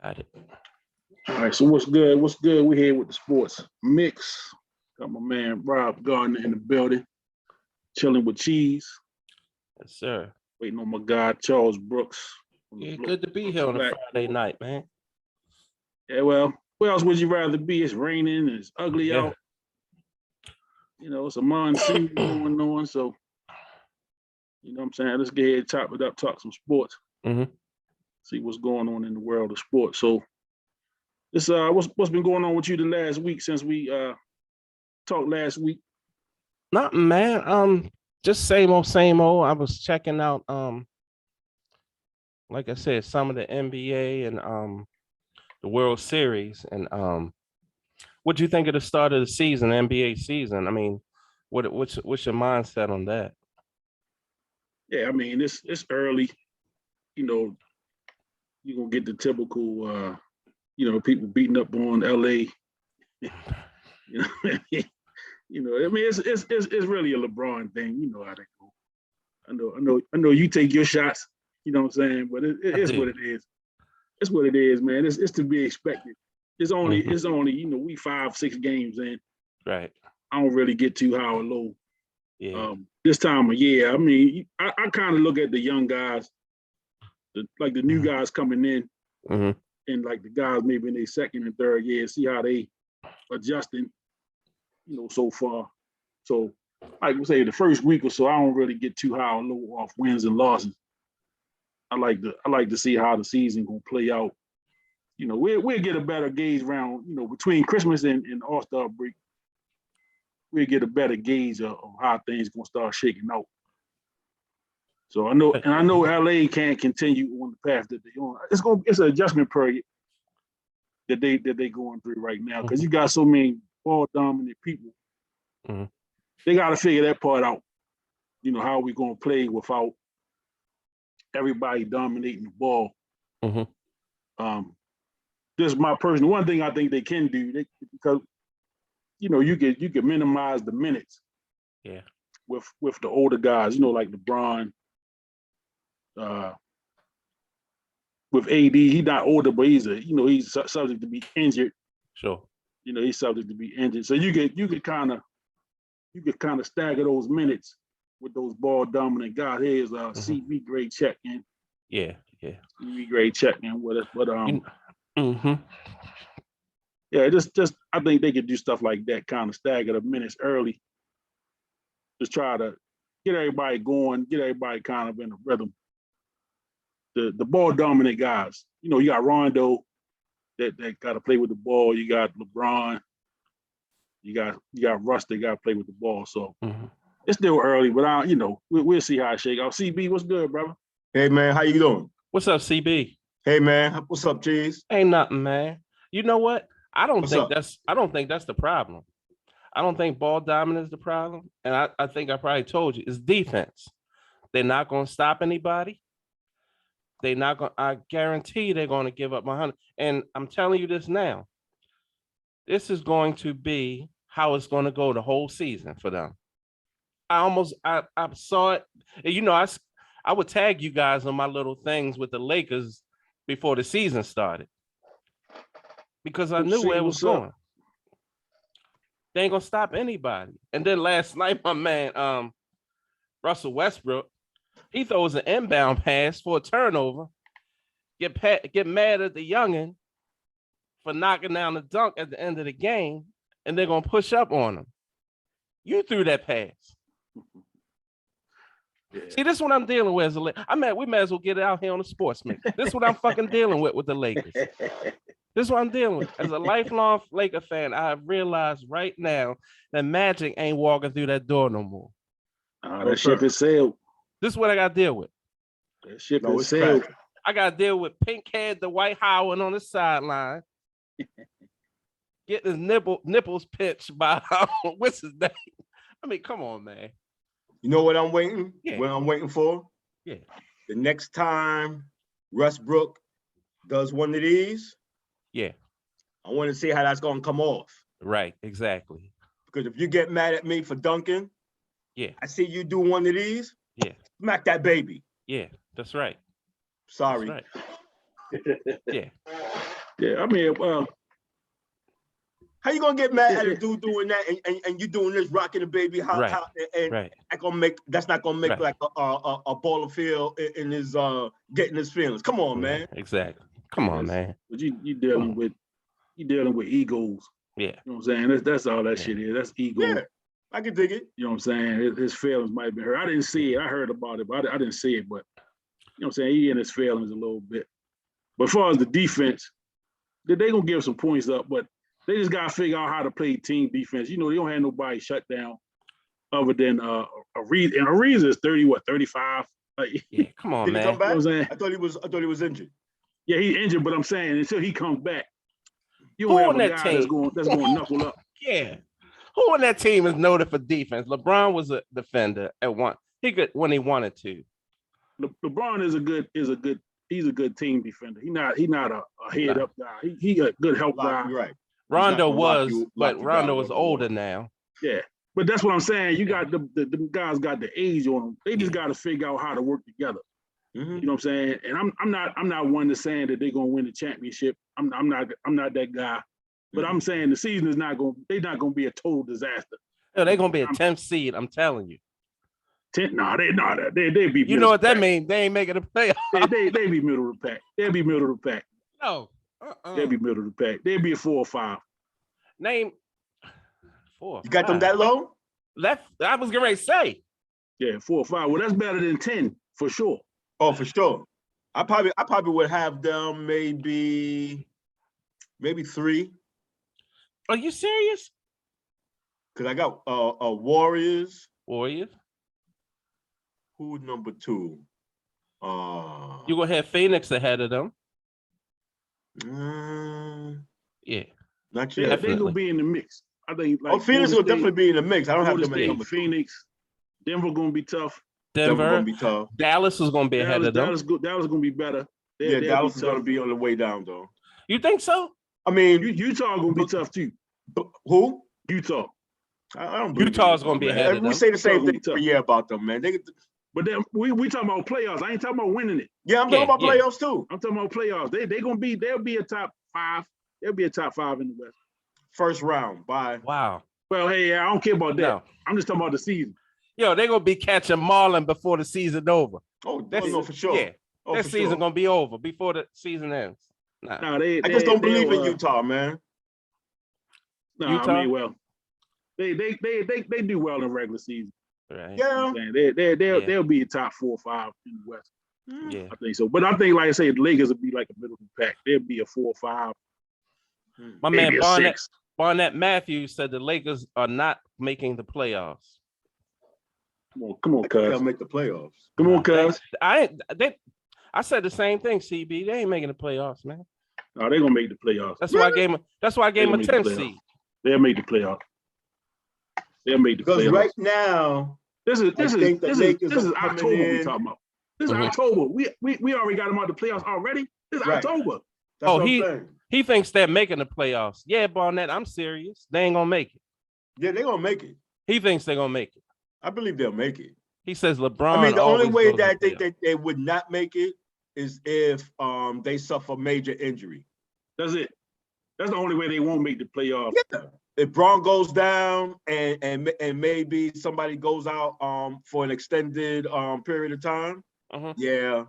Got it. All right, so what's good? What's good? We're here with the sports mix. Got my man Rob Gardner in the building, chilling with Cheese. Yes, sir. Waiting on my guy Charles Brooks. Yeah, good to be here on a Friday night, man. Yeah, well, where else would you rather be? It's raining, it's ugly out. You know, it's a monsoon going on, so you know what I'm saying? Let's get ahead, chop it up, talk some sports. See what's going on in the world of sports. So this what's been going on with you the last week since we talked last week? Nothing, man. Just same old, same old. I was checking out like I said, some of the NBA and the World Series. And what do you think of the start of the season, NBA season? I mean, what's your mindset on that? Yeah, I mean, it's early. You know, you're gonna get the typical people beating up on LA. you know, I mean, it's really a LeBron thing. You know how they go. I know. You take your shots. You know what I'm saying? But it is what it is. It's what it is, man. It's to be expected. It's only we 5-6 games in. Right. I don't really get too high or low. Yeah. This time of year, I mean, I kind of look at the young guys, the new guys coming in, and like the guys maybe in their second and third year, see how they adjusting, you know, so far. So, like we say, the first week or so, I don't really get too high or low off wins and losses. I like to see how the season gonna play out. You know, we'll get a better gauge around, you know, between Christmas and All-Star break. We'll get a better gauge of how things gonna start shaking out. So I know LA can't continue on the path that they're on. It's an adjustment period that they going through right now because you got so many ball dominant people. They got to figure that part out. You know, how are we gonna play without everybody dominating the ball? This is my personal one thing I think they can do because you know you can minimize the minutes. Yeah. With the older guys, you know, like LeBron. With AD, he's not older, but he's subject to be injured. Sure. You know, he's subject to be injured. So you could kind of stagger those minutes with those ball dominant guys. Here's CB great check in. Yeah. CB great check in with us, but yeah, just I think they could do stuff like that, kind of stagger the minutes early. Just try to get everybody going, get everybody kind of in a rhythm. The ball dominant guys, you know, you got Rondo that got to play with the ball. You got LeBron. You got Russ that got to play with the ball. So it's still early, but we'll see how it shake out. CB, what's good, brother? Hey man, how you doing? What's up, CB? Hey man, what's up, Cheese? Ain't nothing, man. You know what? I don't think that's the problem. I don't think ball dominance is the problem. And I think I probably told you, it's defense. They're not going to stop anybody. I guarantee they're going to give up 100. And I'm telling you this now. This is going to be how it's going to go the whole season for them. I saw it. You know, I would tag you guys on my little things with the Lakers before the season started. Because I knew where it was going. They ain't gonna stop anybody. And then last night, my man, Russell Westbrook, he throws an inbound pass for a turnover. Get mad at the youngin for knocking down the dunk at the end of the game, and they're gonna push up on him. You threw that pass. Yeah. See, this is what I'm dealing with as a Laker. We might as well get it out here on the sports mix. This is what I'm fucking dealing with the Lakers. This is what I'm dealing with. As a lifelong Laker fan, I have realized right now that Magic ain't walking through that door no more. That ship is sailed. This is what I got to deal with. That ship is sailed. I got to deal with pink head, the White Howard on the sideline. Getting his nipples pinched by, what's his name? I mean, come on, man. You know what I'm waiting? Yeah. What I'm waiting for? Yeah. The next time Westbrook does one of these, yeah, I want to see how that's going to come off. Right, exactly. Because if you get mad at me for dunking, yeah, I see you do one of these, yeah, smack that baby. Yeah, that's right. Sorry. That's right. Yeah. Yeah, I mean, how you gonna get mad at a dude doing that and you doing this, rocking the baby, that's not gonna make like a ball of field in his getting his feelings. Come on, man. Exactly. Come on, man. But you dealing with egos. Yeah. You know what I'm saying? That's all that shit is. That's ego. Yeah, I can dig it. You know what I'm saying? His feelings might have been hurt. I didn't see it. I heard about it, but I didn't see it. But you know what I'm saying? He in his feelings a little bit. But as far as the defense, they gonna give some points up, but they just gotta figure out how to play team defense. You know, they don't have nobody shut down other than Ariza. And Ariza is 35. Like, yeah, come on, Did man. he come back? You know what I'm saying? I thought he was injured. Yeah, he's injured, but I'm saying until he comes back, you Who don't on have a that guy team? that's going knuckle up. Yeah. Who on that team is noted for defense? LeBron was a defender at one. He could when he wanted to. LeBron is a good team defender. He's not a head up guy. He a good help guy. You're right. Rondo was, lock but you Rondo down is older now. Yeah. But that's what I'm saying. You got the guys got the age on them. They just got to figure out how to work together. Mm-hmm. You know what I'm saying? And I'm not one to saying that they're gonna win the championship. I'm not that guy. But I'm saying the season is they're not gonna be a total disaster. No, they're gonna be a 10th seed. I'm telling you. 10? No, they're not. They be. You know what that means? They ain't making the playoffs. They be middle of the pack. They'll be middle of the pack. No. They'll be middle of the pack. They'll be a 4 or 5. Name 4. You got them that low? I was getting ready to say. Yeah, 4 or 5. Well, that's better than 10 for sure. Oh, for sure. I probably would have them maybe 3. Are you serious? Because I got Warriors. Warriors. Who's number 2? You're gonna have Phoenix ahead of them. Yeah. Not Yeah, yet. they're gonna be in the mix. I think. Like, Phoenix will definitely be in the mix. I don't have them at number 2. Phoenix, Denver gonna be tough. Denver gonna be tough. Dallas is gonna be ahead of them. Dallas gonna be better. Dallas is gonna be on the way down though. You think so? I mean, Utah gonna be tough too. Who? Utah. I don't. Utah's gonna be ahead of them. We say the same thing every year about them, man. But then we talking about playoffs. I ain't talking about winning it. Yeah, I'm talking about playoffs too. I'm talking about playoffs. They'll be a top 5. They'll be a top 5 in the West. First round. Bye. Wow. Well, hey, I don't care about that. No. I'm just talking about the season. Yo, they're gonna be catching Marlin before the season over. Oh, no, for sure. Yeah. That season gonna be over before the season ends. Nah. I just don't believe in Utah, man. No, Utah? I mean, well, they do well in regular season. Right. Yeah. They'll be a top 4 or 5 in the West. Yeah. I think so. But I think, like I say, the Lakers will be like a middle of the pack. They'll be a 4 or 5. My man Barnett Matthews said the Lakers are not making the playoffs. Come on, cuz. They'll make the playoffs. Come on, cuz. I said the same thing, CB. They ain't making the playoffs, man. No, they're gonna make the playoffs. That's why I gave him a 10th seed. They'll make the playoffs. Because right now, this is October in. we talking about. This is October. We already got them out the playoffs already. This is October. That's he thinks they're making the playoffs. Yeah, Barnett, I'm serious. They ain't gonna make it. Yeah, they're gonna make it. He thinks they're gonna make it. I believe they'll make it. He says LeBron. I mean, the only way that they would not make it is if they suffer major injury. That's it. That's the only way they won't make the playoffs. Yeah. If Braun goes down and maybe somebody goes out for an extended period of time, yeah.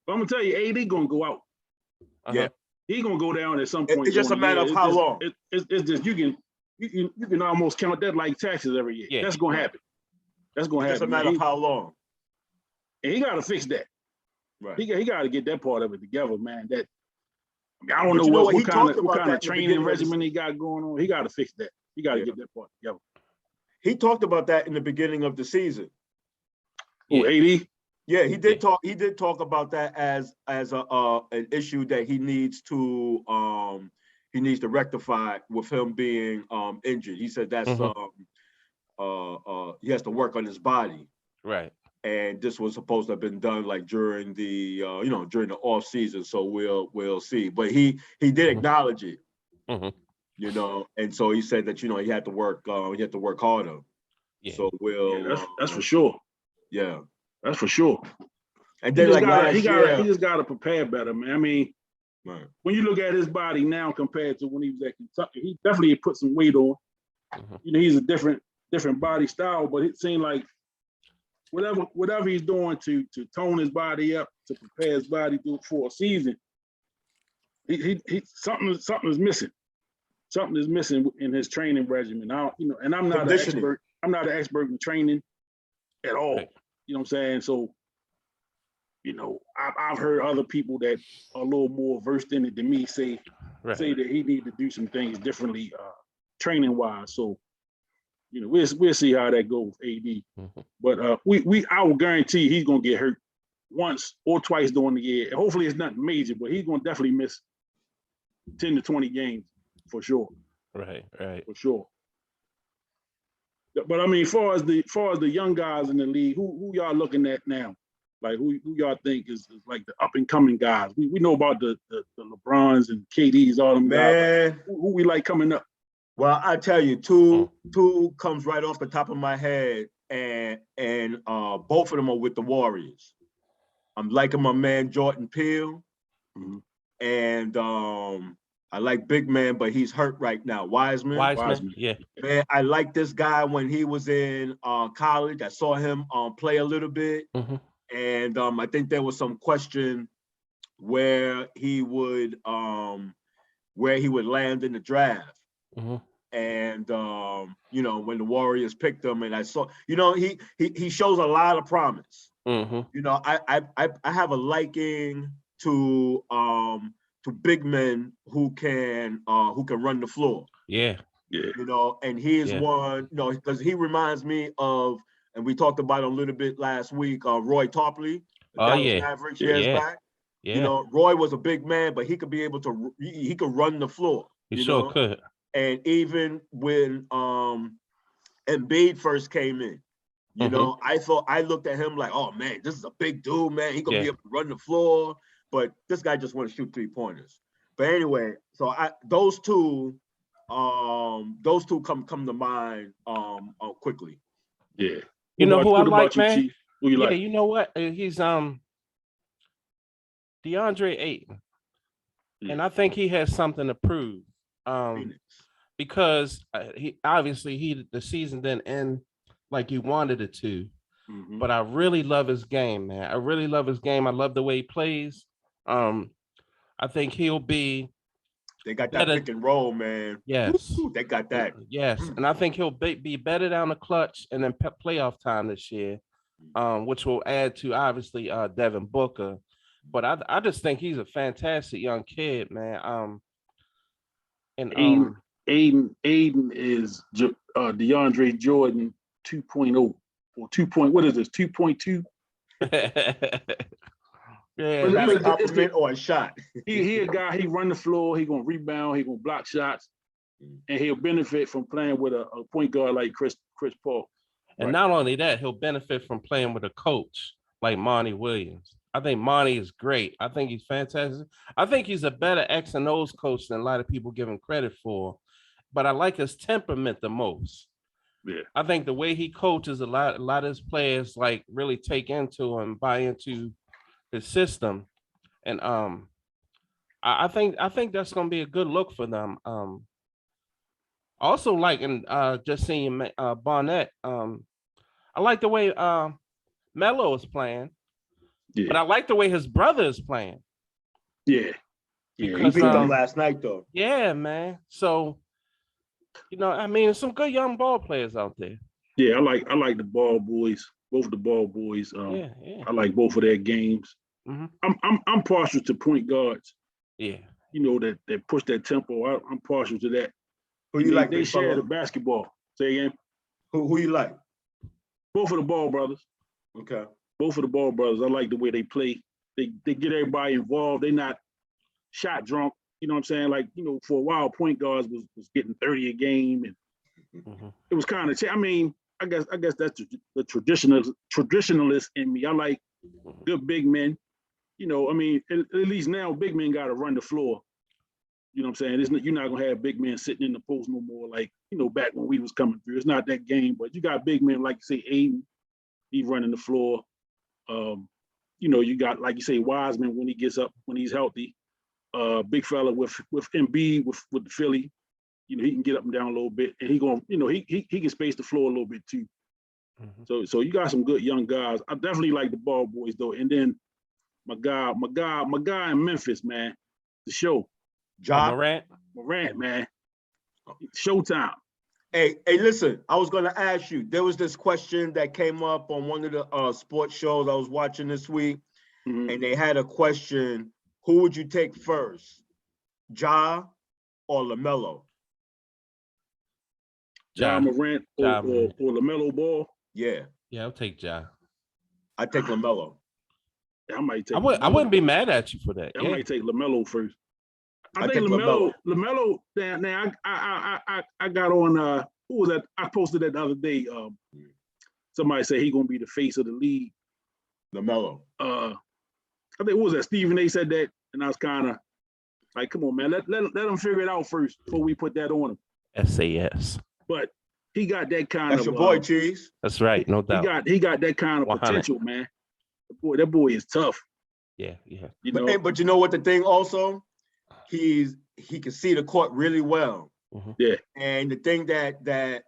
But I'm gonna tell you, AD gonna go out. Yeah, he's gonna go down at some point. It's just a matter of how long. It's just you can almost count that like taxes every year. Yeah. That's gonna happen. That's gonna happen. It's just a matter of how long. And he got to fix that. Right. He got to get that part of it together, man. That I don't know what kind of training regimen he got going on. He got to fix that. He got to get that part together. He talked about that in the beginning of the season. Oh, AD? Yeah, he did talk. He did talk about that as an issue that he needs to rectify with him being injured. He said that's he has to work on his body. Right. And this was supposed to have been done like during the during the off season. So we'll see. But he did acknowledge it. And so he said that he had to work harder. Yeah. So that's for sure. Yeah. That's for sure. And then he just got to prepare better, man. I mean, Right. When you look at his body now compared to when he was at Kentucky, he definitely put some weight on. You know, he's a different body style, but it seemed like whatever he's doing to tone his body up, to prepare his body for a season, he something is missing. Something is missing in his training regimen. And I'm not an expert. I'm not an expert in training at all. Right. You know what I'm saying? So, you know, I've heard other people that are a little more versed in it than me say that he need to do some things differently, training wise. So, you know, we'll see how that goes, AD. But I will guarantee he's gonna get hurt once or twice during the year. Hopefully it's nothing major, but he's gonna definitely miss 10 to 20 games for sure. Right. For sure. But I mean, as far as the young guys in the league, who y'all looking at now? Like who y'all think is like the up and coming guys? We know about the LeBrons and KDs, all them guys. Who we like coming up? Well, I tell you, two comes right off the top of my head, and both of them are with the Warriors. I'm liking my man Jordan Peele, and I like big man, but he's hurt right now. Wiseman. Yeah. Man, I like this guy when he was in college. I saw him play a little bit, and I think there was some question where he would land in the draft. And you know, when the Warriors picked him, and I saw, you know, he shows a lot of promise. You know, I have a liking to big men who can run the floor. Yeah. You know, and he is one, you know, because he reminds me of, and we talked about a little bit last week, Roy Tarpley, Dallas Mavericks years back. You know, Roy was a big man, but he could be able to, he could run the floor. He sure could. And even when Embiid first came in, you know, I looked at him like, oh man, this is a big dude, man. He gonna be able to run the floor, but this guy just want to shoot 3-pointers. But anyway, so those two come to mind quickly. Yeah. You know who I like, man? Who you like? You know what? He's DeAndre Ayton. And I think he has something to prove. Because the season didn't end like he wanted it to. But I really love his game, man. I really love his game. I love the way he plays. I think he'll be. They got that pick and roll, man. Yes. They got that. Yes. And I think he'll be better down the clutch and then playoff time this year, which will add to obviously Devin Booker. But I just think he's a fantastic young kid, man. And Aiden is DeAndre Jordan 2.0 or 2. What is this? 2.2. Yeah, that's a compliment or a shot. He a guy. He run the floor. He gonna rebound. He gonna block shots, and he'll benefit from playing with a point guard like Chris Paul. And not only that, he'll benefit from playing with a coach like Monty Williams. I think Monty is great. I think he's fantastic. I think he's a better X and O's coach than a lot of people give him credit for. But I like his temperament the most. Yeah, I think the way he coaches a lot of his players like really take into him, buy into his system, and I think that's going to be a good look for them. Also, like just seeing Barnett, I like the way Melo is playing, but I like the way his brother is playing. Yeah, he beat them last night though. Yeah, man. So, you know, I mean, some good young ball players out there. Yeah, I like the ball boys, both the ball boys. I like both of their games. I'm partial to point guards. Yeah, you know, that push that tempo. I'm partial to that. Who you like? They share the basketball. Say again. Who you like? Both of the ball brothers. Okay. Both of the ball brothers. I like the way they play. They get everybody involved. They're not shot drunk. You know what I'm saying? Like, you know, for a while, point guards was getting 30 a game, and it was kind of. I mean, I guess that's the traditionalist in me. I like good big men. You know, I mean, at least now big men got to run the floor. You know what I'm saying? You're not gonna have big men sitting in the post no more. Like, you know, back when we was coming through, it's not that game. But you got big men like you say, Aiden, he's running the floor. You know, you got like you say, Wiseman when he gets up, when he's healthy. big fella with Embiid with the Philly. You know, he can get up and down a little bit, and he can space the floor a little bit too. Mm-hmm. So you got some good young guys. I definitely like the ball boys though. And then my guy in Memphis, man, the show. Morant, man, Showtime. Hey, listen, I was going to ask you, there was this question that came up on one of the sports shows I was watching this week, and they had a question, who would you take first, Ja or Lamello? Ja Morant or Lamello Ball? Yeah. Yeah, I'll take Ja. I take Lamello. I might take. I wouldn't be mad at you for that. I might take Lamello first. I think Lamello. Now I got on. Who was that? I posted that the other day. Somebody said he gonna be the face of the league. Lamello. I think what was that? Stephen A. said that, and I was kind of like, "Come on, man, let them figure it out first before we put that on him." SAS. But he got that kind That's of. That's your boy, Cheese. That's right, no doubt. He got that kind of 100. Potential, man. That boy is tough. Yeah. But you know what the thing also? He can see the court really well. Mm-hmm. Yeah. And the thing that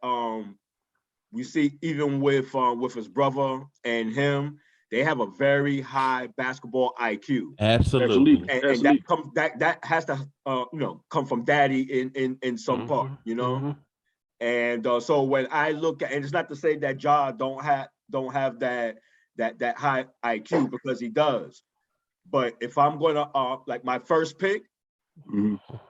we see even with his brother and him, they have a very high basketball IQ. Absolutely. And that has to come from daddy in some part, you know. Mm-hmm. And so when I look at, and it's not to say that Ja don't have that high IQ, because he does. But if I'm gonna like my first pick,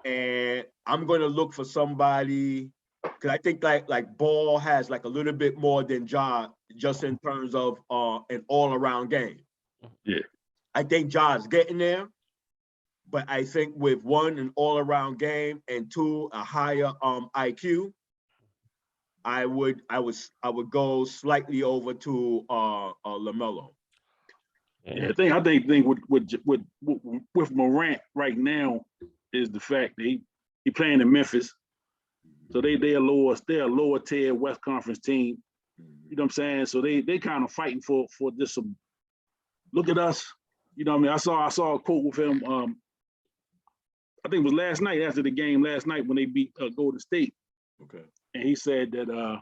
and I'm gonna look for somebody, because I think like Ball has like a little bit more than Ja, just in terms of an all-around game. Yeah. I think Ja's getting there, but I think with one, an all-around game, and two, a higher IQ, I would go slightly over to Lamello. Yeah, I think with Morant right now is the fact that he playing in Memphis, so they're a lower tier West Conference team. You know what I'm saying? So they kind of fighting for just some. Look at us. You know what I mean? I saw a quote with him. I think it was last night after the game last night when they beat Golden State. Okay. And he said that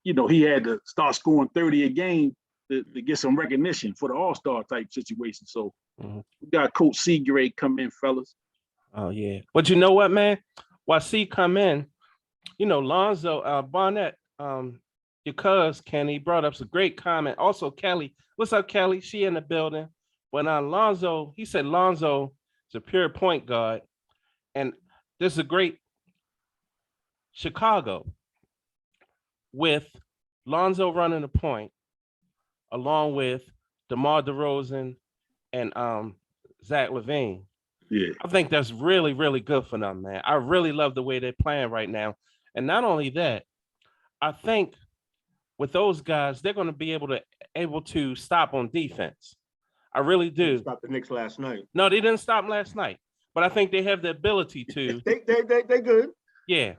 he had to start scoring 30 a game to get some recognition for the All-Star type situation. So we got Coach C grade come in, fellas. Oh yeah, but you know what, man? While C come in, Lonzo Barnett, your cuz Kenny brought up some great comment. Also, Kelly, what's up, Kelly? She in the building. When Lonzo, he said Lonzo is a pure point guard, and there's a great Chicago with Lonzo running the point, along with DeMar DeRozan and Zach LaVine. Yeah, I think that's really, really good for them, man. I really love the way they're playing right now. And not only that, I think with those guys, they're going to be able to stop on defense. I really do. They stopped the Knicks last night. No, they didn't stop last night, but I think they have the ability to. They good. Yeah.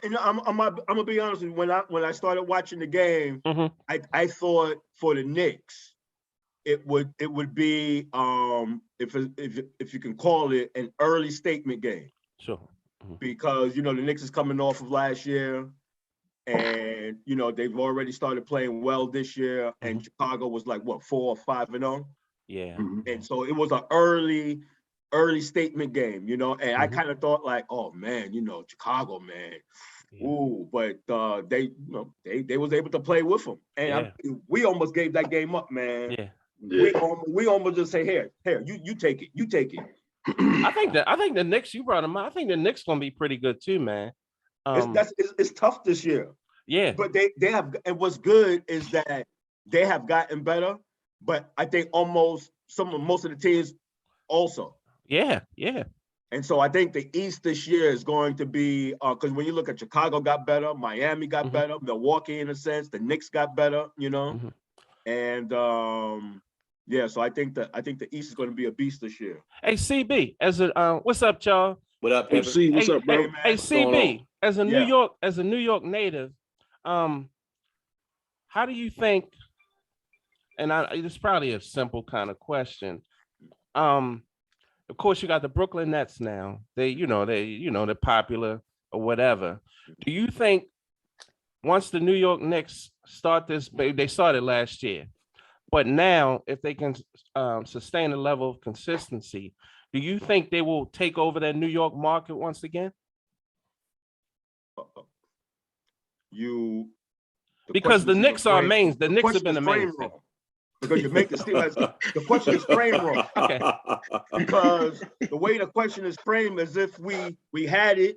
And I'm gonna be honest with you. When I started watching the game, I thought for the Knicks, it would be if you can call it an early statement game. Sure. Because the Knicks is coming off of last year, and they've already started playing well this year, and Chicago was like what 4 or 5-0. Yeah. And so it was an early statement game, and I kind of thought like, oh man, Chicago, man. Yeah. Ooh, but they was able to play with them, and we almost gave that game up, man. Yeah. We almost just say, here, you take it. I think the Knicks, you brought them up. I think the Knicks gonna be pretty good too, man. It's tough this year. Yeah, but they have, and what's good is that they have gotten better. But I think most of the teams also. Yeah. And so I think the East this year is going to be because when you look at Chicago got better, Miami got better, Milwaukee in a sense, the Knicks got better, and so I think the East is going to be a beast this year. Hey CB, what's up, y'all? What up, Hey, C, what's up, bro? Hey CB, as a New York native, how do you think? And it's probably a simple kind of question. If of course, you got the Brooklyn Nets now. They're popular or whatever. Do you think once the New York Knicks start this, they started last year, but now if they can sustain a level of consistency, do you think they will take over that New York market once again? Because the Knicks are main. The Knicks have been the main. Because you make the Steelers. The question is framed wrong. Okay. Because the way the question is framed is if we had it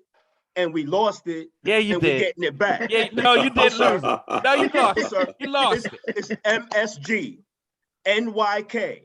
and we lost it. Yeah, you and did. We're getting it back. Yeah, no, you did lose it. No, you lost it. You lost it. It's MSG, NYK.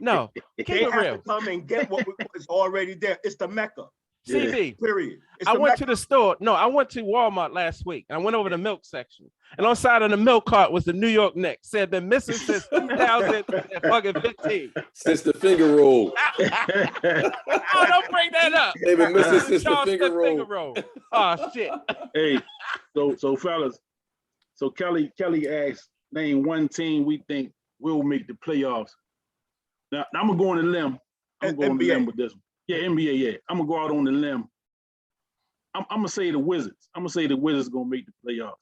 No, they have to come and get what is already there. It's the Mecca. CB. Period. I went to the store. No, I went to Walmart last week. And I went over the milk section. And on the side of the milk cart was the New York Knicks. Said been missing since 2015. Since the finger roll. Oh, don't bring that up. They've been missing since the finger roll. Oh, shit. Hey, so fellas, so Kelly asked, name one team we think will make the playoffs. Now I'm gonna go on a limb. I'm going on a limb with this one. Yeah, NBA, yeah. I'm gonna go out on the limb. I'm gonna say the Wizards. I'm gonna say the Wizards gonna make the playoffs.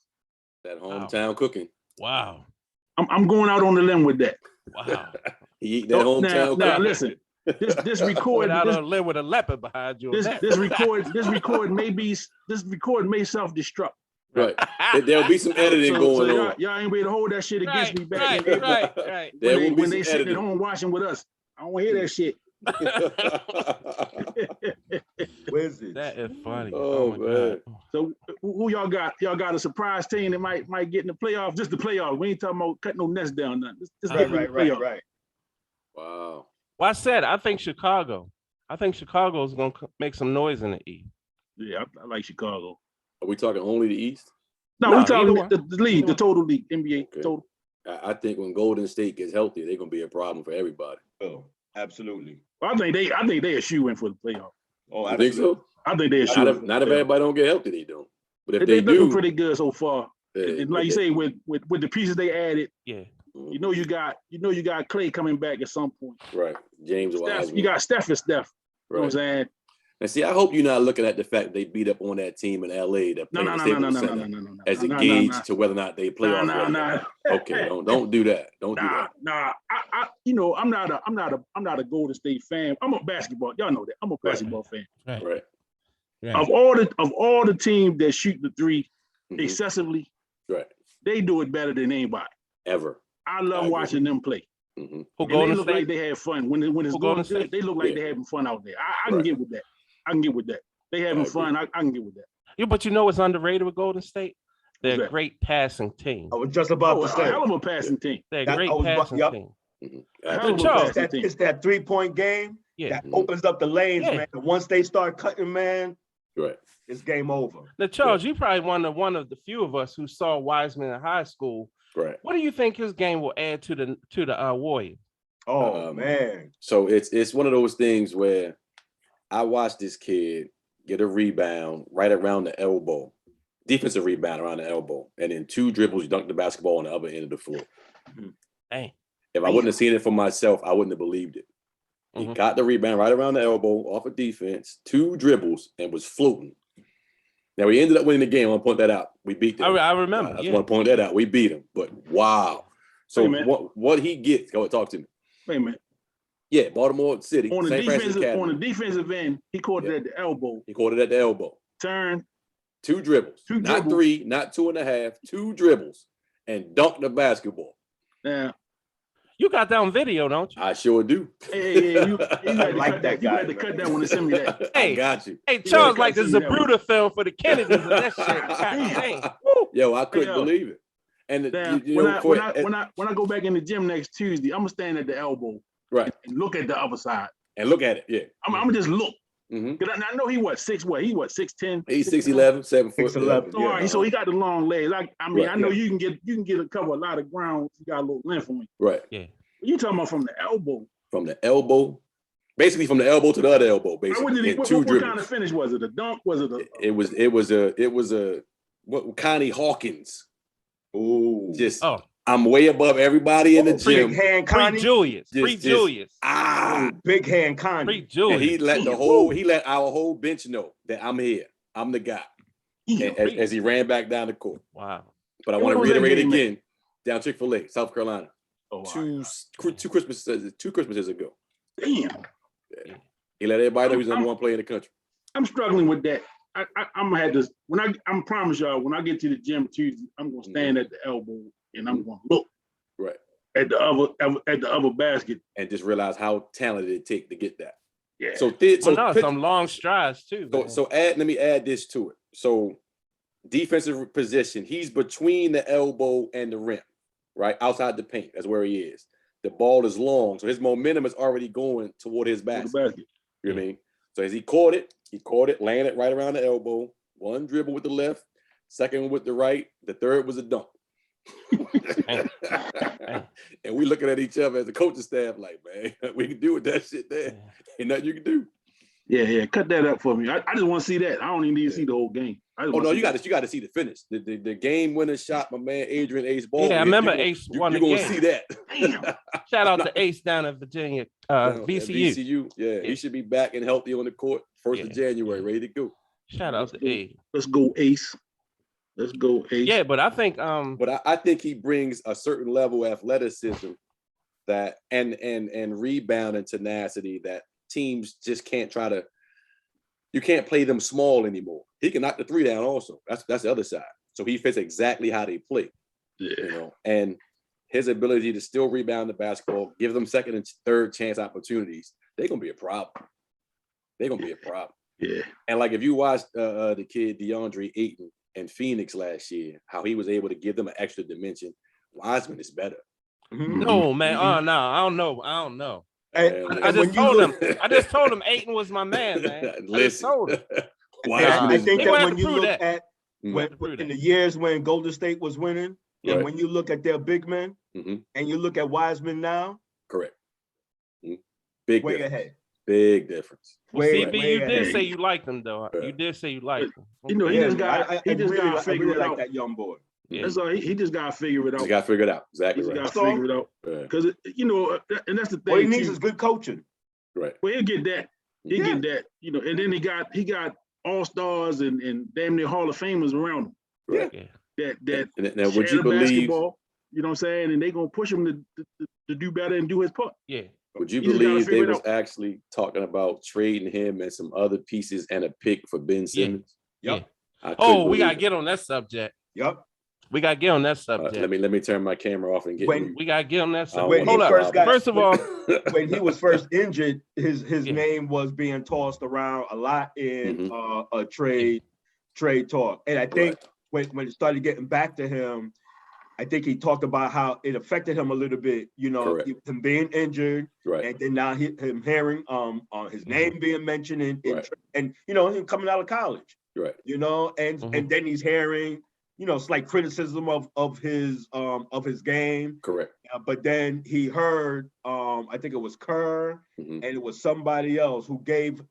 That hometown cooking. Wow. I'm going out on the limb with that. Wow. He eat that hometown cooking. Now listen. This record out on a limb with a leopard behind you. This record may self-destruct. Right. There'll be some editing going on. Y'all ain't able to hold that shit against me back right. When they sitting at home watching with us. I don't want to hear that shit. Wizards. That is funny. Oh man. God. So who y'all got? Y'all got a surprise team that might get in the playoffs? Just the playoffs. We ain't talking about cutting no nest down. Nothing. Just Right. Wow. Well, I said I think Chicago. I think Chicago is going to make some noise in the East. Yeah, I like Chicago. Are we talking only the East? No, we're talking the league, the total league, NBA total. I think when Golden State gets healthy, they're gonna be a problem for everybody. Oh, absolutely. Well, I think they a shoe in for the playoffs. Oh, I think so. I think they a shoe. Not if everybody don't get healthy, they don't. But if they do, looking pretty good so far. Yeah, and like you say, with the pieces they added, yeah. You know you got Clay coming back at some point. Right. James Steph, you got Steph and Steph. You know what I'm saying? And see, I hope you're not looking at the fact they beat up on that team in LA that played no, as a gauge to whether or not they play off. Okay, don't do that. Don't do that. I'm not a Golden State fan. I'm a basketball. Y'all know that. I'm a basketball fan. Right. Of all the teams that shoot the three excessively, right, they do it better than anybody ever. I love watching them play. Mm-hmm. They look like they have fun when it's going good. They look like they're having fun out there. I can get with that. They having fun. I can get with that. Yeah, but you know what's underrated with Golden State? They're a great passing team. I was just about to say. A hell of a passing team. They're a great passing team. It's that 3-point game that opens up the lanes, man. And once they start cutting, man, it's game over. Now, Charles, you probably one of the few of us who saw Wiseman in high school. Right. What do you think his game will add to the Warriors? Oh man. So it's one of those things where I watched this kid get a rebound right around the elbow, defensive rebound around the elbow, and in 2 dribbles, dunked the basketball on the other end of the floor. Dang. If I wouldn't have seen it for myself, I wouldn't have believed it. He got the rebound right around the elbow off of defense, 2 dribbles, and was floating. Now, we ended up winning the game. I want to point that out. We beat them. I remember. I just want to point that out. We beat them. But wow. So what he gets, go and talk to me. Wait a minute. Yeah, Baltimore City. On the defensive end, he caught it at the elbow. He caught it at the elbow. Turn. 2 dribbles. Not 3, not 2.5, 2 dribbles. And dunked the basketball. Yeah. You got that on video, don't you? I sure do. Hey, you like that guy. You had to cut that one and send me that. Hey, I got you. Hey, Charles, like this is a Bruder film for the Kennedys and that shit. Yo, I couldn't believe it. And when I go back in the gym next Tuesday, I'm gonna stand at the elbow, right, and look at the other side. And look at it, yeah. I'm gonna just look. Mm-hmm. I know he 6'10". He's 6'11", 7 foot. 6'11". All right, so he got the long legs. I know you can get a lot of ground. You got a little length on me. Right. Yeah. You talking about from the elbow? From the elbow, basically from the elbow to the other elbow, basically. What kind of finish was it? A dunk? Was it a? It was a what? Connie Hawkins. Oh, just I'm way above everybody in the gym. Big hand Free Connie. Julius. Free Julius. Big hand Connie. Free Julius. And he let our whole bench know that I'm here. I'm the guy. As he ran back down the court. Wow. But I want to reiterate again, down Chick-fil-A, South Carolina. Oh, two Christmases ago. Damn. Yeah. He let everybody know he's the number one player in the country. I'm struggling with that. I'm gonna have this I'm promise y'all when I get to the gym Tuesday, I'm gonna stand at the elbow and I'm gonna look right at the other basket and just realize how talented it takes to get that. Yeah. So some long strides too. Let me add this to it. So defensive position, he's between the elbow and the rim, right outside the paint. That's where he is. The ball is long, so his momentum is already going toward his basket. You know what I mean? So as he caught it, landed right around the elbow. One dribble with the left, second with the right, the third was a dunk. And we looking at each other as a coaching staff like, man, we can do with that shit there. Ain't nothing you can do. Yeah. Cut that up for me. I just want to see that. I don't even need to see the whole game. You got to see the finish. The game winning shot, my man Adrian Ace Ball. Yeah, I remember Ace won the game. You're gonna see that. Shout out to Ace down in Virginia, VCU. VCU, yeah, he should be back and healthy on the court 1st of January, ready to go. Shout out to Ace. Let's go Ace. Yeah, but I think I think he brings a certain level of athleticism that and rebound and tenacity that teams just can't try to. You can't play them small anymore. He can knock the three down also. That's the other side. So he fits exactly how they play. Yeah. You know, and his ability to still rebound the basketball, give them second and third chance opportunities, they're gonna be a problem. Yeah. And like if you watched the kid DeAndre Ayton in Phoenix last year, how he was able to give them an extra dimension. Wiseman is better. No, man. Oh no, I don't know. I just told him Ayton was my man. Listen, I just told him. I think that when you look at in the years when Golden State was winning, and when you look at their big men, and you look at Wiseman now, correct. Big way difference. ahead. Big difference. Well, CB, you did say you liked him though. You did say you liked him. You know, he just got to figure it out. That young boy. Yeah. That's all. He just got to figure it out. He got to figure it out. Exactly right. Got to figure it out. Because you know, and that's the thing. What he needs is good coaching. Right. Well, he'll get that. He'll get that. You know, and then he got all-stars and damn near Hall of Famers around him. Right. Yeah. That now, would you believe? Basketball, you know what I'm saying? And they're gonna push him to do better and do his part. Yeah. Would you believe they was actually talking about trading him and some other pieces and a pick for Ben Simmons? Yep. Oh, we gotta get on that subject. Yep. We gotta get on that subject. Let me turn my camera off and get. We gotta get on that subject. Hold up. First of all, when he was first injured, his name was being tossed around a lot in a trade talk, and I think when it started getting back to him, I think he talked about how it affected him a little bit. You know, him being injured, and then now him hearing his name being mentioned and you know him coming out of college, you know, and then he's hearing. You know, it's like criticism of his game. Correct. But then he heard, I think it was Kerr, and it was somebody else who gave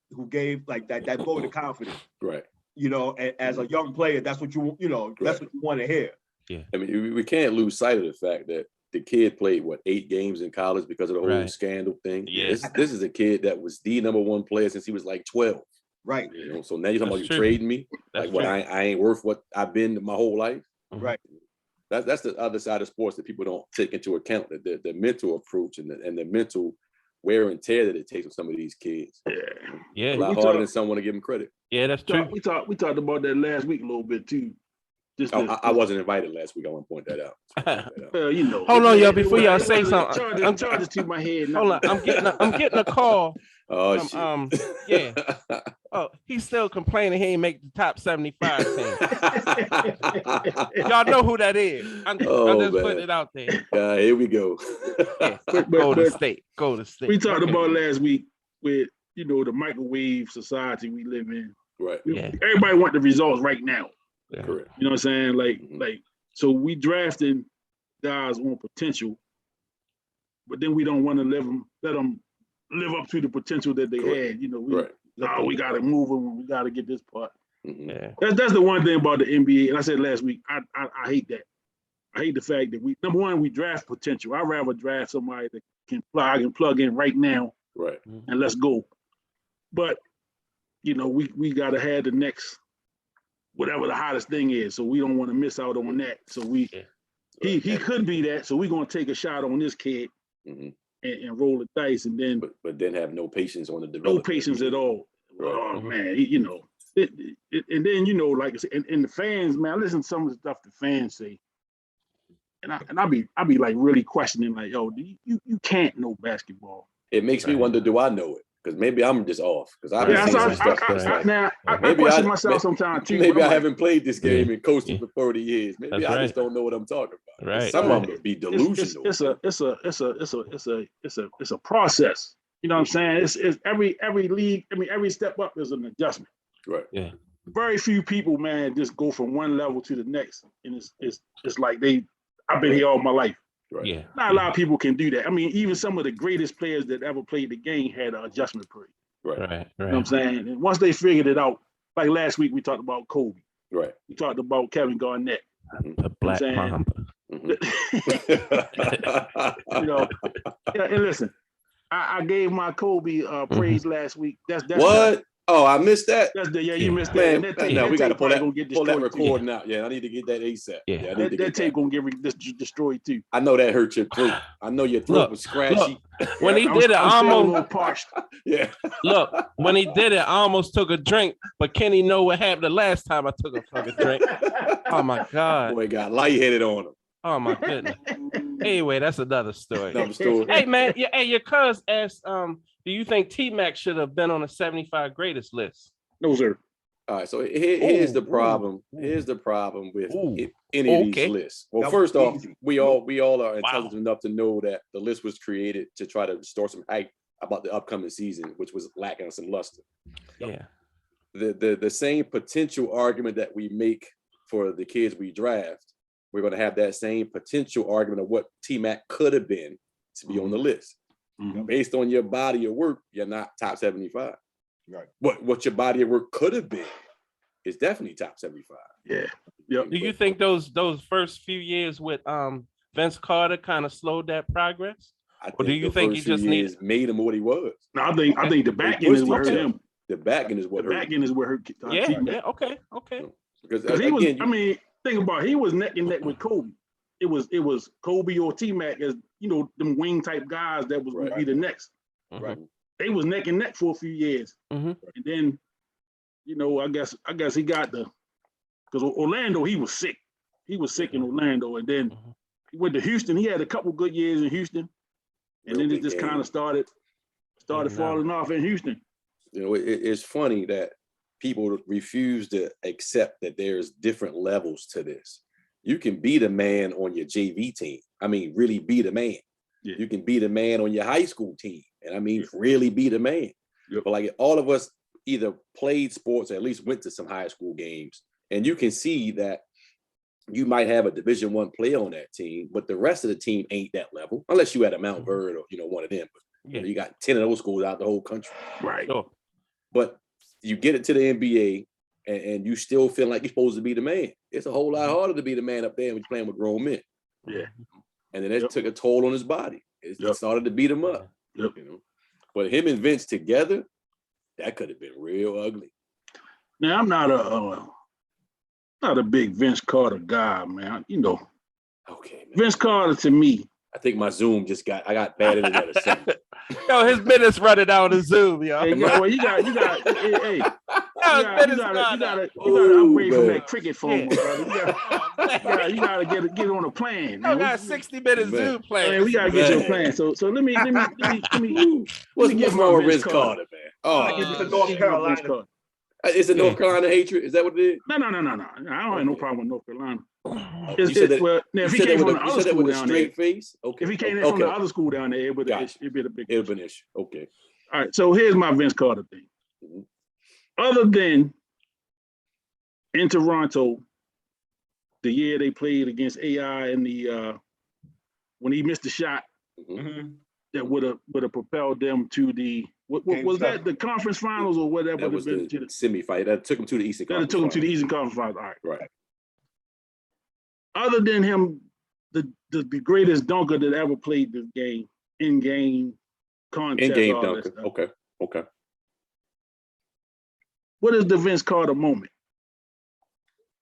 like that vote of confidence. Right. You know, as a young player, that's what that's what you want to hear. Yeah. I mean, we can't lose sight of the fact that the kid played 8 games in college because of the whole scandal thing. Yes. This is a kid that was the number one player since he was like 12. Right. You know, so now you're talking about you trading me. Like what I ain't worth what I've been my whole life. Right. That's the other side of sports that people don't take into account, the mental approach and the mental wear and tear that it takes with some of these kids. Yeah. A lot harder than someone to give them credit. Yeah, that's true. We talked about that last week a little bit too. I wasn't invited last week. I want to point that out. You know. Hold on, y'all. Before y'all say something, I'm charges to my head. Hold on, I'm getting a call. Oh shit. Yeah. Oh, he's still complaining he ain't make the top 75 team. Y'all know who that is. I'm just putting it out there. Here we go. Go to state. We talked about last week with the microwave society we live in. Right. Everybody want the results right now. Yeah. Correct. You know what I'm saying? Like so we drafting guys on potential, but then we don't want to let them live up to the potential that they had. You know, we got to move them. We got to get this part. Yeah. That's the one thing about the NBA. And I said last week, I hate that. hate the fact that number one, we draft potential. I'd rather draft somebody that can plug in right now, right, and let's go. But we gotta have the next whatever the hottest thing is. So we don't want to miss out on that. So he could be that. So we're gonna take a shot on this kid and roll the dice, and then but then have no patience on the development. No patience at all. Right. Oh man, and then like I said, and the fans, man, I listen to some of the stuff the fans say. And I be like really questioning, like, yo, you can't know basketball. It makes me wonder, do I know it? Because maybe I'm just off. Because I've been seeing some stuff. I question myself sometimes too. Maybe I haven't played this game and coached it for 30 years. Maybe I just don't know what I'm talking about. Right. Some of them would be delusional. It's a process. You know what I'm saying? It's every league. I mean, every step up is an adjustment. Right. Yeah. Very few people, man, just go from one level to the next, and it's like I've been here all my life. Right. Yeah. Not a lot of people can do that. I mean, even some of the greatest players that ever played the game had an adjustment period. Right. You know what I'm saying? And once they figured it out, like last week we talked about Kobe. Right. We talked about Kevin Garnett. The Black Mamba. And listen, I gave my Kobe praise last week. That's what? Oh, I missed that. You missed that. We got to pull that recording out. Yeah, I need to get that ASAP. Yeah, that tape gonna get destroyed too. I know that hurt your throat. I know your throat was scratchy. When he did it, almost parched. Yeah. Look, when he did it, I almost took a drink, but Kenny know what happened the last time I took a fucking drink. Oh my God. Boy got lightheaded on him. Oh my goodness. Anyway, that's another story. Hey man, your cuz asked, do you think T-Mac should have been on the 75 greatest list? No, sir. All right, so here's the problem. Here's the problem with any of these lists. Well, first off, we all are intelligent enough to know that the list was created to try to restore some hype about the upcoming season, which was lacking some luster. Yeah. The same potential argument that we make for the kids we draft, we're going to have that same potential argument of what T-Mac could have been to be on the list. Based on your body of work, you're not top 75. Right. What your body of work could have been is definitely top 75. Yeah. Yep. Do you think those first few years with Vince Carter kind of slowed that progress? Or do you think he just made him what he was? No, I think the back end is what hurt him. The back end is what hurt. The back end is what hurt. Okay. Because he was. I mean, think about it, he was neck and neck with Kobe. It was Kobe or T-Mac as them wing type guys that was going to be the next. Right. They was neck and neck for a few years, and then I guess he got because Orlando, he was sick. He was sick in Orlando, and then he went to Houston. He had a couple good years in Houston, and then it just kind of started falling off in Houston. It's funny that people refuse to accept that there's different levels to this. You can be the man on your JV team. I mean, really be the man. Yeah. You can be the man on your high school team. And I mean, really be the man. Yep. But like all of us either played sports or at least went to some high school games. And you can see that you might have a Division I player on that team, but the rest of the team ain't that level, unless you had a Mount Verde or, one of them. But you got 10 of those schools out the whole country. Right. Sure. But you get it to the NBA and you still feel like you're supposed to be the man. It's a whole lot harder to be the man up there when you're playing with grown men. Yeah. And then it took a toll on his body. It started to beat him up. Yep. But him and Vince together, that could have been real ugly. Now I'm not a big Vince Carter guy, man. Okay. Man. Vince Carter to me. I think my Zoom I got bad internet or something. Yo, his minutes running out of Zoom, yo. Hey, you gotta upgrade from that cricket phone, brother. You gotta get on a plan. I got 60 minutes Zoom plan. Man, we gotta get your plan. So let me what's wrong with Vince Carter, man? It's a North Carolina. It's a North Carolina hatred. Is that what it is? No. I don't have no problem with North Carolina. If he came from the other school down there, face? Okay. If he came from the other school down there, it'd be a big issue. It'd be an issue. Okay. All right. So here's my Vince Carter thing. Other than in Toronto, the year they played against AI and when he missed the shot that would have propelled them to the what was that, the conference finals or whatever? That was the semi-fight. That took him to the Eastern Conference. That took him to the Eastern Conference finals. All right. Right. Other than him the greatest dunker that ever played this game, in-game contest. In-game dunker. Okay. What is the Vince Carter moment?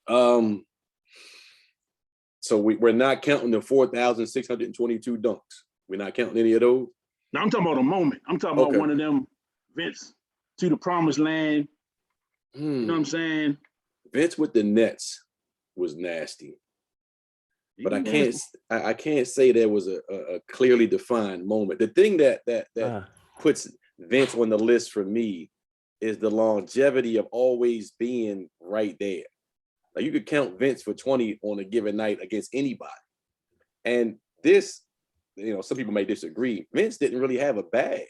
So we're not counting the 4,622 dunks. We're not counting any of those. Now I'm talking about a moment. I'm talking about one of them Vince to the promised land. You know what I'm saying? Vince with the Nets was nasty. But I can't say there was a clearly defined moment. The thing that puts Vince on the list for me is the longevity of always being right there. Like you could count Vince for 20 on a given night against anybody. And this, some people may disagree. Vince didn't really have a bag.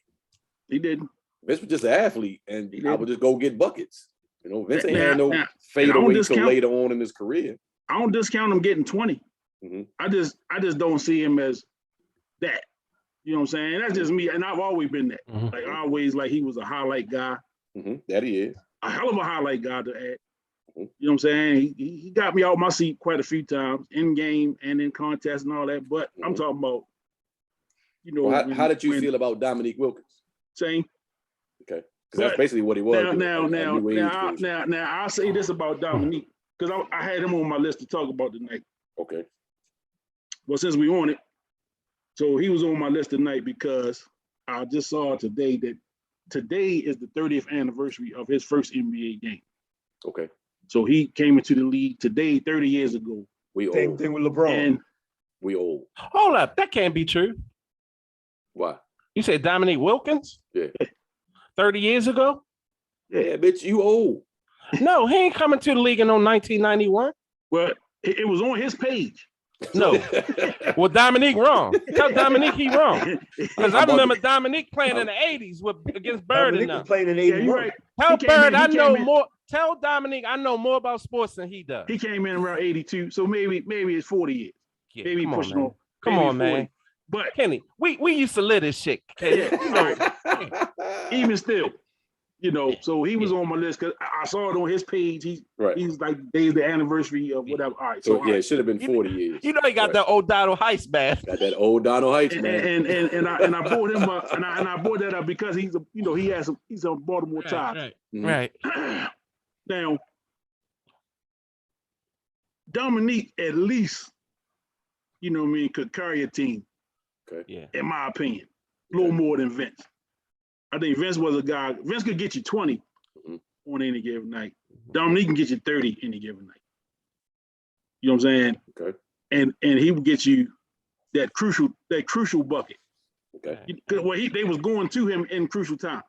He didn't. Vince was just an athlete, and I would just go get buckets. Vince ain't had no fadeaway till later on in his career. I don't discount him getting 20. Mm-hmm. I just don't see him as that. You know what I'm saying? That's just me, and I've always been that. Mm-hmm. Like always, like he was a highlight guy. Mm-hmm. That he is. A hell of a highlight guy to add. You know what I'm saying? He got me out my seat quite a few times in game and in contests and all that. But I'm talking about, Well, how did you feel about Domonique Wilkins? Same. Okay, because that's basically what he was. Now I'll say this about Domonique because I had him on my list to talk about tonight. Okay. Well, since we on it, so he was on my list tonight because I just saw today that today is the 30th anniversary of his first NBA game. Okay. So he came into the league today, 30 years ago. Same thing with LeBron. And we old. Hold up, that can't be true. Why? You said Domonique Wilkins? Yeah. 30 years ago? Yeah, bitch, you old. No, he ain't coming to the league in 1991. Well, it was on his page. No. Well, Domonique wrong. Tell Domonique he wrong. Because I remember Domonique playing in the 80s against Bird and them. Playing in 81. Right. Tell Bird I know more. Tell Domonique I know more about sports than he does. He came in around 82, so maybe it's 40 years. Yeah, maybe pushing on. Come on, man. But Kenny, we used to live this shit. Even still, so he was on my list because I saw it on his page. He's like today's the anniversary of whatever. All right, so it should have been 40 years. He got that old Donald Heights, man. Got that old Donald Heights, man. And I brought him up, and I brought that up because he's a Baltimore Times. Right. Now, Domonique at least, could carry a team. Okay. Yeah. In my opinion, a little more than Vince. I think Vince was a guy. Vince could get you 20 on any given night. Domonique can get you 30 any given night. You know what I'm saying? Okay. And he would get you that crucial bucket. Okay. Well, they was going to him in crucial time.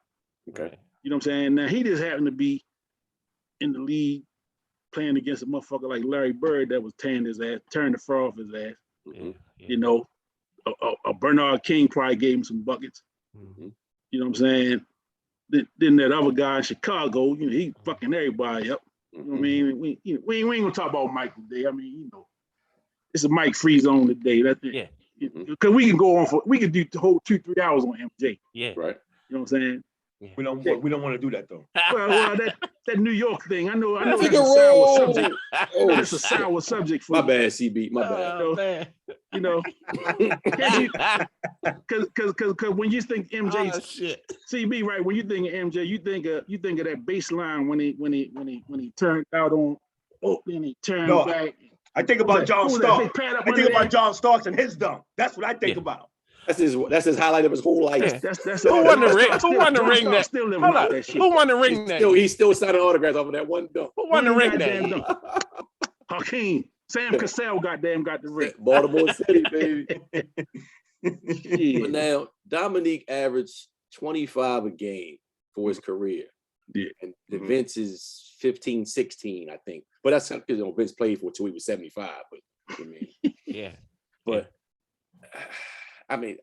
Okay. You know what I'm saying? Now he just happened to be in the league playing against a motherfucker like Larry Bird that was tearing the fur off his ass. Yeah. A Bernard King probably gave him some buckets. Mm-hmm. You know what I'm saying? Then that other guy in Chicago, he fucking everybody up. You know what I mean? We ain't gonna talk about Mike today. I mean, it's a Mike free zone today. That's it. Yeah. Because we can do the whole 2-3 hours on MJ. Yeah. Right. You know what I'm saying? Yeah. We don't want to do that though. Well, that New York thing. I know That's it's a sour subject. Oh, It's a sour subject for my bad, CB. My bad. Oh, man. Because when you think MJ, shit. CB, right? When you think of MJ, you think of that baseline when he turned out on. Oh, then he turned back. I think about John Starks. I think about John Starks and his dunk. That's what I think about. That's his highlight of his whole life. That's who won the ring? Who won the ring? That still living out that shit. Who won the ring? He's still signing autographs off of that one dunk. Who won the ring? That Hakeem. Sam Cassell got the ring. Baltimore City, baby. But now Domonique averaged 25 a game for his career. Yeah. And Vince is 15, 16, I think. But that's because Vince played for until he was 75. But I mean, yeah. But I mean,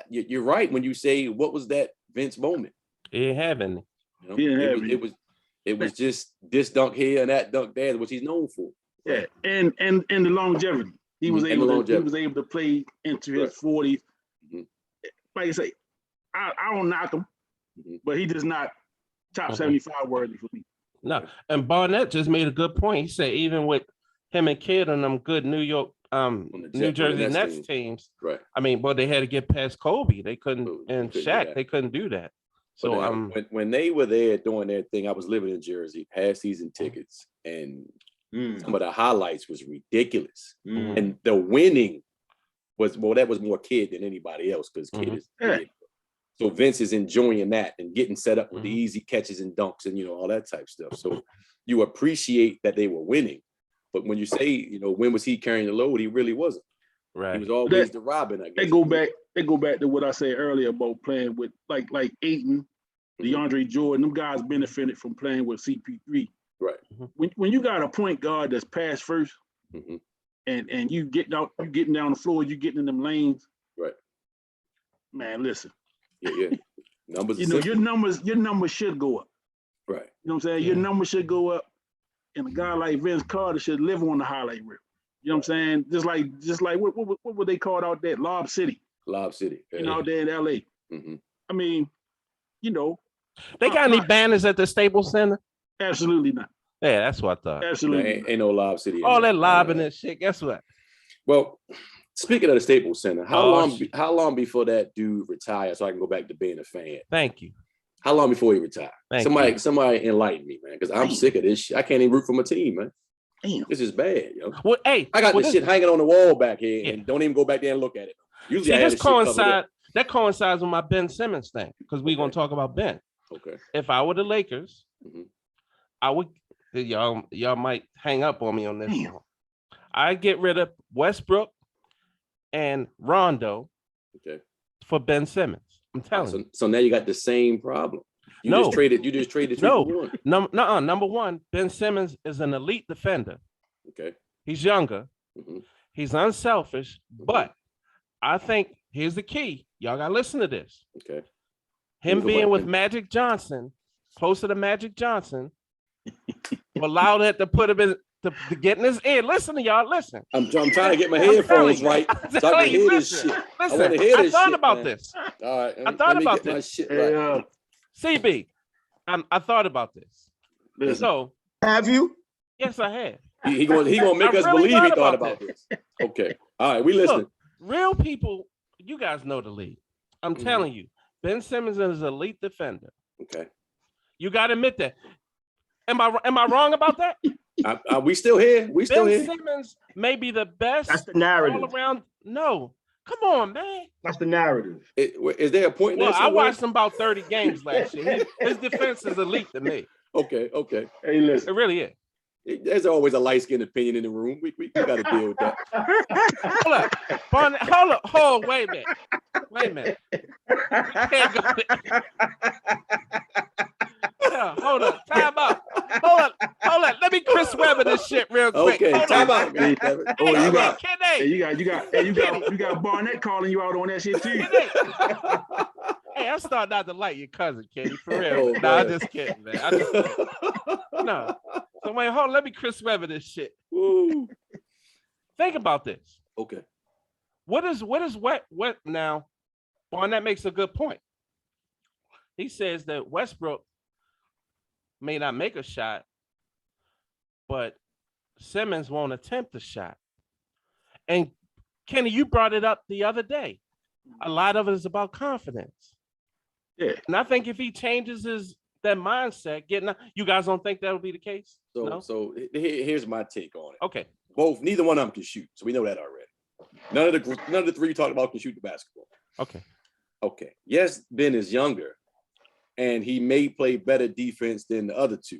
you're right when you say what was that Vince moment? He didn't have any. It was just this dunk here and that dunk there, which he's known for. Yeah, and the longevity. He was able to play into his 40s. Mm-hmm. Like I say, I don't knock him, but he does not top 75 worthy for me. No, and Barnett just made a good point. He said even with him and Kidd and them good New York New Jersey Nets teams. Right. I mean, but they had to get past Kobe. They couldn't, and Shaq, they couldn't do that. So when they were there doing their thing, I was living in Jersey, past season tickets, and some of the highlights was ridiculous. And the winning was that was more kid than anybody else because kid is kid. So Vince is enjoying that and getting set up with the easy catches and dunks and all that type stuff. So you appreciate that they were winning. But when you say, when was he carrying the load? He really wasn't. Right. He was always the Robin, I guess. They go back to what I said earlier about playing with like Ayton, DeAndre Jordan. Them guys benefited from playing with CP3. Right. When you got a point guard that's pass first, and you getting down the floor, you getting in them lanes. Right. Man, listen. Yeah. Numbers. Your numbers should go up. Right. You know what I'm saying? Your numbers should go up. And a guy like Vince Carter should live on the highlight reel. You know what I'm saying? Just like what would they call it out there? Lob City. Lob City. Out there in LA. I mean, they got any banners at the Staples Center? Absolutely not. Yeah, that's what I thought. Absolutely. Ain't no Lob City. All that lobbing and shit. Guess what? Well, speaking of the Staples Center, how long before that dude retired so I can go back to being a fan? Thank you. How long before he retired? Somebody enlighten me, man, because I'm sick of this shit. I can't even root for my team, man. Damn. This is bad, yo. Well, hey, I got this shit hanging on the wall back here, and don't even go back there and look at it. Usually, that coincides with my Ben Simmons thing because we're gonna talk about Ben. Okay. If I were the Lakers, I would. Y'all might hang up on me on this one. I'd get rid of Westbrook and Rondo. Okay. For Ben Simmons. I'm telling you. So now you got the same problem. You just traded. No. Number one, Ben Simmons is an elite defender. Okay. He's younger. He's unselfish, but I think here's the key. Y'all gotta listen to this. Okay. Him being with Magic Johnson, closer to Magic Johnson, allowed that to put him in to get in his ear. Listen to y'all. Listen. I'm trying to get my headphones right so I can hear this shit. Listen, I thought about this. All right. I thought about this. Right. CB, I thought about this. Listen. So have you? Yes, I have. He gonna make us believe he thought about this. Okay. All right, we listening. Look, real people, you guys know the league. I'm telling you, Ben Simmons is an elite defender. Okay. You gotta admit that. Am I wrong about that? We still here. Ben Simmons may be the best. That's the narrative. All around. No. Come on, man. That's the narrative. Is there a point there? Well, I watched him about 30 games last year. His defense is elite to me. Okay. Hey, listen. It really is. There's always a light-skinned opinion in the room. We got to deal with that. Hold up. Barnett, hold up. Wait a minute. Can't go there. Yeah, hold up. Time out. Hold up. Let me Chris Webber this shit real quick. Okay, time out. You got Barnett calling you out on that shit too. Hey, I'm starting not to like your cousin, Kenny. For real. I'm just kidding, man. No. So wait, hold on. Let me Chris Webber this shit. Woo. Think about this. Okay. What is what now? Barnett makes a good point. He says that Westbrook may not make a shot, but Simmons won't attempt a shot. And Kenny, you brought it up the other day. A lot of it is about confidence. Yeah. And I think if he changes that mindset, you guys don't think that would be the case? So here's my take on it. Okay. Neither one of them can shoot, so we know that already. None of the three you talked about can shoot the basketball. Okay. Yes, Ben is younger, and he may play better defense than the other two.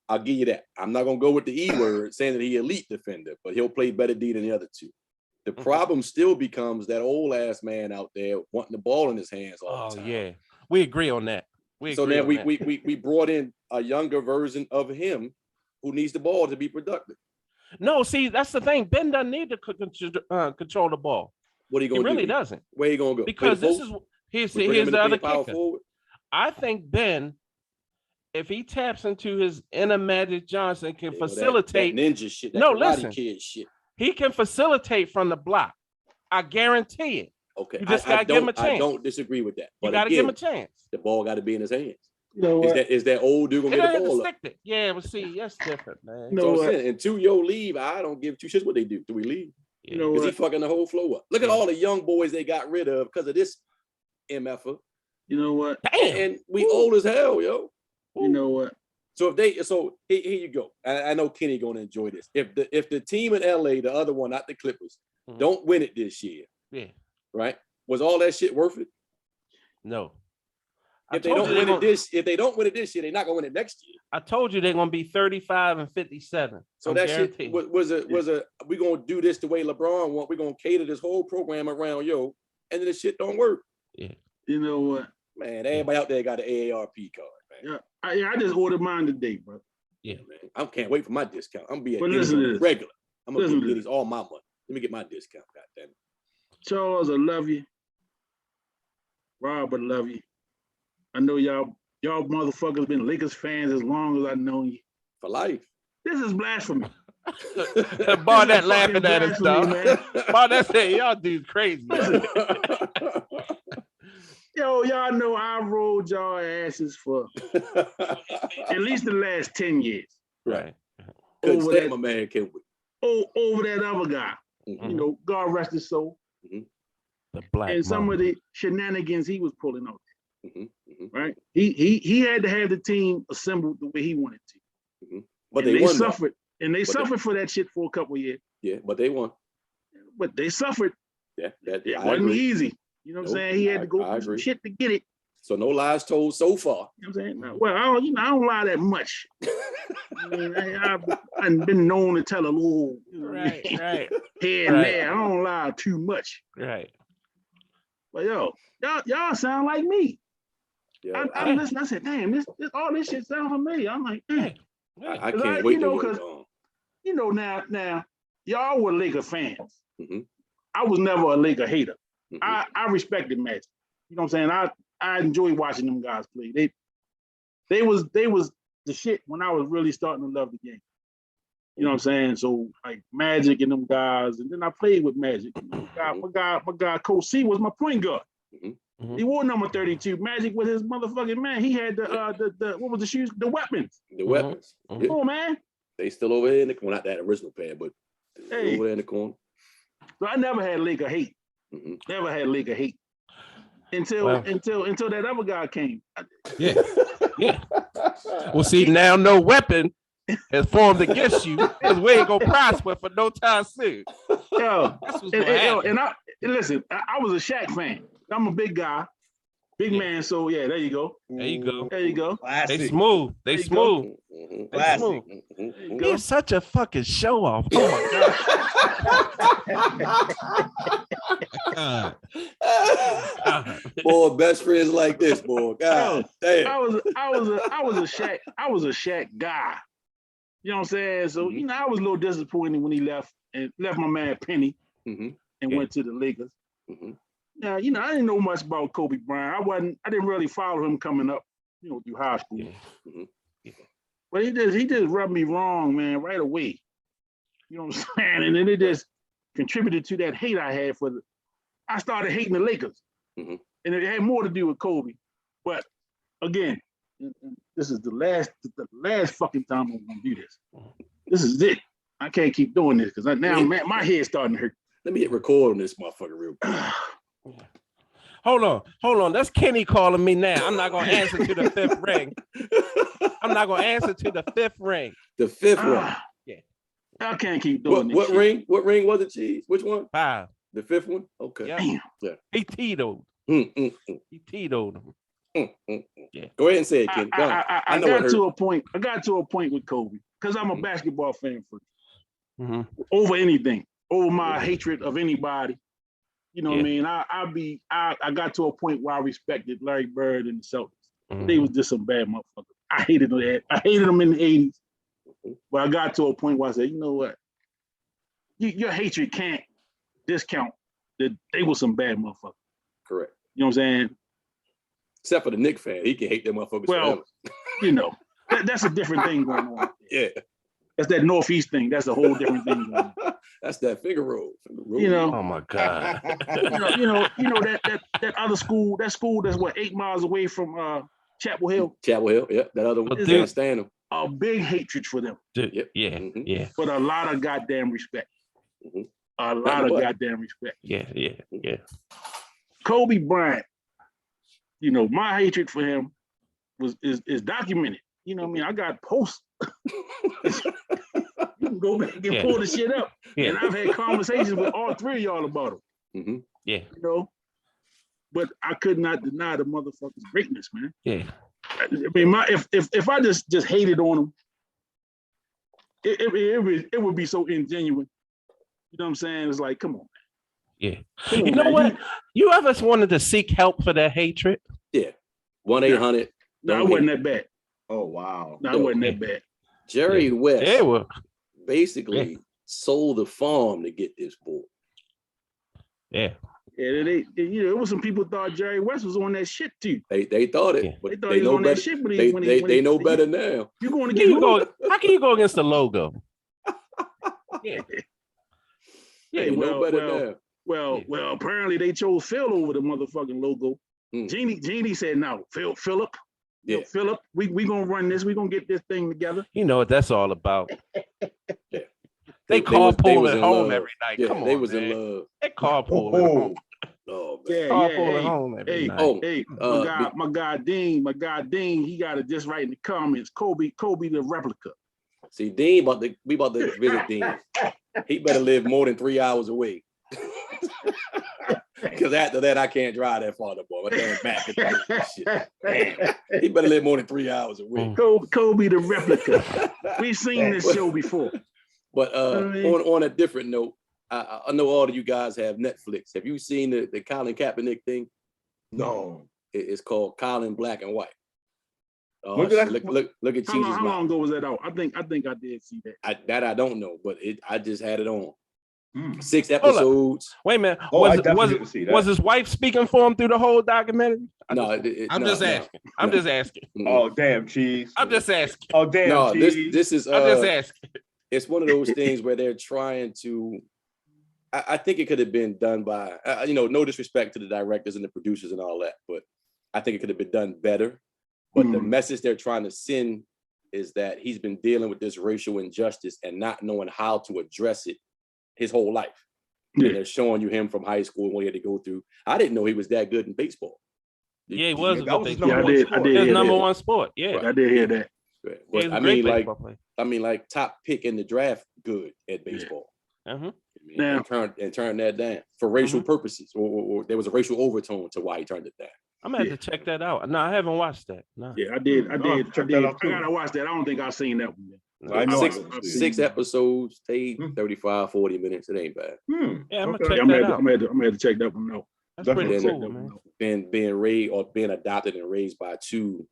I'll give you that. I'm not gonna go with the E word saying that he's elite defender, but he'll play better D than the other two. The problem still becomes that old ass man out there wanting the ball in his hands all the time. Oh yeah, we agree on that. We brought in a younger version of him who needs the ball to be productive. No, see, that's the thing. Ben doesn't need to control the ball. What are you going to do? He really doesn't. Where are you going to go? Because here's the other kicker. Forward? I think Ben, if he taps into his inner Magic Johnson, can facilitate that ninja shit. That listen, kid shit. He can facilitate from the block. I guarantee it. Okay, you just gotta give him a chance. I don't disagree with that. But you gotta give him a chance. The ball got to be in his hands. You know what? Is that old dude gonna get the ball up? Yeah, but see, that's different, man. So until yo leave, I don't give two shits what they do. Do we leave? You know Because he what? fucking the whole flow up. Look at all the young boys they got rid of because of this MFer. You know what? Damn. And we old as hell, yo. You know what? So here you go. I know Kenny gonna enjoy this. If the team in LA, the other one, not the Clippers, don't win it this year, right? Was all that shit worth it? No. If they don't win it this year, they're not gonna win it next year. I told you they're gonna be 35 and 57. So that shit was we gonna do this the way LeBron want. We're gonna cater this whole program around and then the shit don't work. Yeah. You know what? Man, everybody out there got an AARP card, man. Yeah, I just ordered mine today, bro. Yeah, man. I can't wait for my discount. I'm gonna be at regular. I'm gonna give these all my money. Let me get my discount, goddamn it. Charles, I love you. Rob, I love you. I know y'all motherfuckers been Lakers fans as long as I've known you. For life. This is blasphemy. Barnett laughing at us, dog. Barnett said, y'all dudes crazy. Yo, y'all know I rolled y'all asses for at least the last 10 years. Right. Couldn't stand my man, can we? Over that other guy. You know, God rest his soul. The black and some of the shenanigans he was pulling out. Right? He had to have the team assembled the way he wanted to. But they suffered. And they suffered for that shit for a couple of years. Yeah, but they won. But they suffered. Yeah, it wasn't easy. You know what I'm saying? He had to go through some shit to get it. So no lies told so far. You know what I'm saying? No, well, I don't lie that much. I mean, I've been known to tell a little right here and there. I don't lie too much. Right. But y'all sound like me. Yeah, I listened. I said, damn, all this shit sound familiar. I'm like, damn. I can't wait to because now y'all were Laker fans. I was never a Laker hater. I respected Magic. You know what I'm saying? I enjoy watching them guys play. They was the shit when I was really starting to love the game. You know what I'm saying? So like Magic and them guys, and then I played with Magic. My guy Coach C was my point guard. He wore number 32. Magic with his motherfucking man. He had the what was the shoes? The weapons. The weapons. Come on, man. They still over here in the corner. Not that original pair, but over there in the corner. So I never had Laker hate. Never had Laker hate. Until that other guy came. Yeah. Well, see, now no weapon has formed against you because we ain't gonna prosper for no time soon. And listen, I was a Shaq fan. I'm a big guy, big man. So yeah, there you go. There you go. There you go. They smooth. They smooth. They smooth. You're such a fucking show off. Oh my god. Boy, best friends like this, boy. God damn. I was a Shaq guy. You know what I'm saying? So I was a little disappointed when he left my man Penny and went to the Lakers. Now, I didn't know much about Kobe Bryant. I didn't really follow him coming up, through high school. But he just rubbed me wrong, man, right away. You know what I'm saying? And then it just contributed to that hate I had I started hating the Lakers. And it had more to do with Kobe. But again, this is the last fucking time I'm gonna do this. This is it. I can't keep doing this because now my head's starting to hurt. Let me hit record on this motherfucker real quick. Hold on. That's Kenny calling me now. I'm not gonna answer to the fifth ring. I'm not gonna answer to the fifth ring. The fifth one. Yeah. I can't keep doing this. What ring? What ring was it, Cheese? Which one? 5. The fifth one? Okay. Damn. Yeah. He Tito'd. He Tito'd him. Yeah. Go ahead and say it, Kenny. I got to a point with Kobe because I'm a basketball fan first. Over anything. Over my hatred of anybody. You know what I mean? I got to a point where I respected Larry Bird and the Celtics. They was just some bad motherfuckers. I hated them. I hated them in the 80s. But I got to a point where I said, you know what? Your hatred can't discount that they were some bad motherfuckers. Correct. You know what I'm saying? Except for the Knicks fan. He can hate them motherfuckers forever. That's a different thing going on. Yeah. That's that Northeast thing. That's a whole different thing going on. That's that Figaro. Oh my God. that other school, that school that's 8 miles away from Chapel Hill. Chapel Hill, yeah. That other one. Can't stand them. A big hatred for them. Yeah. But a lot of goddamn respect. a lot of goddamn respect. Yeah. Kobe Bryant, you know, my hatred for him is documented. You know what I mean? I got posts. You can go back and pull the shit up. Yeah. And I've had conversations with all three of y'all about him. Yeah. You know, but I could not deny the motherfucker's greatness, man. Yeah. I mean, if I just hated on him, it would be so ingenuine. You know what I'm saying? It's like, come on, man. Yeah. Come on, you know man. what? You ever wanted to seek help for that hatred? Yeah. 1-800. No, it wasn't that bad. Oh wow. No, it wasn't that bad. Jerry West They were basically sold the farm to get this boy. Yeah. Yeah, you know, it was some people thought Jerry West was on that shit too. They thought it, Yeah. but They thought they he was know on better. that shit, but They know better now. You're going to How get can you go? How can you go against the logo? Yeah. They know better now. Well, apparently they chose Phil over the motherfucking logo. Jeannie said, no, Philip. Yeah. Philip, we gonna run this, we gonna get this thing together. You know what that's all about. Yeah. They was carpool in at home love. every night. Yeah, Come on, they was man. in love. They carpool at home. Oh, man. Yeah, Carpool at hey, home every hey, night. hey, my guy Dean, he got it just right in the comments. Kobe the replica. See, Dean, we about to visit Dean. He better live more than 3 hours away. Because after that, I can't drive that far, boy. My damn back. Shit. Damn. He better live more than 3 hours away. Kobe the replica. We've seen this show before. But on a different note, I know all of you guys have Netflix. Have you seen the Colin Kaepernick thing? No. It's called Colin Black and White. Look at How long ago was that out? I think I did see that. I don't know, but I just had it on. 6 episodes. Wait a minute. Oh, was his wife speaking for him through the whole documentary? I'm just asking. Oh, damn, cheese. I'm just asking. Oh, damn, No, cheese. this is I'm just asking. It's one of those things where they're trying to. I think it could have been done by, no disrespect to the directors and the producers and all that, but I think it could have been done better. But the message they're trying to send is that he's been dealing with this racial injustice and not knowing how to address it his whole life. Yeah. And they're showing you him from high school and what he had to go through. I didn't know he was that good in baseball. Yeah, he was. That was his number one one sport. sport. I did His hear number that. one sport. Yeah. I did hear that. But He's a great baseball player. like top pick in the draft, good at baseball. Uh-huh. And turn that down for racial purposes, or there was a racial overtone to why he turned it down. I'm gonna have to check that out. No, I haven't watched that. No. Yeah, I did. Check that out too. I gotta watch that. I don't think I've seen that one yet. I know. Six episodes, they 35, 40 minutes. It ain't bad. Yeah, I'm gonna Okay. check that out. I'm gonna have to check that one out. That's pretty Definitely. cool, man. Being raised or being adopted and raised by two,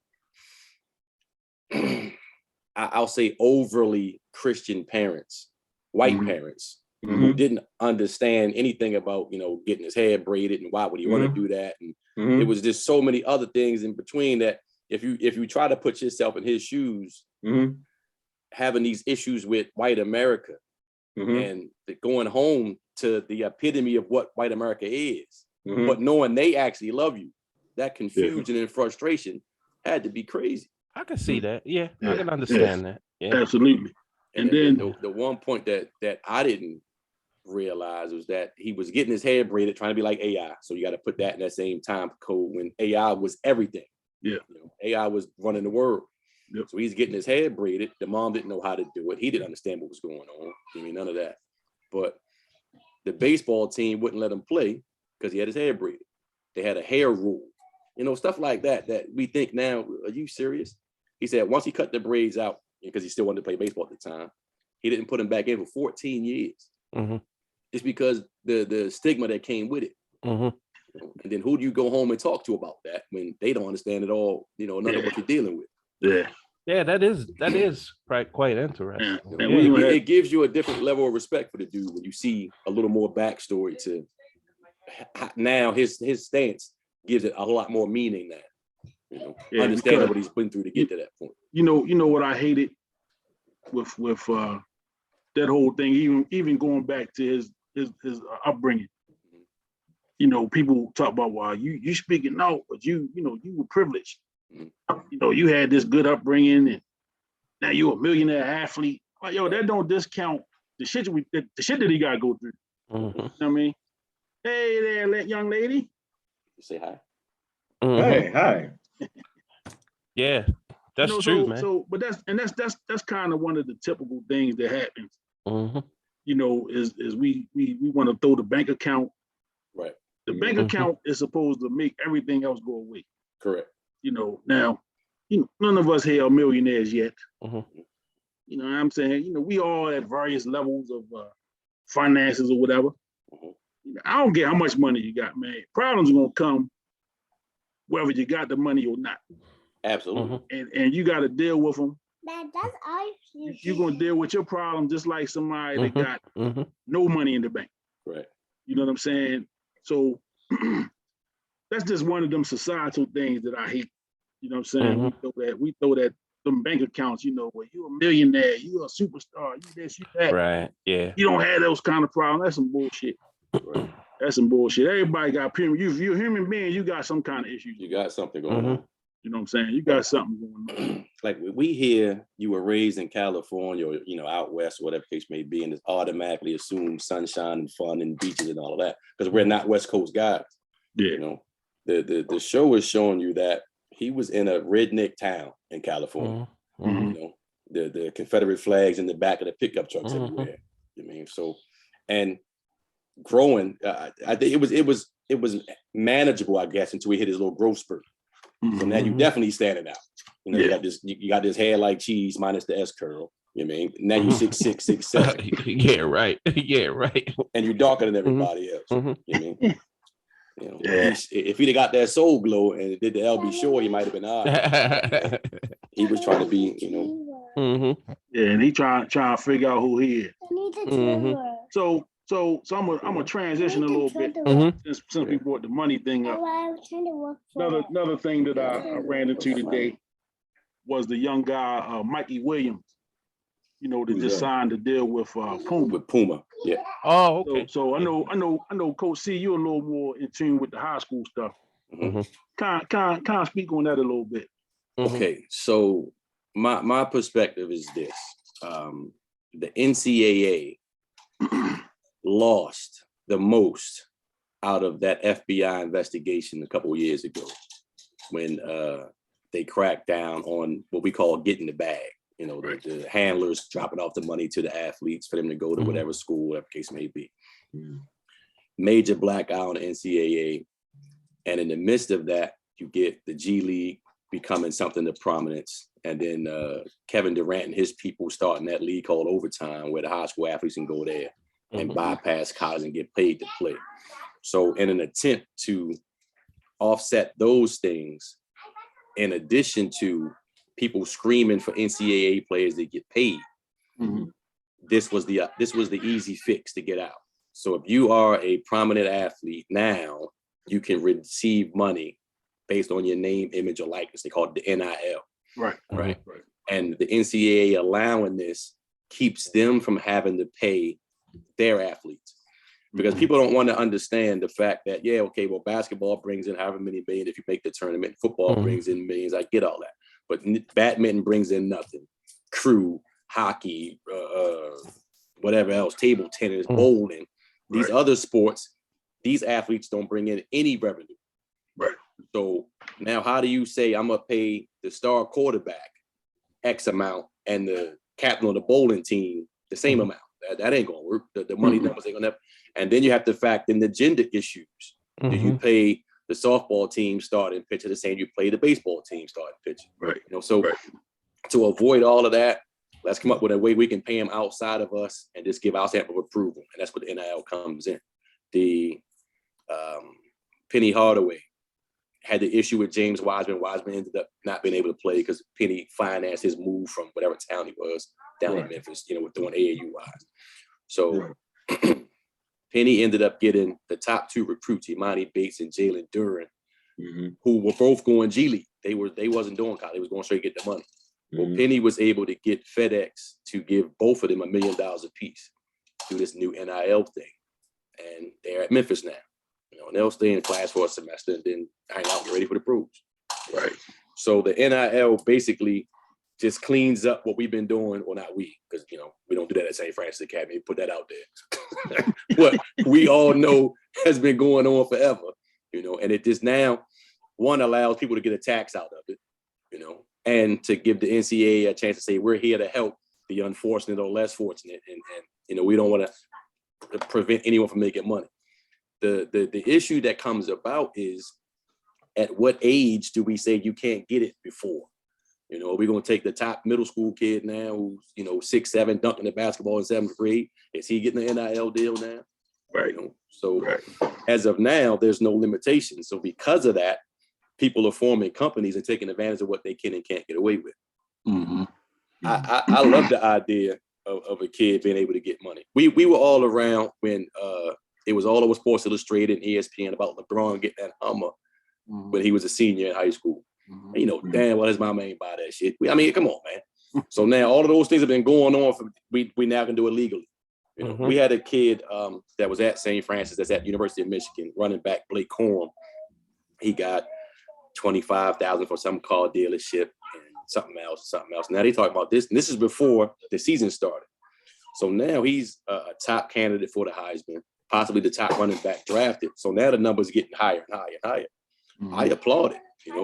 I'll say overly Christian parents, white parents, who didn't understand anything about, getting his hair braided and why would he want to do that. And it was just so many other things in between that if you try to put yourself in his shoes, having these issues with white America and going home to the epitome of what white America is, but knowing they actually love you, that confusion and frustration had to be crazy. I can see that. Yeah, I can understand that. Yeah, absolutely. And then the one point that I didn't realize was that he was getting his hair braided, trying to be like AI. So you got to put that in that same time code when AI was everything. Yeah, AI was running the world. Yep. So he's getting his hair braided. The mom didn't know how to do it. He didn't understand what was going on. I mean, none of that. But the baseball team wouldn't let him play because he had his hair braided. They had a hair rule, stuff like that we think now, are you serious? He said once he cut the braids out, because he still wanted to play baseball at the time, he didn't put him back in for 14 years. Just because the stigma that came with it. And then who do you go home and talk to about that when they don't understand at all, none of what you're dealing with? Yeah, that is quite interesting. It gives you a different level of respect for the dude when you see a little more backstory to now his stance gives it a lot more meaning now. Understanding what he's been through to get to that point. You know what I hated with that whole thing, even going back to his upbringing. People talk about, well, you speaking out, but you were privileged. You had this good upbringing, and now you're a millionaire athlete. Like, that don't discount the shit that he got to go through. You know what I mean? Hey there, young lady. You say hi. Hey, hi. Yeah, that's true, man. So, but that's kind of one of the typical things that happens. You know, is we want to throw the bank account. Right. The bank account is supposed to make everything else go away. Correct. You know, now, none of us here are millionaires yet. You know what I'm saying? You know, we all at various levels of finances or whatever. I don't care how much money you got, man. Problems are gonna come whether you got the money or not. Absolutely. And you got to deal with them. That's all. You're gonna deal with your problem just like somebody that got no money in the bank. Right. You know what I'm saying? So that's just one of them societal things that I hate. You know what I'm saying? We throw that them bank accounts, you know, where you're a millionaire, you're a superstar, you this, you that. Right. Yeah. You don't have those kind of problems. That's some bullshit. Right. That's some bullshit. Everybody got premium. You're a human being, you got some kind of issues. You got something going on. You know what I'm saying? You got something going on. Like we hear you were raised in California or, out west, or whatever case may be, and it's automatically assumed sunshine and fun and beaches and all of that because we're not West Coast guys. Yeah. You know, the show is showing you that he was in a redneck town in California. You know, the Confederate flags in the back of the pickup trucks everywhere. You mean so, and growing, I think it was manageable, I guess, until he hit his little growth spurt. So now you definitely standing out. You know, you got this hair like cheese minus the S curl. You know what I mean? Now you 6'6", 6'7". Yeah, right. Yeah, right. And you're darker than everybody else. You know what I mean? You know, if he'd have got that soul glow and did the LB Shore, he might have been all right. He was trying to be, Yeah, and he trying to figure out who he is. So I'm gonna transition a little bit since we brought the money thing up. Another thing that I ran into today was the young guy Mikey Williams. You know, that just signed a deal with Puma. With Puma, yeah. Oh, okay. So I know, Coach C, you're a little more in tune with the high school stuff. Kind of speak on that a little bit. Okay, so my perspective is this: the NCAA lost the most out of that FBI investigation a couple of years ago when they cracked down on what we call getting the bag. You know, the handlers dropping off the money to the athletes for them to go to whatever school, whatever case may be. Major black eye on the NCAA. And in the midst of that, you get the G League becoming something of prominence. And then Kevin Durant and his people starting that league called Overtime, where the high school athletes can go there and bypass college and get paid to play. So in an attempt to offset those things, in addition to people screaming for NCAA players to get paid, this was the easy fix to get out. So if you are a prominent athlete now, you can receive money based on your name, image, or likeness. They call it the NIL. Right. And the NCAA allowing this keeps them from having to pay their athletes. Because people don't want to understand the fact that, basketball brings in however many million if you make the tournament, football brings in millions, I get all that. But badminton brings in nothing. Crew, hockey, whatever else, table tennis, bowling, these other sports, these athletes don't bring in any revenue. Right. So now how do you say I'm going to pay the star quarterback X amount and the captain of the bowling team the same amount? That ain't going to work. The money numbers ain't going to. And then you have to factor in the gender issues. Do you pay the softball team starting pitcher the same you play the baseball team starting pitcher? Right. To avoid all of that, let's come up with a way we can pay them outside of us and just give our stamp of approval. And that's what the NIL comes in. The Penny Hardaway had the issue with James Wiseman. Wiseman ended up not being able to play because Penny financed his move from whatever town he was down in Memphis, with doing AAU wise. So Penny ended up getting the top two recruits, Imani Bates and Jalen Duran, who were both going G League. They wasn't doing college. They was going straight to get the money. Well, Penny was able to get FedEx to give both of them $1 million a piece through this new NIL thing. And they're at Memphis now. And they'll stay in class for a semester and then hang out and get ready for the pros. Right. So the NIL basically just cleans up what we've been doing. Well, not we, because we don't do that at St. Francis Academy. Put that out there. What we all know has been going on forever, and it just now one allows people to get a tax out of it, and to give the NCAA a chance to say we're here to help the unfortunate or less fortunate, and we don't want to prevent anyone from making money. The issue that comes about is, at what age do we say you can't get it before? We're going to take the top middle school kid now who's, 6'7", dunking the basketball in 7th grade. Is he getting the NIL deal now? Right. So as of now, there's no limitation. So because of that, people are forming companies and taking advantage of what they can and can't get away with. Mm-hmm. I love the idea of a kid being able to get money. We were all around when it was all over Sports Illustrated and ESPN about LeBron getting that Hummer when he was a senior in high school. Damn well his mama ain't buy that shit. Come on, man. So now all of those things have been going on. We now can do it legally. We had a kid that was at St. Francis, that's at University of Michigan, running back Blake Corum. He got $25,000 for some car dealership and something else. Now they talk about this, and this is before the season started. So now he's a top candidate for the Heisman, possibly the top running back drafted. So now the number's getting higher and higher and higher. I applaud it.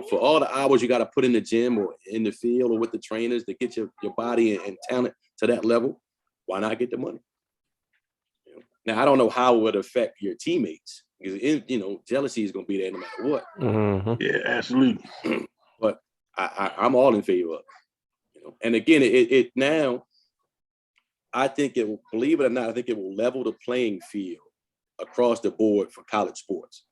For all the hours you got to put in the gym or in the field or with the trainers to get your body and talent to that level, why not get the money? Now, I don't know how it would affect your teammates because, jealousy is going to be there no matter what. Mm-hmm. Yeah, absolutely. But I'm all in favor of it. And again, it now, I think it will, believe it or not, I think it will level the playing field across the board for college sports.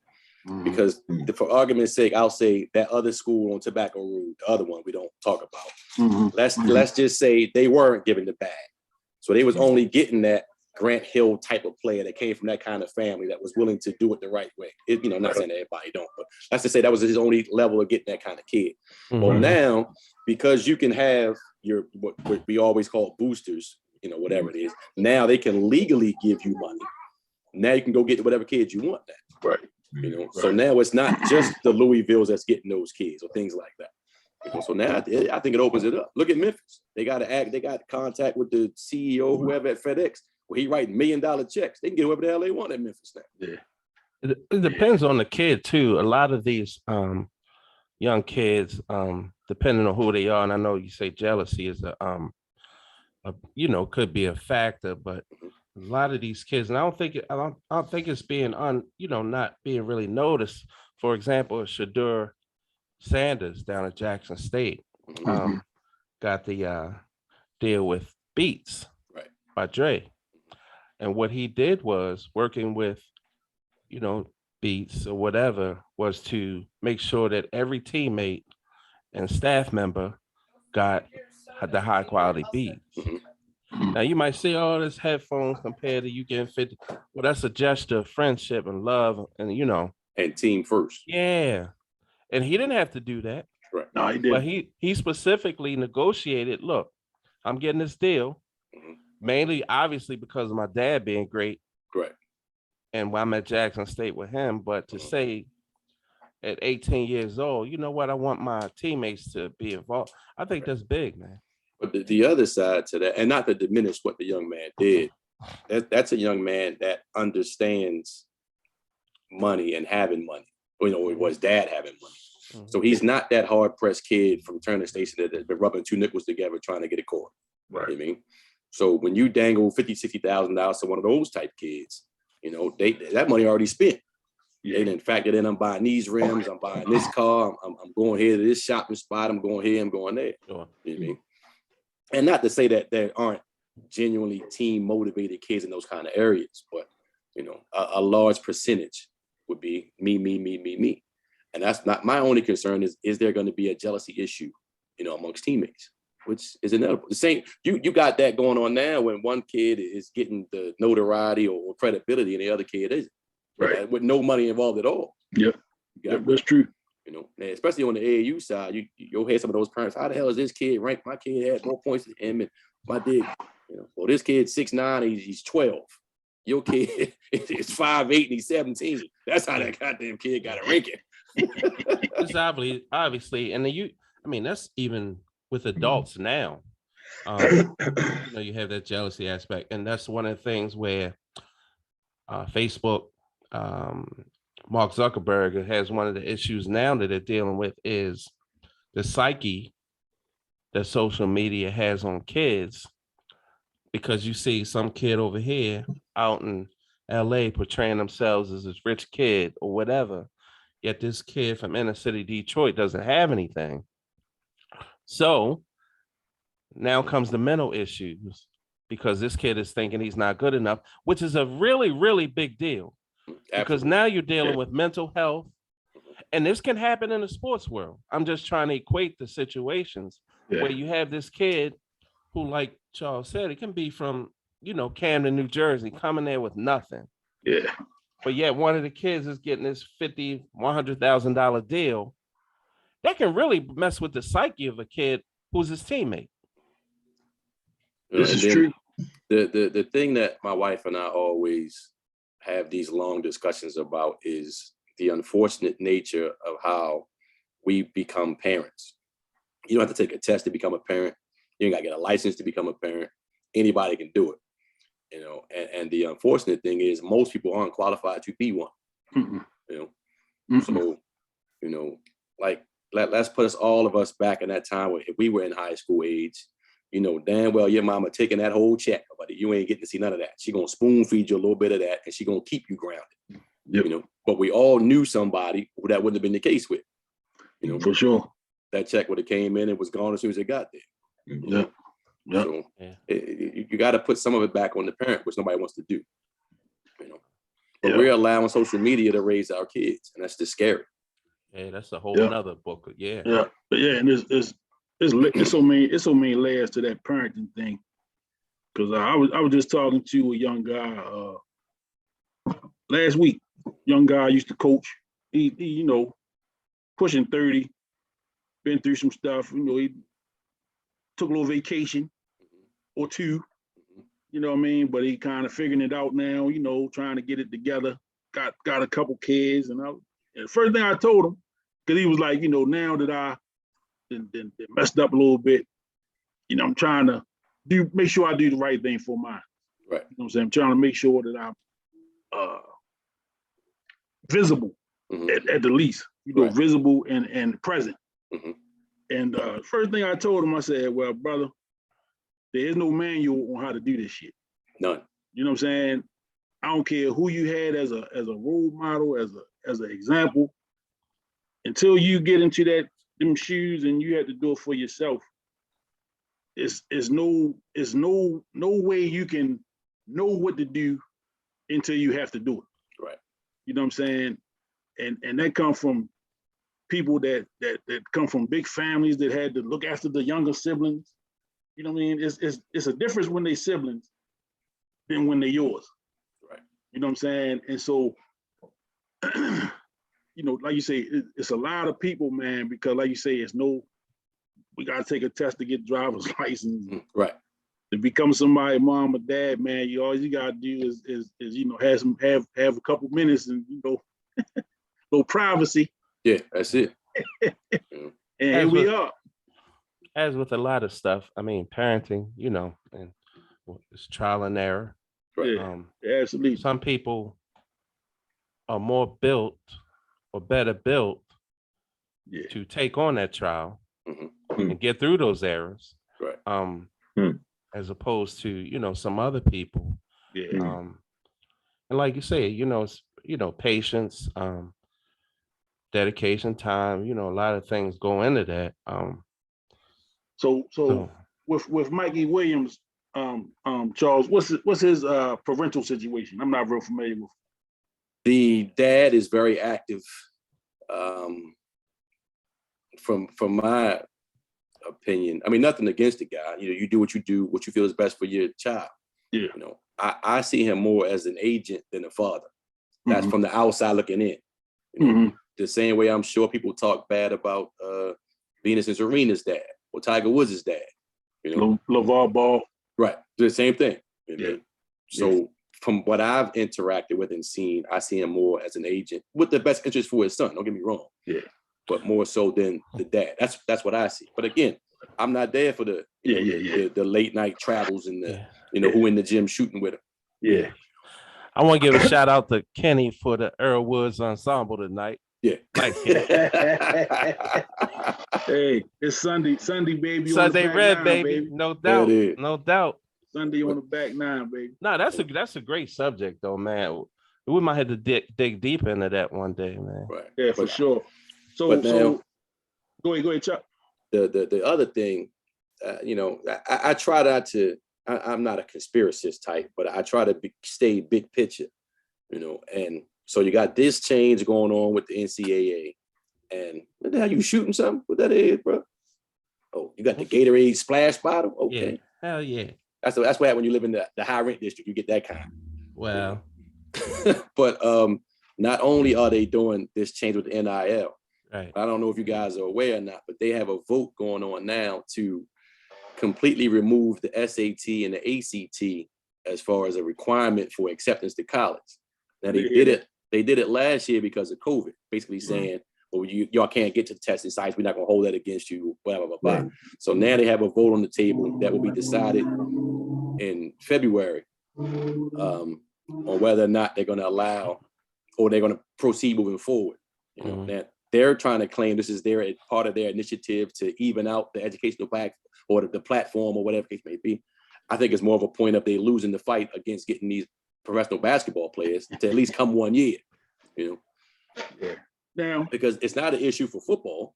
Because for argument's sake, I'll say that other school on Tobacco Road, the other one we don't talk about. Let's just say they weren't given the bag. So they was only getting that Grant Hill type of player that came from that kind of family that was willing to do it the right way. Not saying everybody don't, but let's just say that was his only level of getting that kind of kid. Well, now, because you can have your, what we always call boosters, whatever it is, now they can legally give you money. Now you can go get whatever kids you want that. Right. So now it's not just the Louisvilles that's getting those kids or things like that. So now I think it opens it up. Look at Memphis. They got contact with the CEO, whoever at FedEx, where he writing $1 million checks. They can get whoever the hell they want at Memphis now. Yeah. It depends on the kid too. A lot of these young kids, depending on who they are, and I know you say jealousy is could be a factor, but a lot of these kids, and I don't think it's being not being really noticed. For example, Shadur Sanders down at Jackson State got the deal with Beats by Dre. And what he did was working with, Beats or whatever, was to make sure that every teammate and staff member got the high quality beats. Now you might say, "Oh, this headphones compared to you getting 50." Well, that's a gesture of friendship and love, and and team first. Yeah, and he didn't have to do that. Right. No, he didn't. But he specifically negotiated. Look, I'm getting this deal, mainly obviously because of my dad being great. Correct. And while I'm at Jackson State with him, but to say at 18 years old, you know what, I want my teammates to be involved. I think that's big, man. But the other side to that, and not to diminish what the young man did, that's a young man that understands money and having money. It was dad having money. So he's not that hard-pressed kid from Turner Station that's been rubbing two nickels together trying to get a cord. Right. You know what I mean? So when you dangle $50,000, $60,000 to one of those type kids, that money already spent. Yeah. And in fact, then I'm buying these rims, I'm buying this car, I'm going here to this shopping spot, I'm going here, I'm going there. Sure. You know what I mean? And not to say that there aren't genuinely team motivated kids in those kind of areas, but a large percentage would be me. And that's not my only concern. Is there going to be a jealousy issue, amongst teammates, which is inevitable. The same, you got that going on now when one kid is getting the notoriety or credibility and the other kid isn't, right? With no money involved at all. Yep, that's true. Especially on the AAU side, you'll hear some of those parents. How the hell is this kid ranked? My kid had more points than him, and my dig. Well, this kid's 6'9", he's 12. Your kid is 5'8", and he's 17. That's how that goddamn kid got a ranking. It's obviously, and that's even with adults now. You know, you have that jealousy aspect, and that's one of the things where Facebook, Mark Zuckerberg has one of the issues now that they're dealing with is the psyche that social media has on kids, because you see some kid over here out in LA portraying themselves as this rich kid or whatever, yet this kid from inner city Detroit doesn't have anything. So now comes the mental issues, because this kid is thinking he's not good enough, which is a really, really big deal. Absolutely. Because now you're dealing with mental health, and this can happen in the sports world. I'm just trying to equate the situations where you have this kid who, like Charles said, it can be from, you know, Camden, New Jersey, coming there with nothing. Yeah. But yet one of the kids is getting this $50,000, $100,000 deal. That can really mess with the psyche of a kid who's his teammate. This is true. The thing that my wife and I always have these long discussions about is the unfortunate nature of how we become parents. You don't have to take a test to become a parent. You ain't got to get a license to become a parent. Anybody can do it, you know. And the unfortunate thing is most people aren't qualified to be one. Mm-hmm. You know, mm-hmm. So, you know, like let's put us all of us back in that time where if we were in high school age, you know, damn well your mama taking that whole check, but you ain't getting to see none of that. She gonna spoon feed you a little bit of that, and she gonna keep you grounded. Yep. You know, but we all knew somebody who that wouldn't have been the case with. You know, for sure. That check would have came in and was gone as soon as it got there. Yeah. Yeah. So you got to put some of it back on the parent, which nobody wants to do. You know, but we're allowing social media to raise our kids, and that's just scary. Yeah, that's a whole nother book. Yeah. Yeah. But yeah, and it's so many layers to that parenting thing. Because I was just talking to a young guy last week. Young guy I used to coach. He you know, pushing 30, been through some stuff. You know, he took a little vacation or two. You know what I mean? But he kind of figuring it out now. You know, trying to get it together. Got a couple kids, and the first thing I told him, because he was like, you know, now that I then messed up a little bit, you know, I'm trying to make sure I do the right thing for mine. Right. You know what I'm saying? I'm trying to make sure that I'm visible at the least, you know, visible and present. Mm-hmm. And first thing I told him, I said, well, brother, there is no manual on how to do this shit. None. You know what I'm saying? I don't care who you had as a role model, as an example. Until you get into them shoes and you have to do it for yourself, it's no way you can know what to do until you have to do it. Right. You know what I'm saying? And that comes from people that come from big families that had to look after the younger siblings. You know what I mean? It's a difference when they siblings than when they're yours. Right. You know what I'm saying? And so, you know, like you say, it's a lot of people, man, because like you say, we got to take a test to get driver's license. Right. To become somebody, mom or dad, man, all you got to do is you know, have a couple minutes and, you know, little privacy. Yeah, that's it. And here we are. As with a lot of stuff, I mean, parenting, you know, and it's trial and error. Yeah, absolutely. Some people are more built or better built to take on that trial and get through those errors. Right. As opposed to, you know, some other people. Yeah. And like you say, you know, it's, you know, patience, dedication, time, you know, a lot of things go into that. So with Mikey Williams, Charles, what's his parental situation? I'm not real familiar with. The dad is very active. From my opinion, I mean, nothing against the guy. You know, you do what you feel is best for your child. Yeah. You know, I see him more as an agent than a father. That's from the outside looking in. You know, the same way I'm sure people talk bad about Venus and Serena's dad or Tiger Woods' dad. You know, LeVar Ball. Right. The same thing. You know? So from what I've interacted with and seen, I see him more as an agent with the best interest for his son. Don't get me wrong. Yeah. But more so than the dad. That's what I see. But again, I'm not there for the the late night travels and the who in the gym shooting with him. Yeah. I want to give a shout out to Kenny for the Earl Woods ensemble tonight. Yeah. Hey, it's Sunday, baby. Sunday red, nine, baby. No doubt. No doubt. Sunday on the back nine, baby. No, that's a great subject though, man. We might have to dig deep into that one day, man. Right. Yeah, for sure. So go ahead, Chuck. The other thing, I try not to. I'm not a conspiracist type, but I try to stay big picture, And so you got this change going on with the NCAA, and what the hell, you shooting something? What that is, bro? Oh, you got the Gatorade splash bottle? Okay, yeah. Hell yeah. That's what happens when you live in the high rent district. You get that kind. Well, but not only are they doing this change with the NIL, right? I don't know if you guys are aware or not, but they have a vote going on now to completely remove the SAT and the ACT as far as a requirement for acceptance to college. Now they did it last year because of COVID, basically saying, well, y'all can't get to the testing sites. We're not going to hold that against you, blah, blah, blah, blah. Right. So now they have a vote on the table that will be decided in February on whether or not they're going to allow or they're going to proceed moving forward. Now they're trying to claim this is part of their initiative to even out the educational pack or the platform or whatever case may be. I think it's more of a point of they losing the fight against getting these professional basketball players to at least come 1 year, Yeah. Now, because it's not an issue for football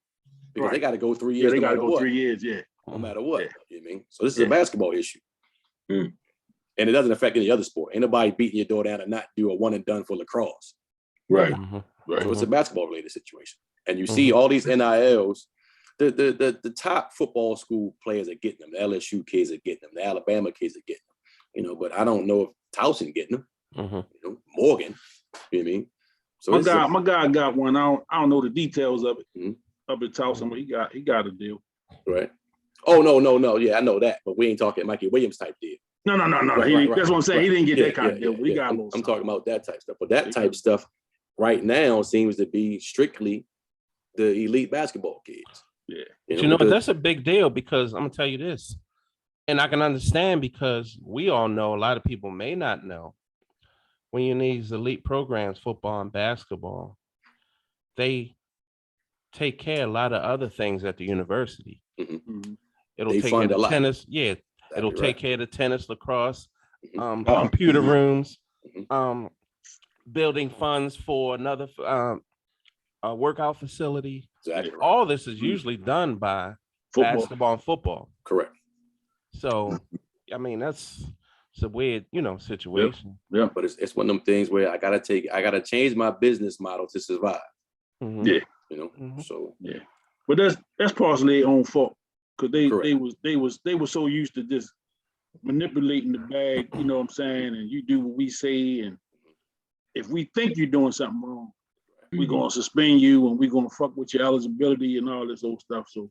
because they got to go 3 years. Yeah, they got to go 3 years. Yeah. No matter what. You know what I mean? So this is a basketball issue. And it doesn't affect any other sport. Ain't nobody beating your door down and not do a one and done for lacrosse. Right. Right. So it's a basketball related situation. And you see all these NILs, the top football school players are getting them. The LSU kids are getting them. The Alabama kids are getting them. But I don't know if Towson getting them. Morgan. You know what I mean? So my guy got one. I don't know the details of it. Up at Towson, but he got a deal. Right. Oh no. Yeah, I know that, but we ain't talking Mikey Williams type deal. No. Right. That's what I'm saying. He didn't get that kind of deal. But he got a little. I'm talking about that type stuff. But that type stuff right now seems to be strictly the elite basketball kids. Yeah. But that's a big deal because I'm gonna tell you this, and I can understand because we all know a lot of people may not know. When you're in these elite programs, football and basketball, they take care of a lot of other things at the university. It'll take care of the tennis. Yeah. It'll take care of the tennis, lacrosse, computer rooms, building funds for another workout facility. Exactly. All this is usually done by basketball and football. Correct. So, I mean, it's a weird, situation. Yeah. But it's one of them things where I gotta change my business model to survive. Yeah. So yeah. But that's partially their own fault because they were so used to just manipulating the bag, you know what I'm saying, and you do what we say, and if we think you're doing something wrong, we're gonna suspend you and we're gonna fuck with your eligibility and all this old stuff. So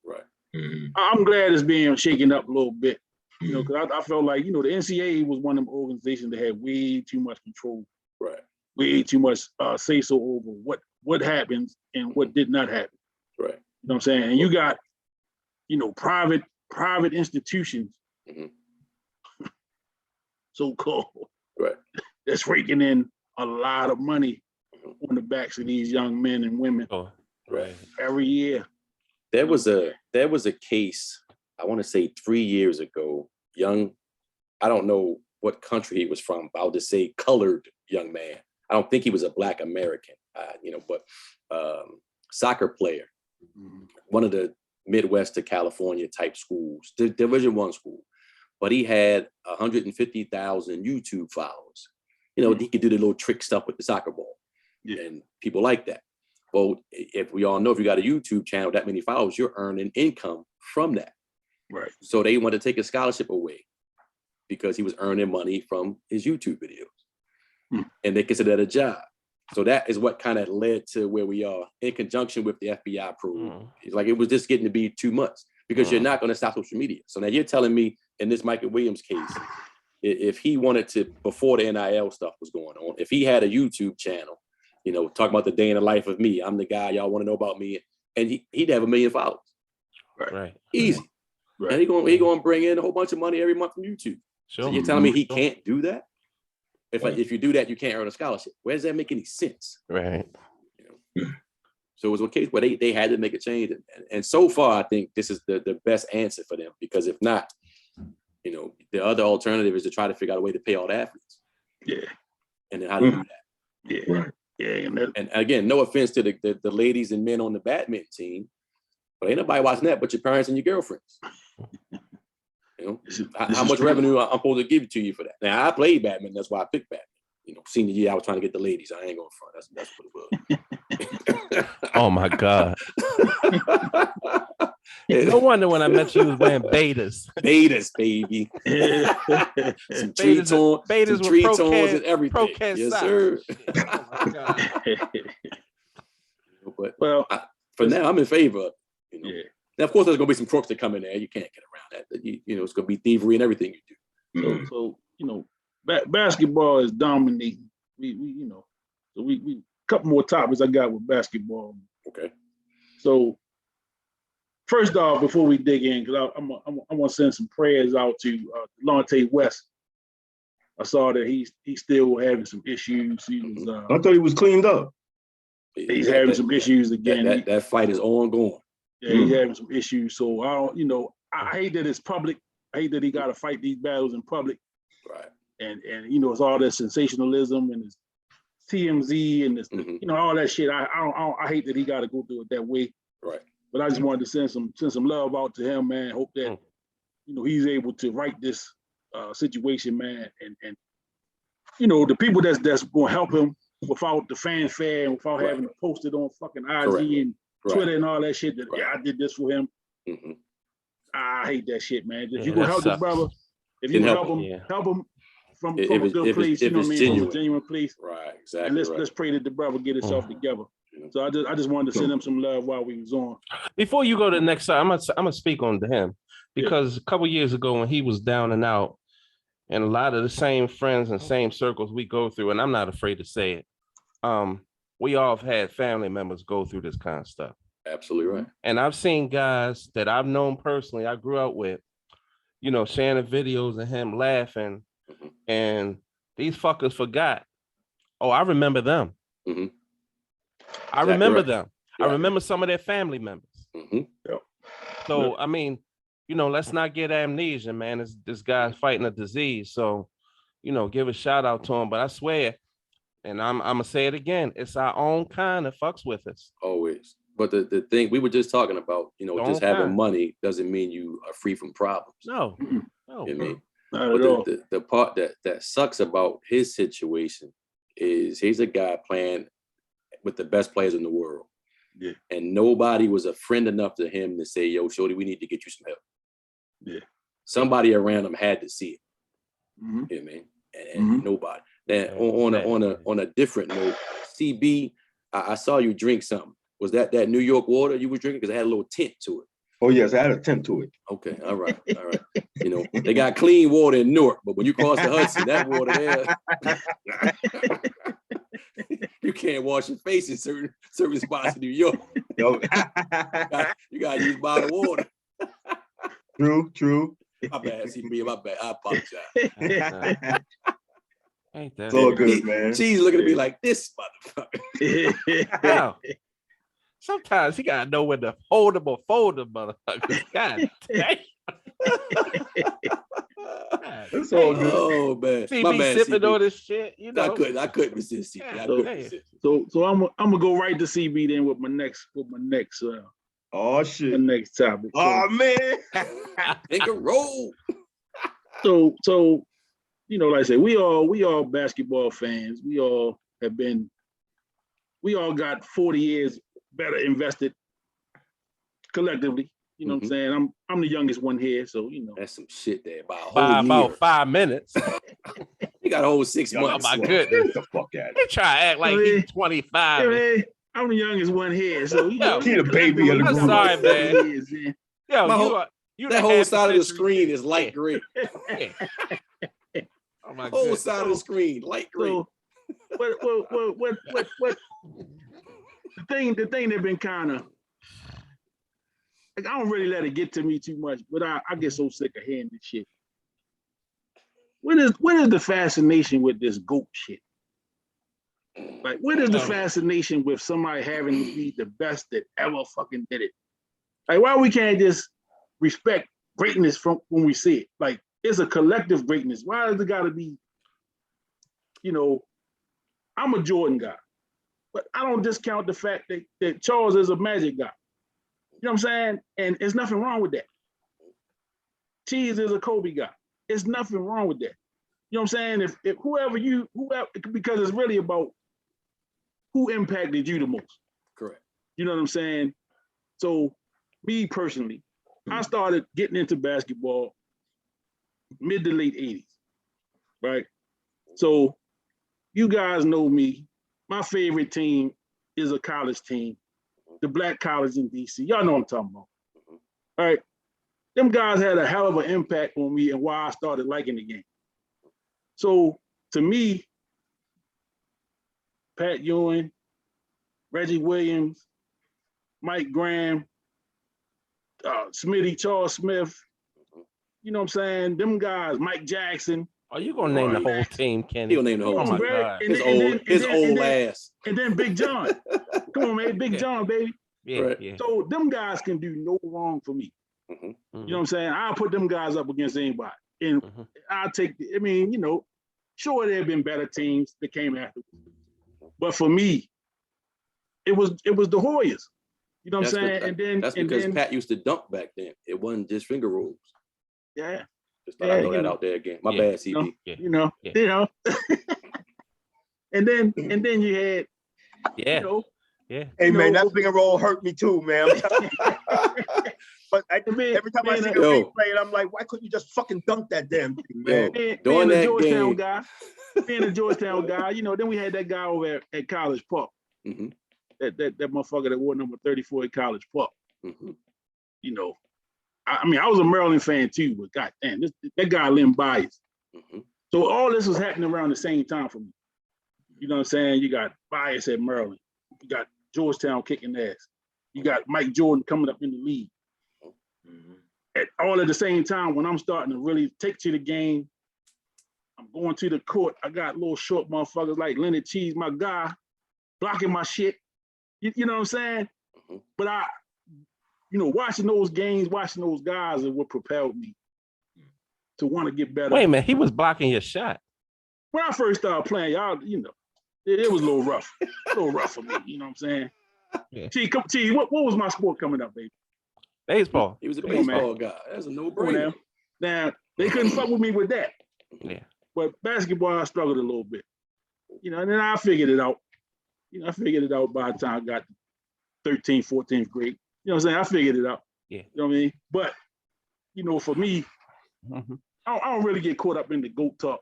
I'm glad it's being shaken up a little bit. Because I felt like, the NCAA was one of them organizations that had way too much control, right? Way too much say-so over what happens and what did not happen, right? You know what I'm saying? And you got, private institutions, so-called, right? That's raking in a lot of money on the backs of these young men and women, right? Every year. There was a case. I want to say 3 years ago, I don't know what country he was from, but I'll just say colored young man. I don't think he was a Black American, but soccer player, one of the Midwest to California type schools, the Division I school, but he had 150,000 YouTube followers. He could do the little trick stuff with the soccer ball, and people like that. Well, if we all know, if you got a YouTube channel, that many followers, you're earning income from that. Right. So they want to take his scholarship away because he was earning money from his YouTube videos. And they consider that a job. So that is what kind of led to where we are in conjunction with the FBI probe. It's like it was just getting to be too much because you're not going to stop social media. So now you're telling me in this Mikey Williams case, if he wanted to, before the NIL stuff was going on, if he had a YouTube channel, talk about the day in the life of me, I'm the guy y'all want to know about me, and he'd have 1 million followers. Right. Easy. Right. And he gonna bring in a whole bunch of money every month from YouTube. Sure. So you're telling me he can't do that? If you do that, you can't earn a scholarship. Where does that make any sense? Right. So it was a case where they had to make a change. And so far, I think this is the best answer for them, because if not, the other alternative is to try to figure out a way to pay all the athletes. Yeah. And then how to do that. Yeah. Right. Yeah. And again, no offense to the ladies and men on the badminton team, but ain't nobody watching that but your parents and your girlfriends. How much revenue I'm supposed to give to you for that? Now, I played badminton. That's why I picked badminton. Senior year, I was trying to get the ladies. I ain't going front. That's what it was. Oh my God. No wonder when I met you was wearing betas. Betas, baby. Some tree tones and everything. Yes, sir. Oh my God. But Well, for now, I'm in favor of it. Yeah. Now, of course, there's gonna be some crooks that come in there. You can't get around that. It's gonna be thievery and everything you do. So basketball is dominating. We couple more topics I got with basketball. Okay. So first off, before we dig in, because I want to send some prayers out to Delonte West. I saw that he's still having some issues. He was. I thought he was cleaned up. He's having some issues again. That fight is ongoing. Yeah, he's having some issues. So I hate that it's public. I hate that he got to fight these battles in public. Right. And it's all that sensationalism and it's TMZ and this, all that shit. I hate that he got to go through it that way. Right. But I just wanted to send some love out to him, man. Hope that he's able to right this situation, man. And the people that's going to help him without the fanfare and without having to post it on fucking IG and Twitter and all that shit. That I did this for him. Mm-hmm. I hate that shit, man. If you gonna help this brother, if you can help him from a good place, from a genuine place. Right, exactly. And let's pray that the brother get himself together. So I just wanted to send him some love while we was on. Before you go to the next side, I'm gonna speak on to him because a couple years ago when he was down and out, and a lot of the same friends and same circles we go through, and I'm not afraid to say it. We all have had family members go through this kind of stuff. Absolutely right. And I've seen guys that I've known personally, I grew up with, sharing the videos of him laughing, and these fuckers forgot. Oh, I remember them. Mm-hmm. I remember right. them. Yeah. I remember some of their family members. Mm-hmm. Yep. So, I mean, let's not get amnesia, man. This guy's fighting a disease. So, give a shout out to him. But I swear, and I'm going to say it again, it's our own kind that fucks with us. Always. But the thing we were just talking about, just having money doesn't mean you are free from problems. No. You know what I mean? Not at all. The part that sucks about his situation is he's a guy playing with the best players in the world. Yeah. And nobody was a friend enough to him to say, yo, shorty, we need to get you some help. Yeah. Somebody around him had to see it. Mm-hmm. You know what I mean? And nobody. Then on a different note, CB, I saw you drink something. Was that New York water you were drinking? Because it had a little tint to it. Oh yes, I had a tint to it. Okay, all right. They got clean water in Newark, but when you cross the Hudson, that water there, you can't wash your face in certain spots in New York. You gotta use bottled water. True. My bad, CB, my bad. I apologize. Ain't that It's all good, man. She's looking at me like this motherfucker. Wow. Sometimes he gotta know when to hold him or fold him, motherfucker. God damn. It's all good. Oh man, CB my bad, sipping CB. on this shit, I couldn't resist. CB. I couldn't resist. So I'm gonna go right to CB then with my next Oh shit. my next topic. Oh man. Take a roll. So like I said, we all basketball fans. We all got 40 years better invested collectively. You know what I'm saying? I'm the youngest one here, so That's some shit there. About 5 minutes. You got a whole 6 months. Oh my goodness. Get the fuck out of They try to act like he's 25. here. I'm the youngest one here, so He the baby of the I'm group. sorry, man. Yo, that whole side of the screen is light gray. Oh my Whole goodness. side of the screen, light gray. So, what the thing that been kind of like I don't really let it get to me too much, but I get so sick of hearing this shit. What is the fascination with this GOAT shit? Like, what is the fascination with somebody having to be the best that ever fucking did it? Like, why we can't just respect greatness from when we see it? Like, it's a collective greatness. Why does it gotta be, you know, I'm a Jordan guy, but I don't discount the fact that Charles is a Magic guy. You know what I'm saying? And there's nothing wrong with that. Cheese is a Kobe guy. There's nothing wrong with that. You know what I'm saying? If whoever, because it's really about who impacted you the most. Correct. You know what I'm saying? So me personally, I started getting into basketball mid to late 80s, right? So you guys know me. My favorite team is a college team, the Black College in DC. Y'all know what I'm talking about. All right. Them guys had a hell of an impact on me and why I started liking the game. So to me, Pat Ewing, Reggie Williams, Mike Graham, Smitty, Charles Smith, you know what I'm saying? Them guys, Mike Jackson. Are you gonna name the whole team, Kenny? He'll name the whole team. team. God. His old ass. And then Big John. Come on, man. Big John, baby. Yeah, Right. yeah. So them guys can do no wrong for me. You know what I'm saying? I'll put them guys up against anybody. And I'll take, sure there have been better teams that came after. But for me, it was the Hoyas. You know what I'm saying? That's because Pat used to dunk back then. It wasn't just finger rolls. Yeah. Just thought I'd throw that out there again. My bad, CB. And then you had, Hey man, that finger roll hurt me too, man. But every time I see the replay, I'm like, why couldn't you just fucking dunk that damn thing, man? Being a Georgetown guy, then we had that guy over at College Park. That motherfucker that wore number 34 at College Park. You know, I was a Maryland fan too, but goddamn, that guy Lynn Bias. So all this was happening around the same time for me. You know what I'm saying? You got Bias at Maryland. You got Georgetown kicking ass. You got Mike Jordan coming up in the league. All at the same time, when I'm starting to really take to the game, I'm going to the court. I got little short motherfuckers like Leonard Cheese, my guy, blocking my shit. You know what I'm saying? But watching those games, watching those guys is what propelled me to want to get better. Wait a minute, he was blocking your shot. When I first started playing, y'all, it was a little rough. For me, you know what I'm saying? Yeah. T, what was my sport coming up, baby? Baseball. He was a baseball guy. That's a no-brainer. Now, they couldn't fuck with me with that. Yeah. But basketball, I struggled a little bit. And then I figured it out. I figured it out by the time I got to 13th, 14th grade. You know what I'm saying? I figured it out. Yeah. You know what I mean? But, for me, I don't really get caught up in the GOAT talk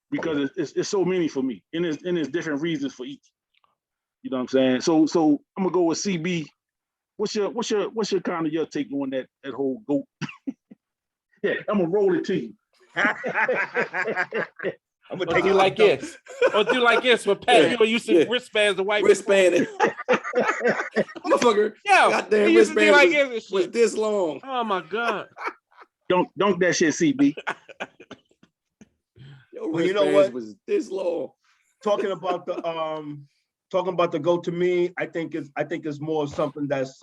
because it's so many for me. And there's different reasons for each. You know what I'm saying? So I'm gonna go with CB. What's your kind of your take on that whole GOAT? Yeah, I'm gonna roll it to you. I'm gonna take you like this. Or do like this with Pat. You used to wristbands the white wristband. Motherfucker. Yeah, goddamn wristband like was this long. Oh my God. Don't that shit, CB. Well, you know what? Was this long. Talking about the GOAT to me, I think it's more of something that's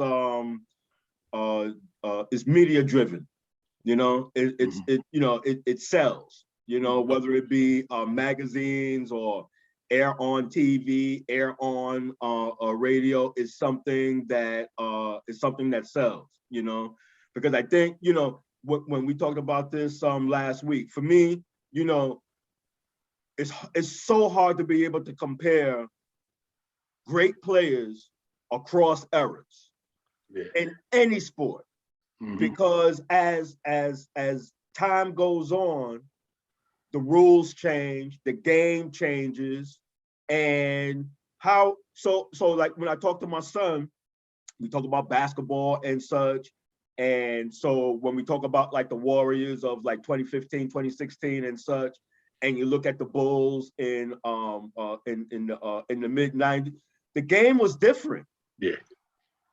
is media driven. It sells. Whether it be magazines or air on TV, air on radio, is something that sells. Because I think when we talked about this last week, for me, it's so hard to be able to compare great players across eras in any sport, because as time goes on, the rules change, the game changes, and so like when I talk to my son, we talk about basketball and such. And so when we talk about like the Warriors of like 2015, 2016 and such, and you look at the Bulls in the mid 90s, the game was different. Yeah.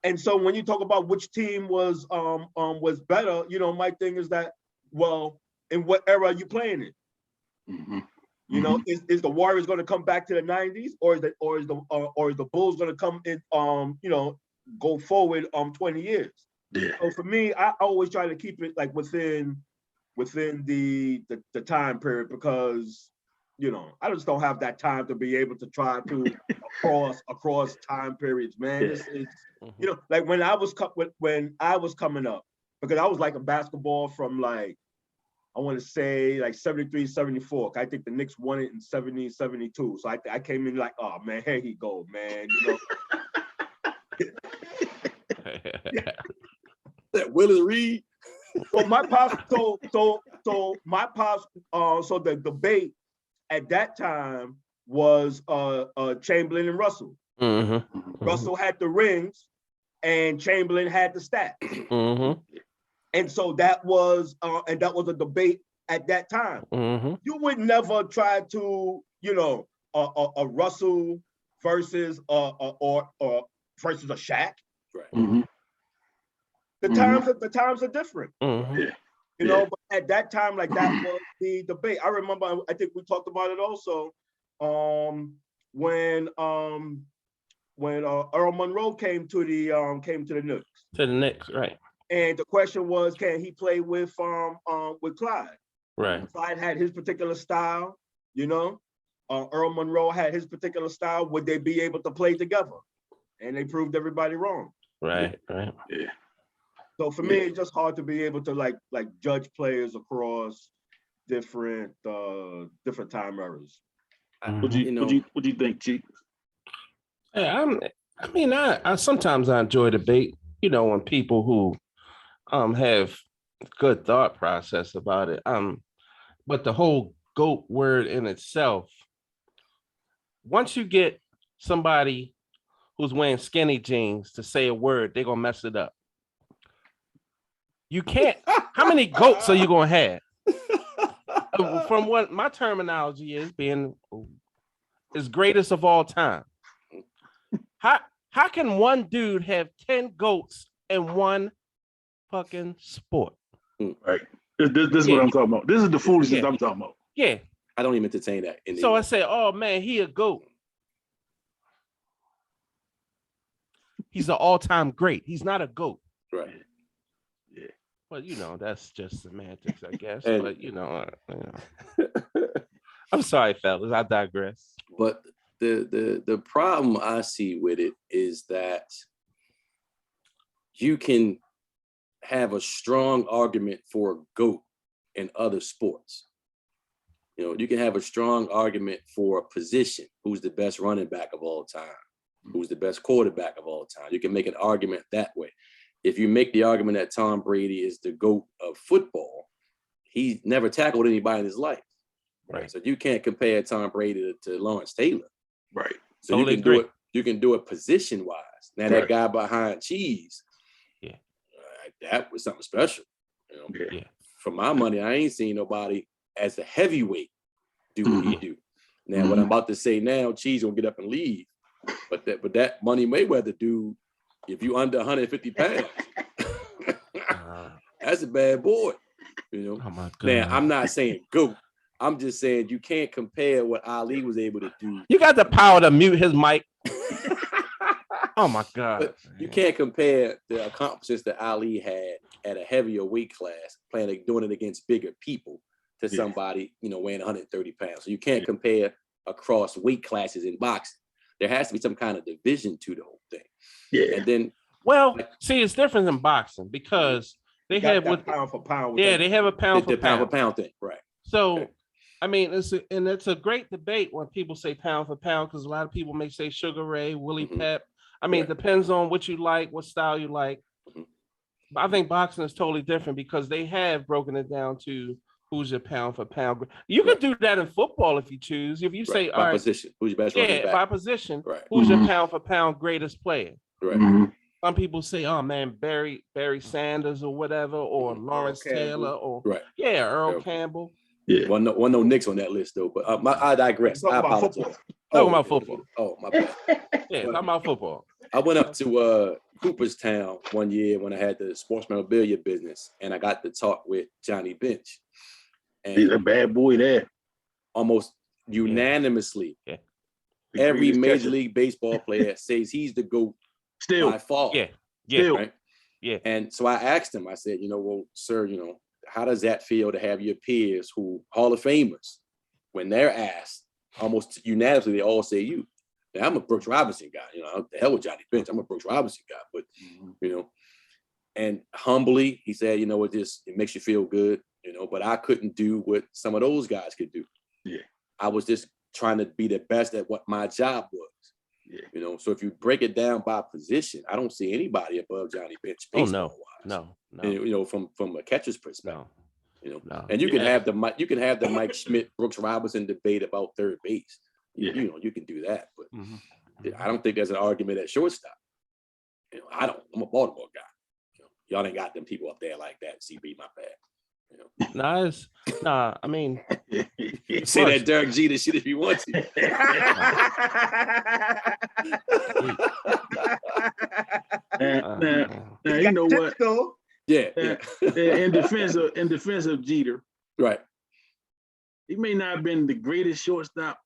And so when you talk about which team was better, you know, my thing is that, well, in what era are you playing in? Mm-hmm. You know, is the Warriors going to come back to the 90s, or is the Bulls going to come in, you know, go forward 20 years? Yeah. So for me, I always try to keep it like within the time period, because, you know, I just don't have that time to be able to try to across time periods, man. It's you know, like when I was coming up, because I was like a basketball from like, I want to say like 73, 74. I think the Knicks won it in 70, 72. So I came in like, oh man, here he go, man. You know. That Willis Reed. So my pops, so the debate at that time was Chamberlain and Russell. Mm-hmm. Russell had the rings and Chamberlain had the stats. Mm-hmm. And so that was a debate at that time. Mm-hmm. You would never try to, you know, a Russell versus or versus a Shaq. Right. Mm-hmm. The times are different. Mm-hmm. Yeah. You know, but at that time, like that was the debate. I remember, I think we talked about it also, when Earl Monroe came to the Knicks. To the Knicks, right? And the question was, can he play with Clyde? Right. Clyde had his particular style, you know. Earl Monroe had his particular style. Would they be able to play together? And they proved everybody wrong. Right. Right. Yeah. So for me, it's just hard to be able to like judge players across different time eras. What do you think, Chief? Yeah, I sometimes I enjoy debate. You know, when people who have good thought process about it. But the whole GOAT word in itself, once you get somebody who's wearing skinny jeans to say a word, they're gonna mess it up. You can't. How many GOATs are you gonna have? From what my terminology is, being is greatest of all time. How can one dude have 10 GOATs in one fucking sport? Right. This is what I'm talking about. This is the foolishness I'm talking about. Yeah. I don't even entertain that. So I say, oh man, he a GOAT. He's an all-time great. He's not a GOAT. Right. Yeah. Well, you know, that's just semantics, I guess. And, but I'm sorry, fellas. I digress. But the problem I see with it is that you can have a strong argument for a GOAT in other sports. You know, you can have a strong argument for a position. Who's the best running back of all time? Who's the best quarterback of all time? You can make an argument that way. If you make the argument that Tom Brady is the GOAT of football, he's never tackled anybody in his life. Right. So you can't compare Tom Brady to Lawrence Taylor. Right. So totally you can do it position wise. Now that guy behind Cheese, that was something special. You know? Yeah. For my money, I ain't seen nobody as a heavyweight do what he do. Now, what I'm about to say now, Cheese gonna get up and leave. But that Money Mayweather dude, if you under 150 pounds, that's a bad boy. You know. Oh my God. Now, I'm not saying GOAT. I'm just saying you can't compare what Ali was able to do. You got the power to mute his mic. Oh my God. But you can't compare the accomplishments that Ali had at a heavier weight class, doing it against bigger people, to somebody, you know, weighing 130 pounds. So you can't compare across weight classes in boxing. There has to be some kind of division to the whole thing. Yeah. And then, well, see, it's different in boxing because they have pound for pound. They have a pound for pound for pound thing, right? So, I mean, it's a great debate when people say pound for pound, because a lot of people may say Sugar Ray, Willie Pep. I mean, it depends on what you like, what style you like. But I think boxing is totally different because they have broken it down to who's your pound for pound. You can do that in football if you choose. If you say, all right, position, who's your best running back? By position, who's your pound for pound greatest player? Right. Some people say, oh man, Barry Sanders or whatever, or Lawrence Taylor, or Earl Campbell. Yeah. One no Knicks on that list though. But I digress. I apologize. Talking about football. Oh, my bad. Yeah, talking about football. I went up to Cooperstown one year when I had the sports memorabilia business, and I got to talk with Johnny Bench. And he's a bad boy there. Almost unanimously, Yeah. Every Major League Baseball player says he's the GOAT still by far. Yeah. Still. Right? Yeah. And so I asked him, I said, well, sir, how does that feel to have your peers who Hall of Famers, when they're asked, almost unanimously, they all say you. Now, I'm a Brooks Robinson guy. The hell with Johnny Bench. I'm a Brooks Robinson guy. But, and humbly, he said, it makes you feel good, but I couldn't do what some of those guys could do. Yeah. I was just trying to be the best at what my job was. Yeah. So if you break it down by position, I don't see anybody above Johnny Bench. Oh, no. And, from a catcher's perspective. No. And you can have the Mike Schmidt, Brooks Robinson debate about third base. Yeah. You can do that, but I don't think there's an argument at shortstop. I'm a Baltimore guy. Y'all ain't got them people up there like that. CB, my bad. I mean, say that Derek Jeter shit if you want to. Now you know what? Yeah. In defense of Jeter, right? He may not have been the greatest shortstop.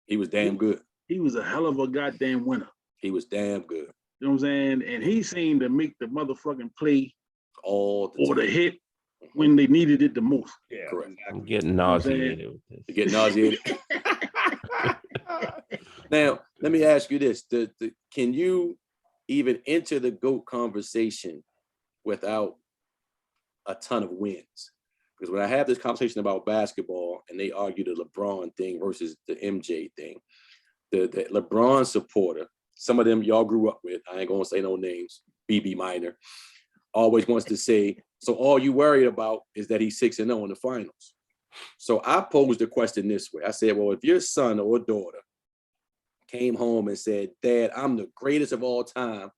He was damn good. He was a hell of a goddamn winner. He was damn good. You know what I'm saying? And he seemed to make the motherfucking play all the or time. the hit when they needed it the most. Yeah, correct. I'm getting nauseated with this. You get nauseated. Now, let me ask you this: can you even enter the GOAT conversation without a ton of wins? Because when I have this conversation about basketball and they argue the LeBron thing versus the MJ thing, the LeBron supporter, some of them y'all grew up with, I ain't gonna say no names, BB Minor, always wants to say, so all you worried about is that he's 6-0 in the finals. So I posed the question this way. I said, well, if your son or daughter came home and said, Dad, I'm the greatest of all time,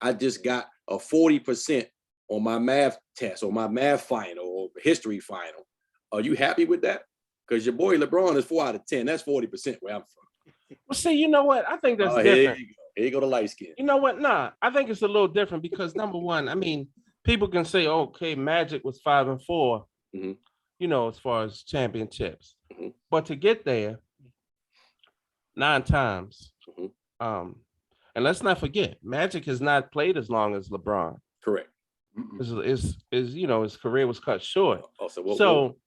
I just got a 40% on my math test or my math final or history final, are you happy with that? Because your boy LeBron is 4 out of 10. That's 40% where I'm from. Well, see, you know what? I think that's different. Here you go to light skin. You know what? Nah, I think it's a little different because number one, I mean, people can say, okay, Magic was 5 and 4, as far as championships. But to get there 9 times, and let's not forget, Magic has not played as long as LeBron. Correct. His career was cut short.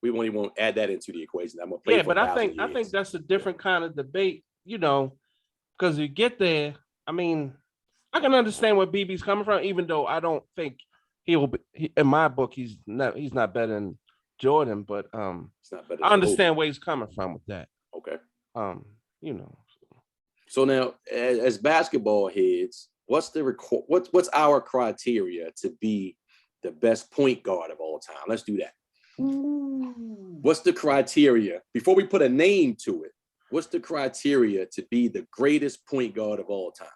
We won't add that into the equation. I'm gonna play. Yeah, but I think that's a different kind of debate, because you get there. I mean, I can understand where BB's coming from, even though I don't think he will be. In my book, he's not better than Jordan, but I understand where he's coming from with that. Okay. So now, as basketball heads, what's our criteria to be the best point guard of all time? Let's do that. What's the criteria before we put a name to it? What's the criteria to be the greatest point guard of all time?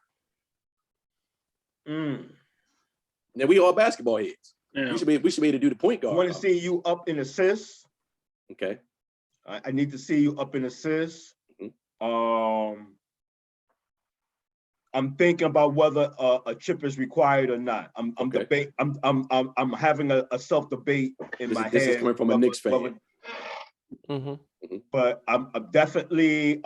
Now we all basketball heads. Yeah. We should be able to do the point guard. I want to see you up in assists. Okay. I need to see you up in assists. I'm thinking about whether a chip is required or not. I'm having a self debate in my head. This is coming from a Knicks fan. But I'm definitely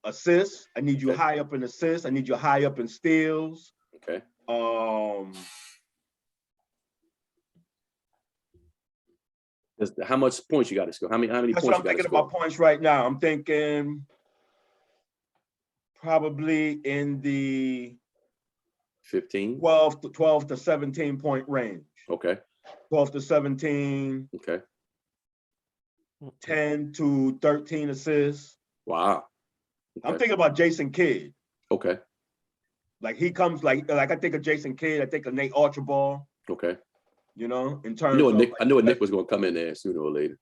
assists. I need you high up in assists. I need you high up in steals. Okay. How much points you got to score? How many points? That's what I'm thinking about points right now. I'm thinking probably in the 15, 12 to 17 point range. Okay. 12 to 17. Okay. 10 to 13 assists. Wow. Okay. I'm thinking about Jason Kidd. Okay. Like he comes like I think of Jason Kidd. I think of Nate Archibald. Okay. In terms of I knew Nick was going to come in there sooner or later.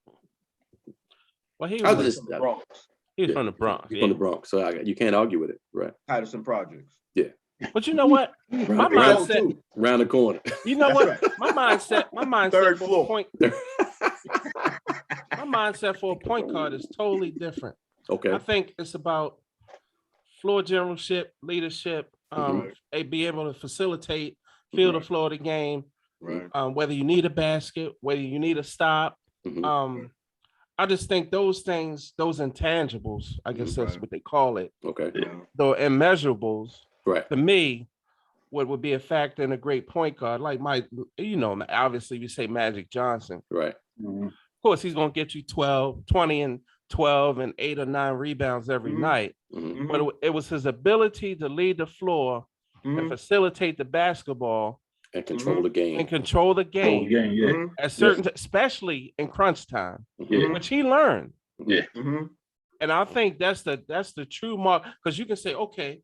Well, he was from the Bronx. He's from the Bronx. He's from the Bronx, so you can't argue with it, right? Patterson Projects. Yeah. But you know what? My mindset round the corner. You know what? My mindset. Third floor. My mindset for a point guard is totally different. Okay. I think it's about floor generalship, leadership, be able to facilitate, feel the flow of the game, Right. Whether you need a basket, whether you need a stop. I just think those things, those intangibles, I guess that's what they call it. Okay. The immeasurables, Right. to me, what would be a factor in a great point guard, like obviously you say Magic Johnson. Right. Of course, he's going to get you 20 and 12 and 8 or 9 rebounds every night. But it was his ability to lead the floor and facilitate the basketball and control the game. At certain, especially in crunch time, which he learned. And I think that's the true mark, because you can say, okay,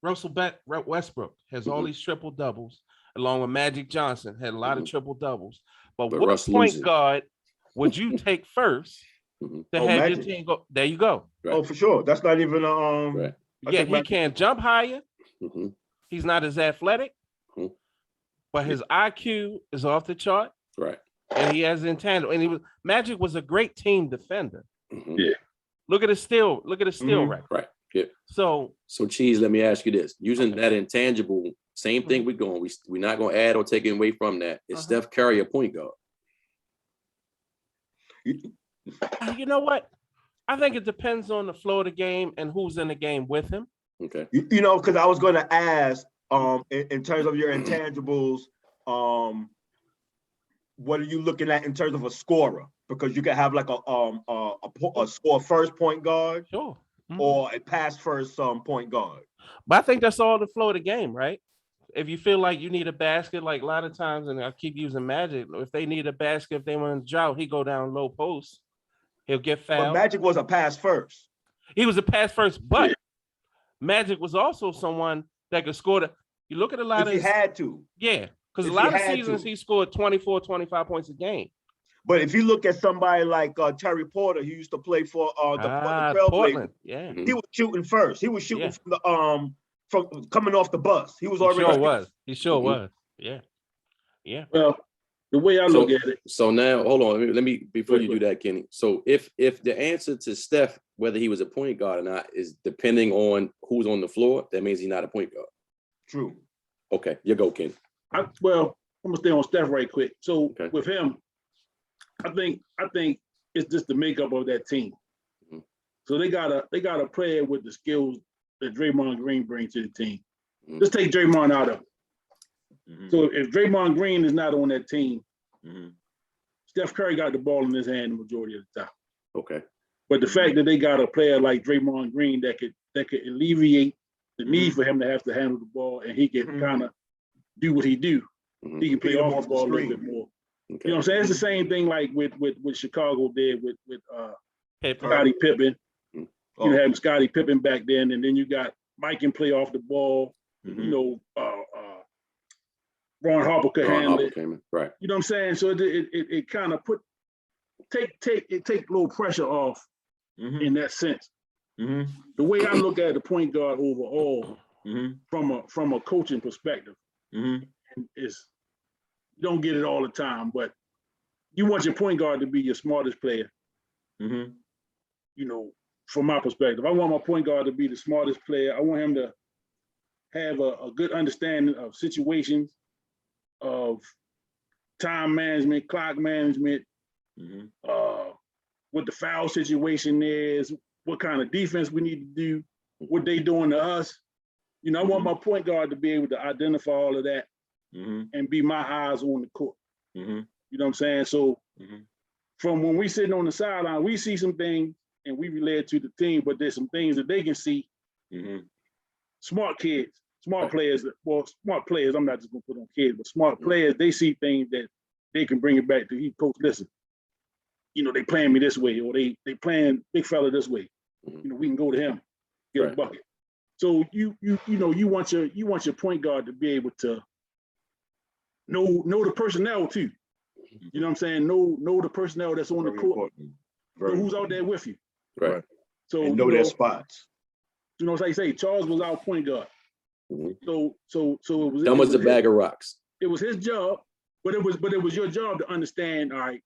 Russell Westbrook has all these triple doubles, along with Magic Johnson had a lot of triple doubles. But what Russ point guard would you take first to have your team go? There you go. Right. Oh, for sure. That's not even Yeah, he can't jump higher. He's not as athletic, but his IQ is off the chart. Right. And he has intangible. And Magic was a great team defender. Yeah. Look at his steal. Look at his steal record. Right. Yeah. So Cheese, let me ask you this. Using that intangible, same thing we're going. We're not going to add or take away from that. Is Steph Curry a point guard? You know what? I think it depends on the flow of the game and who's in the game with him. Okay. You know, because I was going to ask, in terms of your intangibles, what are you looking at in terms of a scorer? Because you can have like a score first point guard, sure, or a pass first point guard. But I think that's all the flow of the game, right? If you feel like you need a basket, like a lot of times, and I keep using Magic, if they need a basket, if they want to drought, he go down low post. He'll get fouled. But Magic was a pass first. He was a pass first, but Magic was also someone that could score. You look at a lot of. He had to. Yeah, because a lot of seasons he scored 24, 25 points a game. But if you look at somebody like Terry Porter, he used to play for the Portland. Yeah, he was shooting first. He was shooting from the from coming off the bus. He was already. He sure was. Yeah, yeah. Well, the way I look at it. So now, hold on. Let me before you do that, Kenny. So if the answer to Steph, whether he was a point guard or not, is depending on who's on the floor, that means he's not a point guard. True. Okay, you go, Kenny. I'm gonna stay on Steph right quick. So with him, I think it's just the makeup of that team. So they got a player with the skills that Draymond Green brings to the team. Just take Draymond out of it. So if Draymond Green is not on that team, Steph Curry got the ball in his hand the majority of the time. Okay. But the fact that they got a player like Draymond Green that could alleviate the need for him to have to handle the ball, and he can kind of do what he do. He can play off the ball a little bit more. Okay. You know what I'm saying? It's the same thing like with Chicago did with Scottie Pippen. You have Scottie Pippen back then, and then you got Mike can play off the ball. You know, Ron Harper could handle it. Right. You know what I'm saying? So it kind of take a little pressure off in that sense. The way I look at the point guard overall, from a coaching perspective, is you don't get it all the time, but you want your point guard to be your smartest player. You know, from my perspective, I want my point guard to be the smartest player. I want him to have a good understanding of situations, of time management, clock management, what the foul situation is, what kind of defense we need to do, what they doing to us. You know, I want my point guard to be able to identify all of that and be my eyes on the court. You know what I'm saying? So from when we sitting on the sideline, we see some things and we relay it to the team, but there's some things that they can see. Smart kids, smart players, smart players, I'm not just gonna put on kids, but smart players, they see things that they can bring it back to, coach, listen, you know, they playing me this way, or they playing big fella this way. You know, we can go to him, get a bucket. So you know, you want your point guard to be able to know the personnel too. You know what I'm saying? Know the personnel that's on the court. Know who's out there with you. Right. So and know their spots. You know, like I say, Charles was our point guard. So it was. Dumb as a bag of rocks. It was his job, but it was your job to understand. All right,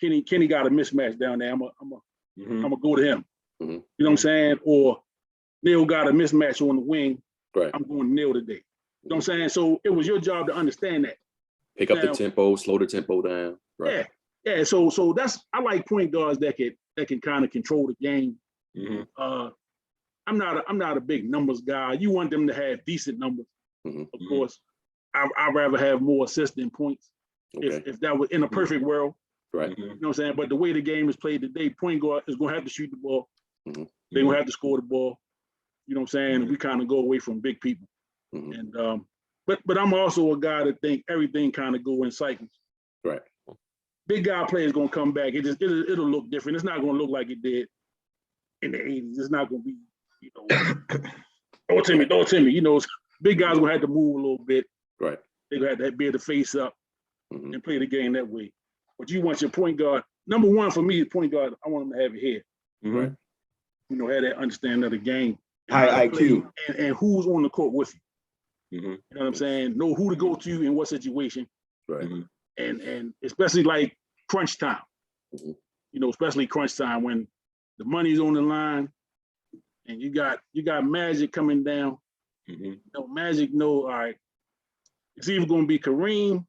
Kenny got a mismatch down there. I'm gonna go to him. Mhm. You know what I'm saying? Or Neil got a mismatch on the wing. Right. I'm going to Neil today. You know what I'm saying? So it was your job to understand that. Pick up Now, the tempo, slow the tempo down. Right. Yeah. So that's I like point guards that can kind of control the game. Mhm. I'm not a big numbers guy. You want them to have decent numbers, Mhm. of course. I'd rather have more assists than points. Okay. If that was in a perfect world. Right. You know what I'm saying? But the way the game is played today, point guard is going to have to shoot the ball. Mhm. They're going to have to score the ball. You know what I'm saying? And we kind of go away from big people. Mhm. And but I'm also a guy that think everything kind of go in cycles. Right. Big guy play is going to come back. It'll look different. It's not going to look like it did in the 80s. It's not going to be, you know, throw it to me. You know, big guys going to have to move a little bit. Right. They're going to have to be able to face up Mhm. and play the game that way. But you want your point guard. Number one for me is point guard. I want them to have it here. Mhm. You know, have that understanding of the game. High how to play IQ. and who's on the court with you. Mhm. You know what I'm saying? Know who to go to in what situation. Right. Mhm. And especially like crunch time. Mhm. You know, especially crunch time when the money's on the line and you got Magic coming down. Mhm. You know, Magic know, all right, it's either going to be Kareem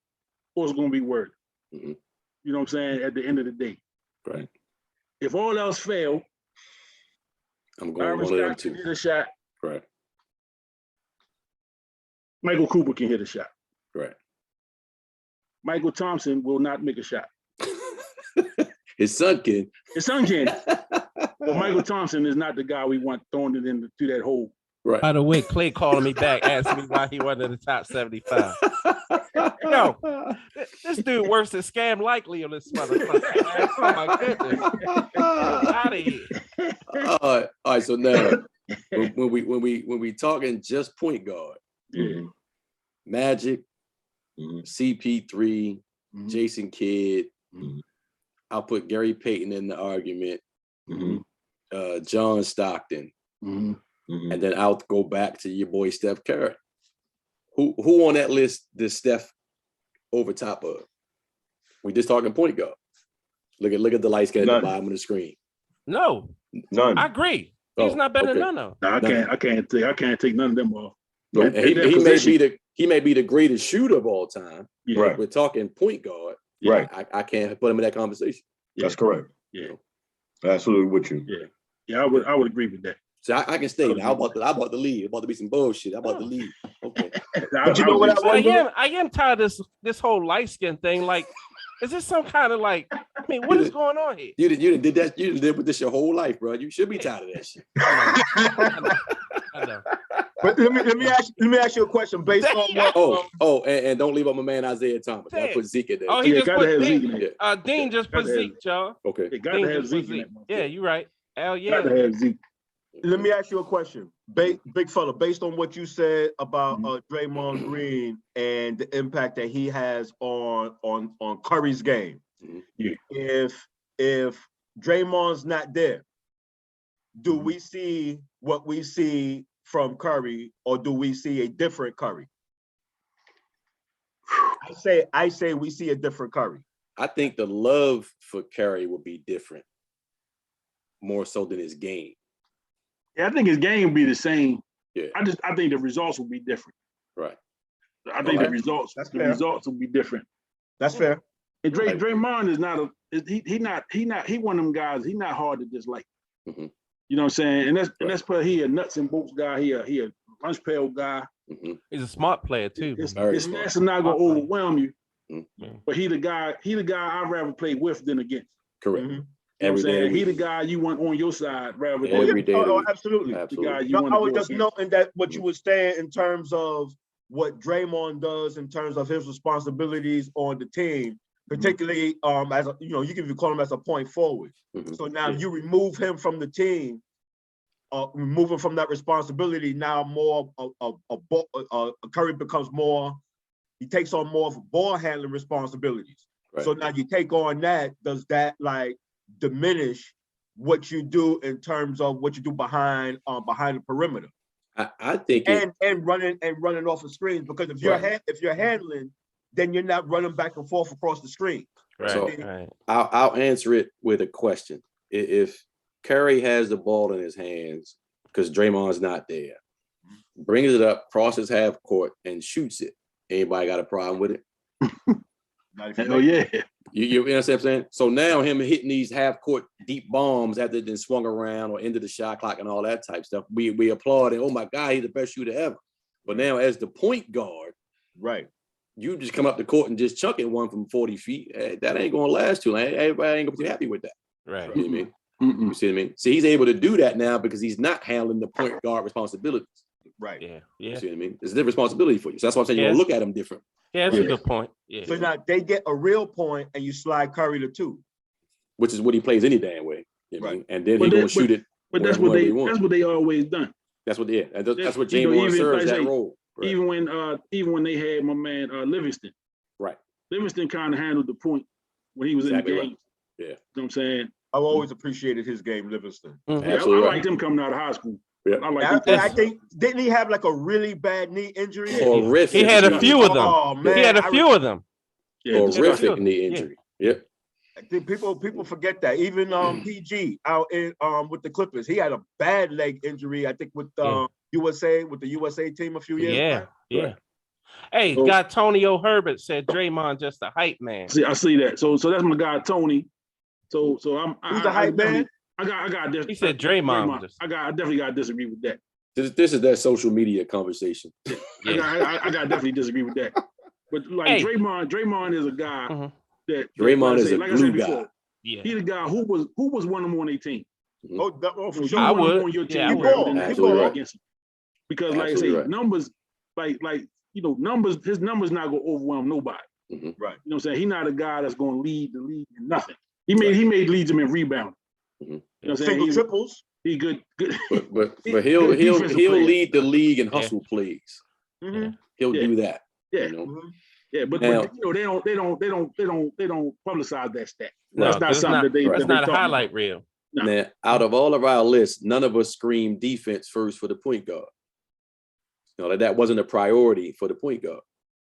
or it's going to be Word. Mhm. You know what I'm saying? At the end of the day. Right. If all else failed, I'm going Byron one of them Scott can two. hit a shot. Right. Michael Cooper can hit a shot. Right. Michael Thompson will not make a shot. His son can. His son can. But Michael Thompson is not the guy we want throwing it into that hole. Right. By the way, Clay calling me back, asking me why he wasn't in the top 75. Yo, this dude worse than Scam Likely on this motherfucker. Man. Oh my goodness. Out of here. All right. So now, when we talking just point guard, Yeah. Magic, Mhm. CP3, Mhm. Jason Kidd. Mhm. I'll put Gary Payton in the argument. Mhm. John Stockton, Mhm. Mhm. and then I'll go back to your boy Steph Curry. Who on that list does Steph over top of? We just talking point guard. Look at the light skin at the None. bottom of the screen. No, None. I agree. He's Oh, not better okay. than none of them. No, I can't take none of them off. Yeah, At and that he position. may be the greatest shooter of all time. Yeah. Right. We're talking point guard. Right. I can't put him in that conversation. That's correct. Yeah. Absolutely with you. Yeah. Yeah, I would agree with that. So I can stay now. I'm about to leave. About to be some bullshit. I'm about to leave. Okay. But you know what I wonder? I am tired of this whole light skin thing. Like, is this some kind of like? I mean, what is going on here? You did that. You did with this your whole life, bro. You should be tired of that shit. I know. But let me ask you a question based on what. And don't leave up my man Isaiah Thomas. I put Zeke in there. Oh, he just gotta put have Dean. Zeke in there. Dean just put Zeke, y'all. Okay. They got Dean to have just put Zeke in that. Yeah, you're right. Hell yeah. Got to have Zeke. Let me ask you a question, big fella. Based on what you said about Draymond Green and the impact that he has on Curry's game. Yeah. If Draymond's not there, do we see what we see from Curry, or do we see a different Curry? I say we see a different Curry. I think the love for Curry will be different, more so than his game. Yeah, I think his game will be the same. Yeah. I think the results will be different. Right. I think Okay. the results fair. will be different. That's fair. And Draymond is not he one of them guys. He's not hard to dislike. Mm-hmm. You know what I'm saying? And that's because he a nuts and bolts guy. He a lunch pail guy. Mm-hmm. He's a smart player too. His Very stats smart. are not gonna overwhelm you. Mm-hmm. But he the guy I'd rather play with than against. Correct. Mhm. You know Every what I'm day. saying? He the guy you want on your side rather than Every day. of the week. Absolutely. the Absolutely. guy you No, want I to was go just against. noting that what you were saying in terms of what Draymond does in terms of his responsibilities on the team, particularly as a, you can call him as a point forward. Mhm. So now you remove him from the team, remove him from that responsibility. Now more Curry becomes more. He takes on more of ball handling responsibilities. Right. So now you take on that. Does that like diminish what you do in terms of what you do behind the perimeter I think and running off of screens? Because if you're handling, then you're not running back and forth across the screen. Right. So right. I'll answer it with a question. If Curry has the ball in his hands because Draymond's not there, brings it up, crosses half court, and shoots it, anybody got a problem with it? Hell yeah. You know what I'm saying? So now him hitting these half court deep bombs after it then swung around or into the shot clock and all that type stuff, we applaud it. Oh my God, he's the best shooter ever. But now as the point guard, Right. you just come up the court and just chuck it one from 40 feet. That ain't gonna last too long. Everybody ain't gonna be happy with that. Right. You know what I mean? You see what I mean? See, he's able to do that now because he's not handling the point guard responsibilities. Right. Yeah. You Yeah. see what I mean? It's a different responsibility for you. So that's why I'm saying you're Yes. gonna look at him different. Yeah, that's a good point. Yeah. So now they get a real point and you slide Curry to 2. Which is what he plays any damn way. You know what I mean? And then But he's that- gonna shoot it. But that's what they always done. That's what that's what You know, James even, serves like I that say, role. Right. Even when they had my man Livingston. Right. Livingston kind of handled the point when he was Exactly in the right. game. Yeah. You know what I'm saying? I've always appreciated his game, Livingston. Mhm. Yeah, Absolutely I right. liked him coming out of high school. Yeah. I like I think, didn't he have like a really bad knee injury? Horrific. He had a few of them. Oh man, He had a few of them. Yeah, Horrific Yeah. knee injury. Yep. I think people forget that. Even PG out in with the Clippers, he had a bad leg injury. I think with USA team a few years Yeah. back. Yeah. Right. Hey, So- got Tonio Herbert said Draymond just a hype man. See, I see that. So that's my guy Tony. So Who's the hype man? I got this. He said Draymond. I definitely got to disagree with that. This is that social media conversation. I got to definitely disagree with that. But like Hey. Draymond is a guy Mhm. that Draymond is a like I glue said before, guy. Yeah. he's the guy who was one of them on their team. Oh, for You sure. I want him would. on your team. Yeah, I you would. rather than Absolutely play right. against him. Because like I Absolutely say, right. numbers, like his numbers not gonna overwhelm nobody. Right. You know what I'm saying? He's not a guy that's gonna lead the league in nothing. He made leads him in rebounding. Mhm. You know what I'm saying? Single triples. He good. But He- he'll good defensive player. lead the league in hustle plays. Mm-hmm. He'll Yeah. do that. Yeah. You know? Yeah, but Now- you know they don't publicize that stat. No, That's not 'cause it's something not- that they. right. That's that they not a talk highlight about. reel. No. Now, out of all of our lists, none of us screamed defense first for the point guard. You know, that wasn't a priority for the point guard.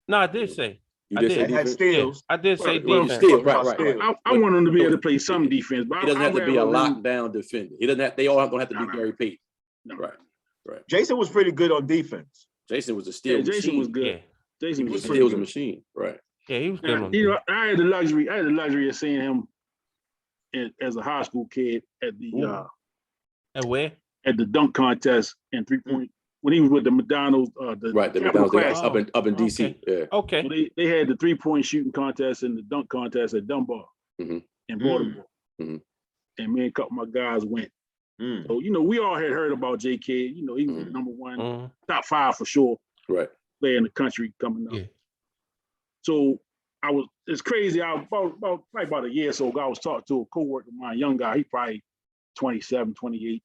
No, I did say. You I did did. say Had defense? steals. I did say Well, defense. Still, right. I want him to be able to play some defense, but He doesn't have to be a I'd rather him- lockdown defender. He doesn't have. They all don't have to be No. Gary Payton. No. Right. Jason was pretty good on defense. Jason was a steal Yeah, Jason machine. was good. Yeah. Jason He was was good. He was a machine. Right. Yeah, he was good Now, on you know, I had the luxury of seeing him as a high school kid at the And where? dunk contest and 3-point when he was with the McDonald's. The Capital McDonald's Classic. up in DC. Yeah. Okay. Well, they had the 3-point shooting contest and the dunk contest at Dunbar Mhm. in Baltimore. Mhm. And me and a couple of my guys went. Mm. So, you know, we all had heard about J. Kidd. You know, he was the number one, Mhm. top 5 for sure Right. player in the country coming up. Yeah. So it's crazy. I was probably about a year or so ago, I was talking to a coworker of mine, young guy, he probably 27, 28.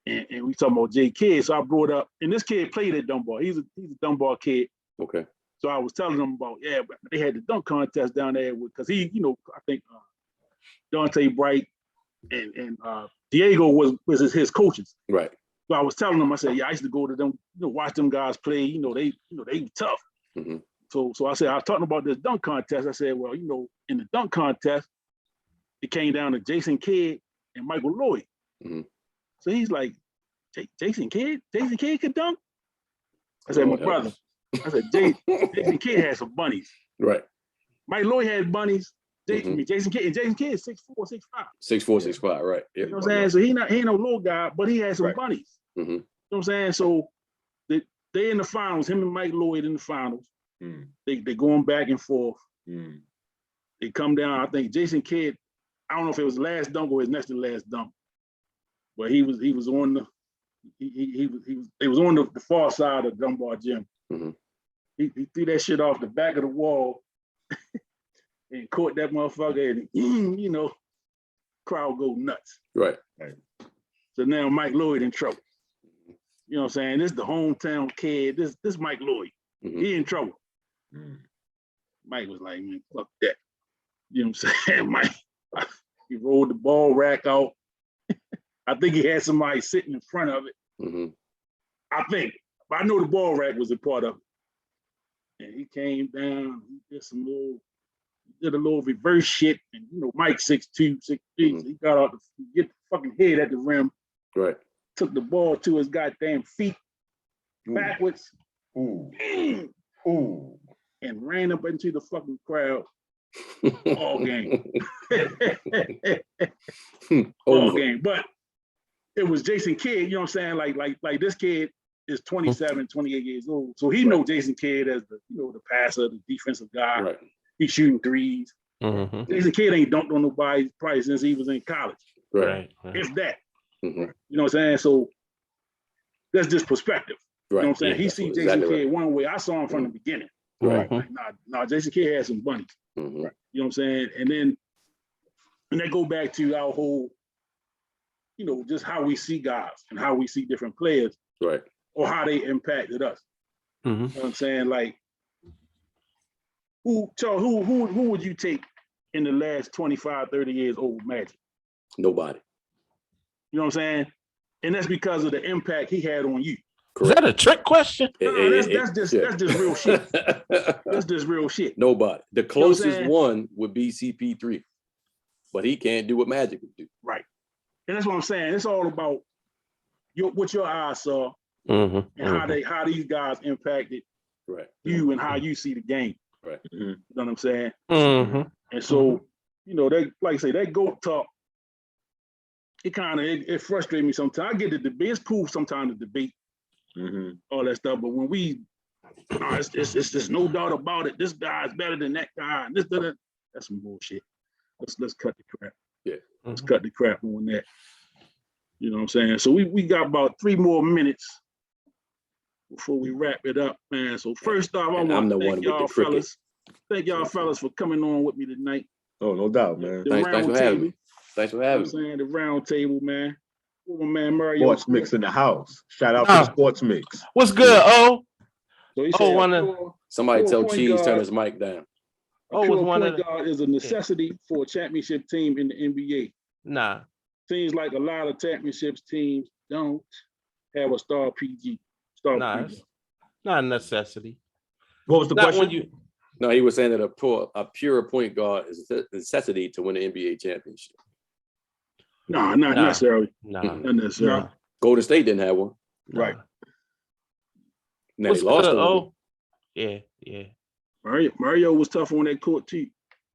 And we talking about J. Kidd. So I brought up, and this kid played at Dunbar. He's a Dunbar kid. Okay. So I was telling him about, but they had the dunk contest down there because he, you know, I think Dante Bright and Diego was his coaches. Right. So I was telling him, I said, I used to go to them, you know, watch them guys play. You know, they tough. Mhm. So I said, I was talking about this dunk contest. I said, well, you know, in the dunk contest, it came down to Jason Kidd and Michael Lloyd. Mhm. So he's like, Jason Kidd could dunk? I said, my brother. I said, Jason Kidd had some bunnies. Right. Mike Lloyd had bunnies. Mhm. Jason Kidd is 6'4", 6'5". 6'4", 6'5". Right. Yeah. You know what I'm saying? So he ain't no little guy, but he had some Right. bunnies. Mhm. You know what I'm saying? So they in the finals, him and Mike Lloyd in the finals. Mm. They going back and forth. Mm. They come down. I think Jason Kidd, I don't know if it was the last dunk or his next to last dunk, but he was on the they was on the far side of Dunbar Gym. Mhm. He threw that shit off the back of the wall and caught that motherfucker, and you know, crowd go nuts. Right. So now Mike Lloyd in trouble. You know what I'm saying? This is the hometown kid. This Mike Lloyd. Mhm. He in trouble. Mm. Mike was like, man, fuck that. You know what I'm saying? Mike, he rolled the ball rack out. I think he had somebody sitting in front of it. Mhm. I think. But I know the ball rack was a part of it. And he came down, he did some little did a little reverse shit, and Mike 6'2", 6'3", so he got out to get the fucking head at the rim. Right. Took the ball to his goddamn feet backwards. Ooh. And ran up into the fucking crowd all game. All game. But it was Jason Kidd, you know what I'm saying? Like this kid is 27, 28 years old. So he knows Jason Kidd as the the passer, the defensive guy. Right. He's shooting threes. Jason Kidd ain't dunked on nobody probably since he was in college. Right. If that. You know what I'm saying? So that's just perspective. Right. You know what I'm saying? He sees Jason Kidd one way. I saw him from the beginning. Right. Like, nah, Jason Kidd had some bunnies. Right. You know what I'm saying? And that go back to our whole, just how we see guys and how we see different players. Right. Or how they impacted us. You know what I'm saying? Like, who would you take in the last 25, 30 years old Magic? Nobody. You know what I'm saying? And that's because of the impact he had on you. Correct. Is that a trick question? That's just real shit. That's just real shit. Nobody. The closest one would be CP3, but he can't do what Magic would do. Right. And that's what I'm saying. It's all about what your eyes saw and how these guys impacted you and how you see the game. Right. You know what I'm saying? And so, they like I say, that GOAT talk, it frustrates me sometimes. I get the debate. It's cool sometimes to debate all that stuff, but when it's just no doubt about it. This guy's better than that guy. And that's some bullshit. Let's cut the crap. Yeah. Let's cut the crap on that. You know what I'm saying? So we got about 3 more minutes before we wrap it up, man. So first off, I want to thank y'all fellas. Thank y'all fellas for coming on with me tonight. Oh, no doubt, man. Thanks for having me. Thanks for having me. The round table, man. Oh, man, Mario. Sports Mix in the house. Shout out to the Sports Mix. What's good, O? So somebody tell Cheese turn his mic down. Point guard is a necessity for a championship team in the NBA. Nah. Seems like a lot of championships teams don't have a star PG. It's not a necessity. What was the question? No, he was saying that a pure point guard is a necessity to win the NBA championship. No, not necessarily. Not necessarily. No. Golden State didn't have one. Right. Now he lost one. Yeah. Mario was tough on that court too.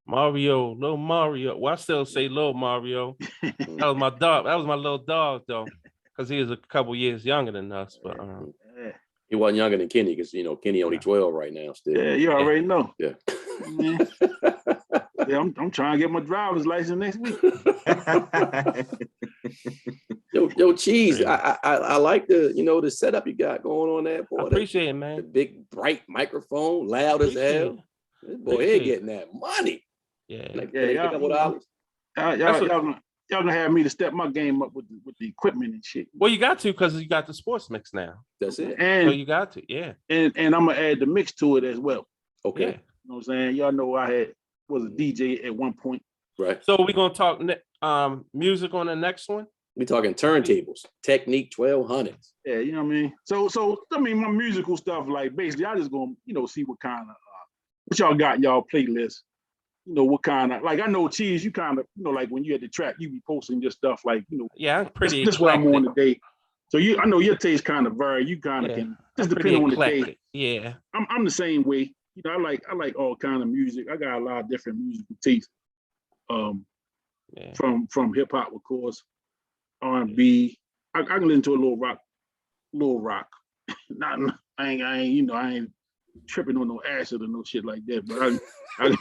Little Mario. Well, I still say little Mario. That was my dog. That was my little dog though, because he was a couple years younger than us. But he wasn't younger than Kenny, because Kenny only 12 right now. Still. Yeah, you already know. Yeah. Yeah, I'm trying to get my driver's license next week. Yo, Cheese, I like the setup you got going on there, boy. I appreciate it, man. The big bright microphone, loud as hell. This boy ain't getting that money. Yeah. Y'all gonna have me to step my game up with the equipment and shit. Well, you got to, because you got the sports mix now. That's it. And so you got to, yeah. And I'm gonna add the mix to it as well. Okay. Yeah. You know what I'm saying? Y'all know I was a DJ at one point. Right. So we're gonna talk music on the next one. We talking turntables, Technique 1200s. Yeah, you know what I mean. So I mean, my musical stuff, like basically, I just gonna see what kind of what y'all got in y'all playlist. What kind of, like, I know Cheese, you kind of, like when you at the track, you be posting your stuff, like, Yeah, I'm pretty. This what I'm on today. So I know your taste kind of vary. You kind of can just depend on the day. Yeah. I'm the same way. I like all kind of music. I got a lot of different musical tastes. From hip hop, of course, R&B. I can listen to a little rock. I ain't tripping on no acid or no shit like that. But I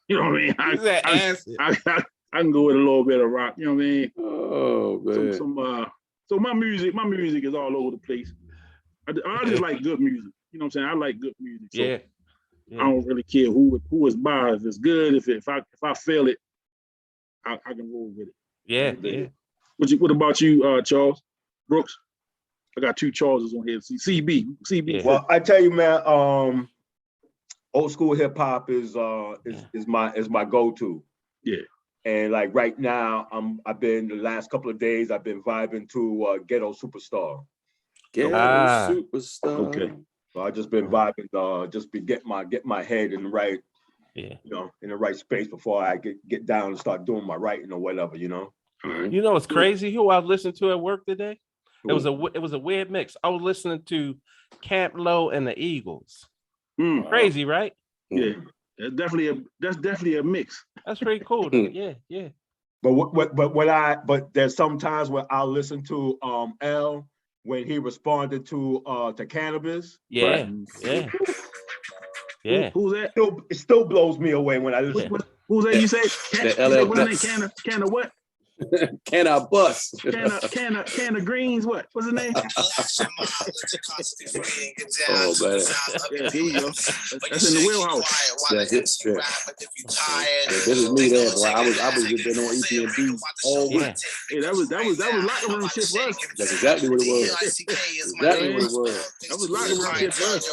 you know what I mean? I can go with a little bit of rock. You know what I mean? Oh man. So my music is all over the place. I just like good music. You know what I'm saying? I like good music. So yeah. I don't really care who it's by. If it's good, if I feel it, I can roll with it. Yeah. What about you, Charles Brooks? I got 2 Charleses on here. CB. Yeah. Well, I tell you, man, old school hip hop is my go-to. Yeah. And like right now, I've been the last couple of days, I've been vibing to Ghetto Superstar. Superstar. Okay. So I just been vibing, just be get my head in the right Yeah. You know, in the right space before I get down and start doing my writing or whatever, you know. You know what's crazy? Who I listened to at work today? It was a weird mix. I was listening to Camp Low and the Eagles. Crazy, right? Yeah, that's definitely a mix. That's pretty cool. Yeah. But there's some times where I'll listen to L when he responded to Cannabis. Yeah. Who's that? It still blows me away when I listen. Who's that? You say? LL Can of what? Can I bust? Can of greens? What? What's his name? Oh man. Yeah, here we go. That's in the wheelhouse. That's it. This is me there, boy. I was just been on EPMD all week. Hey, that was locker room shit for us. That's exactly what it was. Exactly what it was. That was locker room shit for us.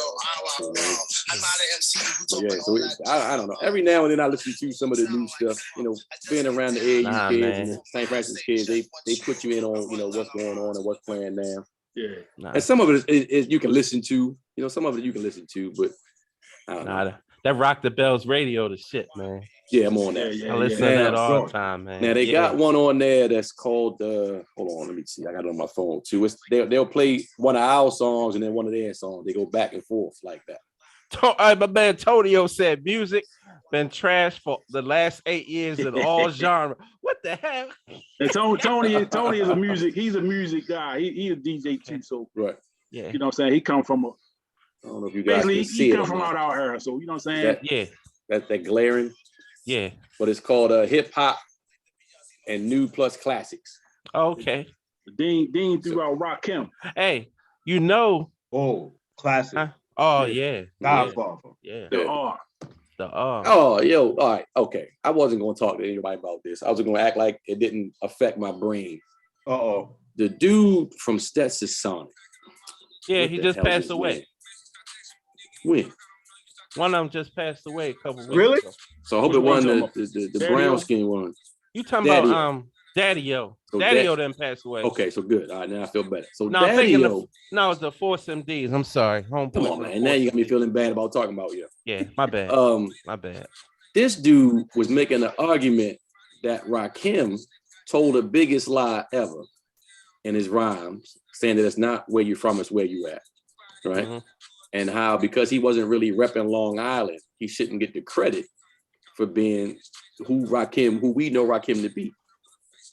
Yeah, so I don't know. Every now and then I listen to some of the new stuff. You know, being around the AAU kids and the St. Francis kids, they put you in on, you know, what's going on and what's playing now. Yeah. And some of it is you can listen to. You know, some of it you can listen to, but I don't know. That Rock the Bells radio, the shit, man. Yeah, I'm on that. I listen to that all the time, man. Now they got one on there that's called hold on, let me see. I got it on my phone too. They'll play one of our songs and then one of their songs. They go back and forth like that. My man Tonio said music been trash for the last 8 years in all genres. What the hell? And Tony is a music. He's a music guy. He a DJ too. So right. Yeah. You know what I'm saying? He come from I don't know if you guys can see he it. come from out our era. So you know what I'm saying? That glaring. Yeah. But it's called hip hop and new plus classics. Okay. Dean threw out Rakim. Hey, you know. Oh, classic. Oh yeah. Godfather. Yeah. The R. Oh, yo, all right, okay. I wasn't gonna talk to anybody about this. I was gonna act like it didn't affect my brain. The dude from Stetsasonic. Yeah, he just passed away. When? One of them just passed away a couple weeks Really? ago. So I hope it wasn't the brown skin one. You talking about Daddy-O. So Daddy-O didn't pass away. Okay, so good. All right, now I feel better. So no, Daddy-O. No, it's the Force MDs. I'm sorry. Come on, man. Now you got me feeling bad about talking about you. Yeah, my bad. My bad. This dude was making an argument that Rakim told the biggest lie ever in his rhymes, saying that it's not where you're from, it's where you at, right? Mm-hmm. And how because he wasn't really repping Long Island, he shouldn't get the credit for being who we know Rakim to be.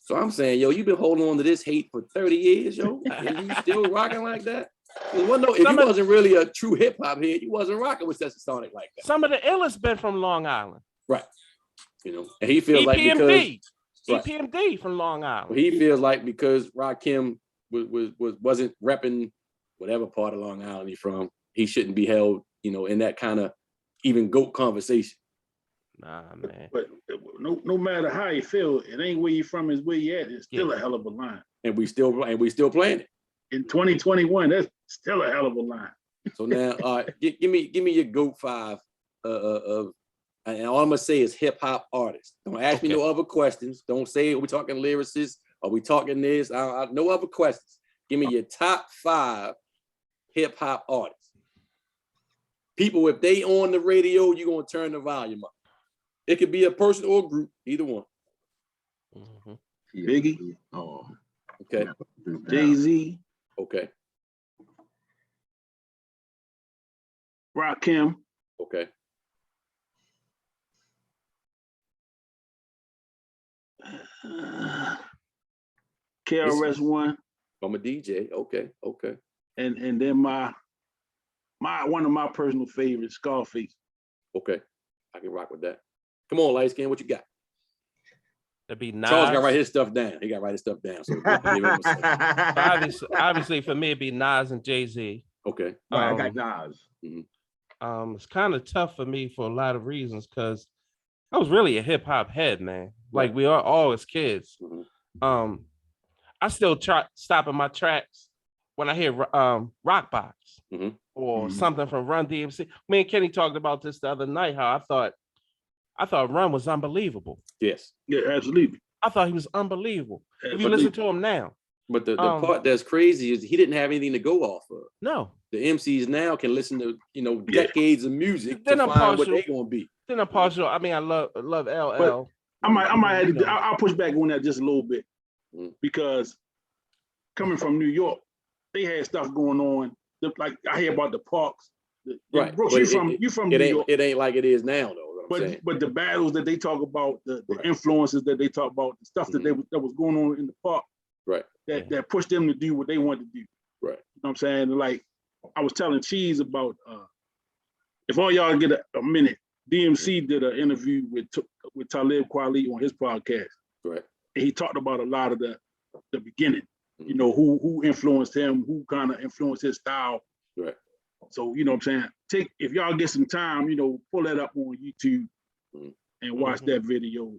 So I'm saying, yo, you've been holding on to this hate for 30 years, yo, and you still rocking like that? If you wasn't really a true hip hop head, you wasn't rocking with Stetsasonic like that. Some of the illest been from Long Island. Right. You know, and he feels like EPMD from Long Island. Well, he feels like because Rakim wasn't repping whatever part of Long Island he's from, he shouldn't be held, you know, in that kind of even GOAT conversation. Nah, man. But no matter how you feel, it ain't where you from, is where you at. It's still a hell of a line. And we still playing it. In 2021, that's still a hell of a line. So now, give me your GOAT 5 and all I'm gonna say is hip hop artists. Don't ask me no other questions. Don't say, are we talking lyricists? Are we talking this? No other questions. Give me your top 5 hip hop artists. People, if they on the radio, you're gonna turn the volume up. It could be a person or a group, either one. Mm-hmm. Biggie. Oh, okay. Jay-Z. Okay. Rakim. Okay. KRS-One. I'm a DJ. Okay. And then my one of my personal favorites, Scarface. Okay. I can rock with that. Come on, light skin, what you got? That'd be Nas. Charles got to write his stuff down. He got to write his stuff down. So obviously, for me, it'd be Nas and Jay-Z. Okay. I got Nas. Mm-hmm. It's kind of tough for me for a lot of reasons because I was really a hip hop head, man. Like we are all as kids. Mm-hmm. I still stop in my tracks when I hear Rockbox or something from Run DMC. Me and Kenny talked about this the other night. How I thought Run was unbelievable. Yes. Yeah, absolutely. I thought he was unbelievable. If you listen to him now. But the part that's crazy is he didn't have anything to go off of. No. The MCs now can listen to, decades of music to find what they're going to be. Then I'm partial. I mean, I love LL. But I might have to. I'll push back on that just a little bit because coming from New York, they had stuff going on. Like I hear about the parks. Right. Brooks, you from New York. It ain't like it is now, though. But the battles that they talk about, the influences that they talk about, the stuff that was going on in the park, right? That pushed them to do what they wanted to do, right? You know what I'm saying? Like I was telling Cheese about, if all y'all get a minute, DMC did an interview with Talib Kweli on his podcast, right? And he talked about a lot of the beginning, you know, who influenced him, who kind of influenced his style, right? So, you know what I'm saying? If y'all get some time, you know, pull that up on YouTube and watch that video.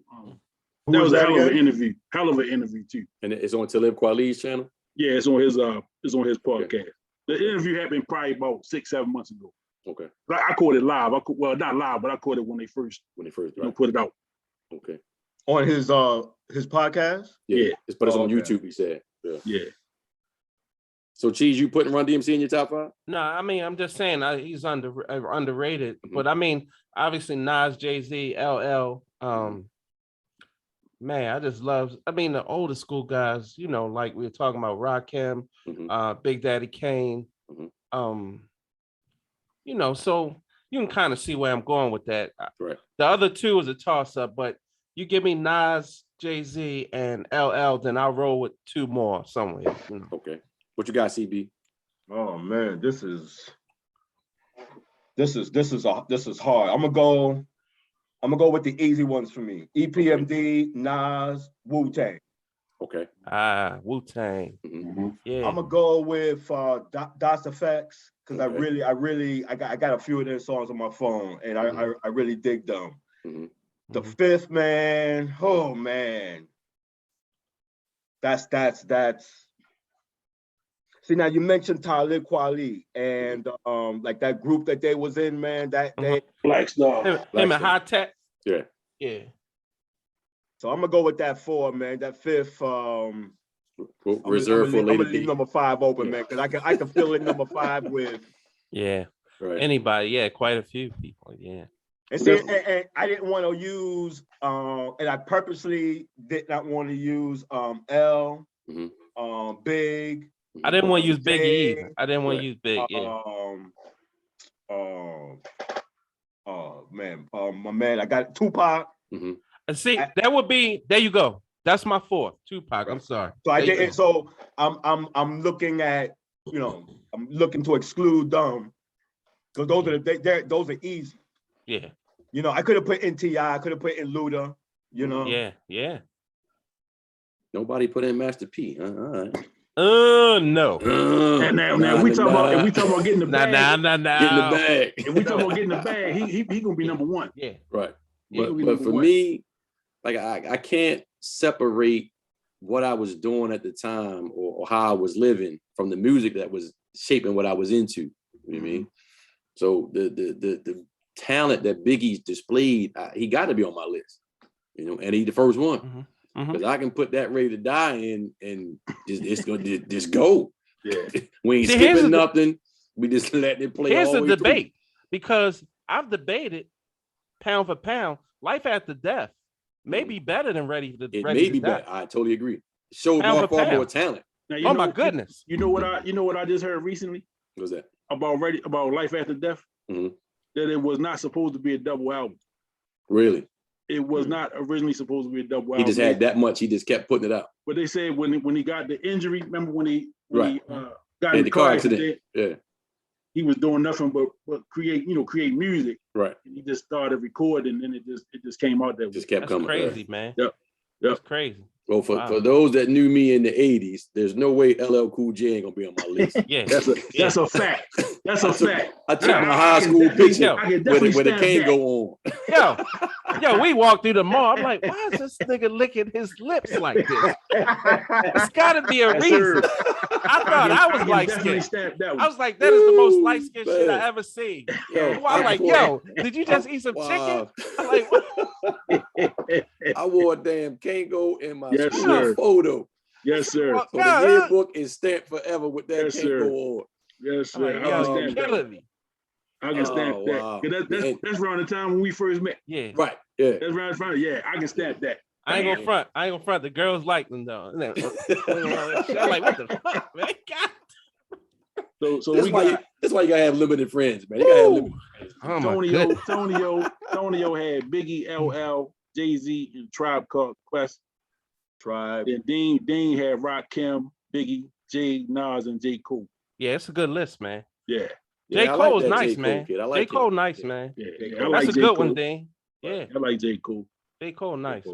That was a hell of an interview. Hell of an interview too. And it's on Talib Kweli's channel? Yeah, it's on his podcast. Okay. The interview happened probably about 6-7 months ago. Okay. I caught it live. Well, not live, but I caught it when they first put it out. Okay. On his podcast? Yeah. But it's on YouTube, he said. Yeah. So, Cheese, you putting Run DMC in your top 5? No, I mean, I'm just saying he's underrated. But I mean, obviously Nas, Jay-Z, LL. Man, I just love. I mean, the older school guys. You know, like we were talking about Rakim, Big Daddy Kane. You know, so you can kind of see where I'm going with that. Right. The other two is a toss-up, but you give me Nas, Jay-Z, and LL, then I'll roll with 2 more somewhere. You know? Okay. What you got, CB? Oh man, this is hard. I'm gonna go with the easy ones for me. EPMD, Nas, Wu-Tang. Okay. Wu-Tang. Yeah. I'm gonna go with Das Effects because I got a few of their songs on my phone and I really dig them. The fifth, man. Oh man. That's. See, now you mentioned Talib Kweli and like that group that they was in, man. That they Black Star. Him and High Tech. Yeah. So I'm gonna go with that 4, man. That 5th, reserve for later. I'm gonna leave number 5 open, man, because I can fill in number 5 with. Yeah. Right. Anybody? Yeah, quite a few people. Yeah. And see, and I didn't want to use, and I purposely did not want to use L, Big. I didn't want to use Big either. I didn't want to use Big. My man, I got Tupac. And see, that would be there. You go. That's my 4th, Tupac. I'm sorry. So I did. So I'm looking at, you know, I'm looking to exclude them because those are easy. Yeah. You know, I could have put in T.I., I could have put in Luda. You know. Yeah. Nobody put in Master P. All right. No. Now we talk about getting the bag. Nah. Getting the bag. If we talk about getting the bag, he gonna be number 1. Yeah. Right. But for me, like I can't separate what I was doing at the time or how I was living from the music that was shaping what I was into. You know what I mean? So the talent that Biggie displayed, he got to be on my list. You know, and he the first one. Because I can put that Ready to Die in and it's gonna just go. Yeah. We ain't skipping nothing. We just letting it play. Here's all the way debate because I've debated pound for pound, Life After Death may be better than Ready to Die. It may be better. I totally agree. It showed far more talent. Now, my goodness. You know what I just heard recently? What was that? About Life After Death? That it was not supposed to be a double album. Really? It was not originally supposed to be a double album. He just had that much. He just kept putting it out. But they said when he got the injury, remember when he got in the car accident? Yeah. He was doing nothing but create music. Right. And he just started recording, and it just came out that way. Just kept coming. Crazy, man. Yep. That's crazy. Well, for those that knew me in the 80s, there's no way LL Cool J ain't gonna be on my list. Yeah. That's a fact. That's a fact. I took my high school picture where the cane go on. Yo, we walked through the mall. I'm like, why is this nigga licking his lips like this? It's gotta be a reason. I thought I was light-skinned. I was like, that is the most light-skinned shit I ever seen. I'm like, did you just eat some chicken? I'm like, what? I wore a damn Kango in my school photo. Yes, sir. So the yearbook is stamped forever with that Kango on. Yes, sir. Killing me. I can stamp that. Wow. That's around the time when we first met. Yeah. Right. Yeah. That's around the time. Yeah, I can stamp that. I ain't gonna front. I ain't gonna front. The girls like them though. I'm like, what the fuck, man? God. So That's why you gotta have limited friends, man. You gotta have limited friends. Oh my goodness. Tonio had Biggie, LL, Jay-Z, and Tribe Called Quest. Tribe. And Dean had Rakim, Biggie, Jay, Nas, and J. Cole. Yeah, it's a good list, man. Yeah. J. I Cole's like that nice, J. Cole man. kid. I like J. Cole him. nice, man. Yeah, That's like a J. good Cole. one, Dean. Yeah, I like J. Cole. J. Cole nice.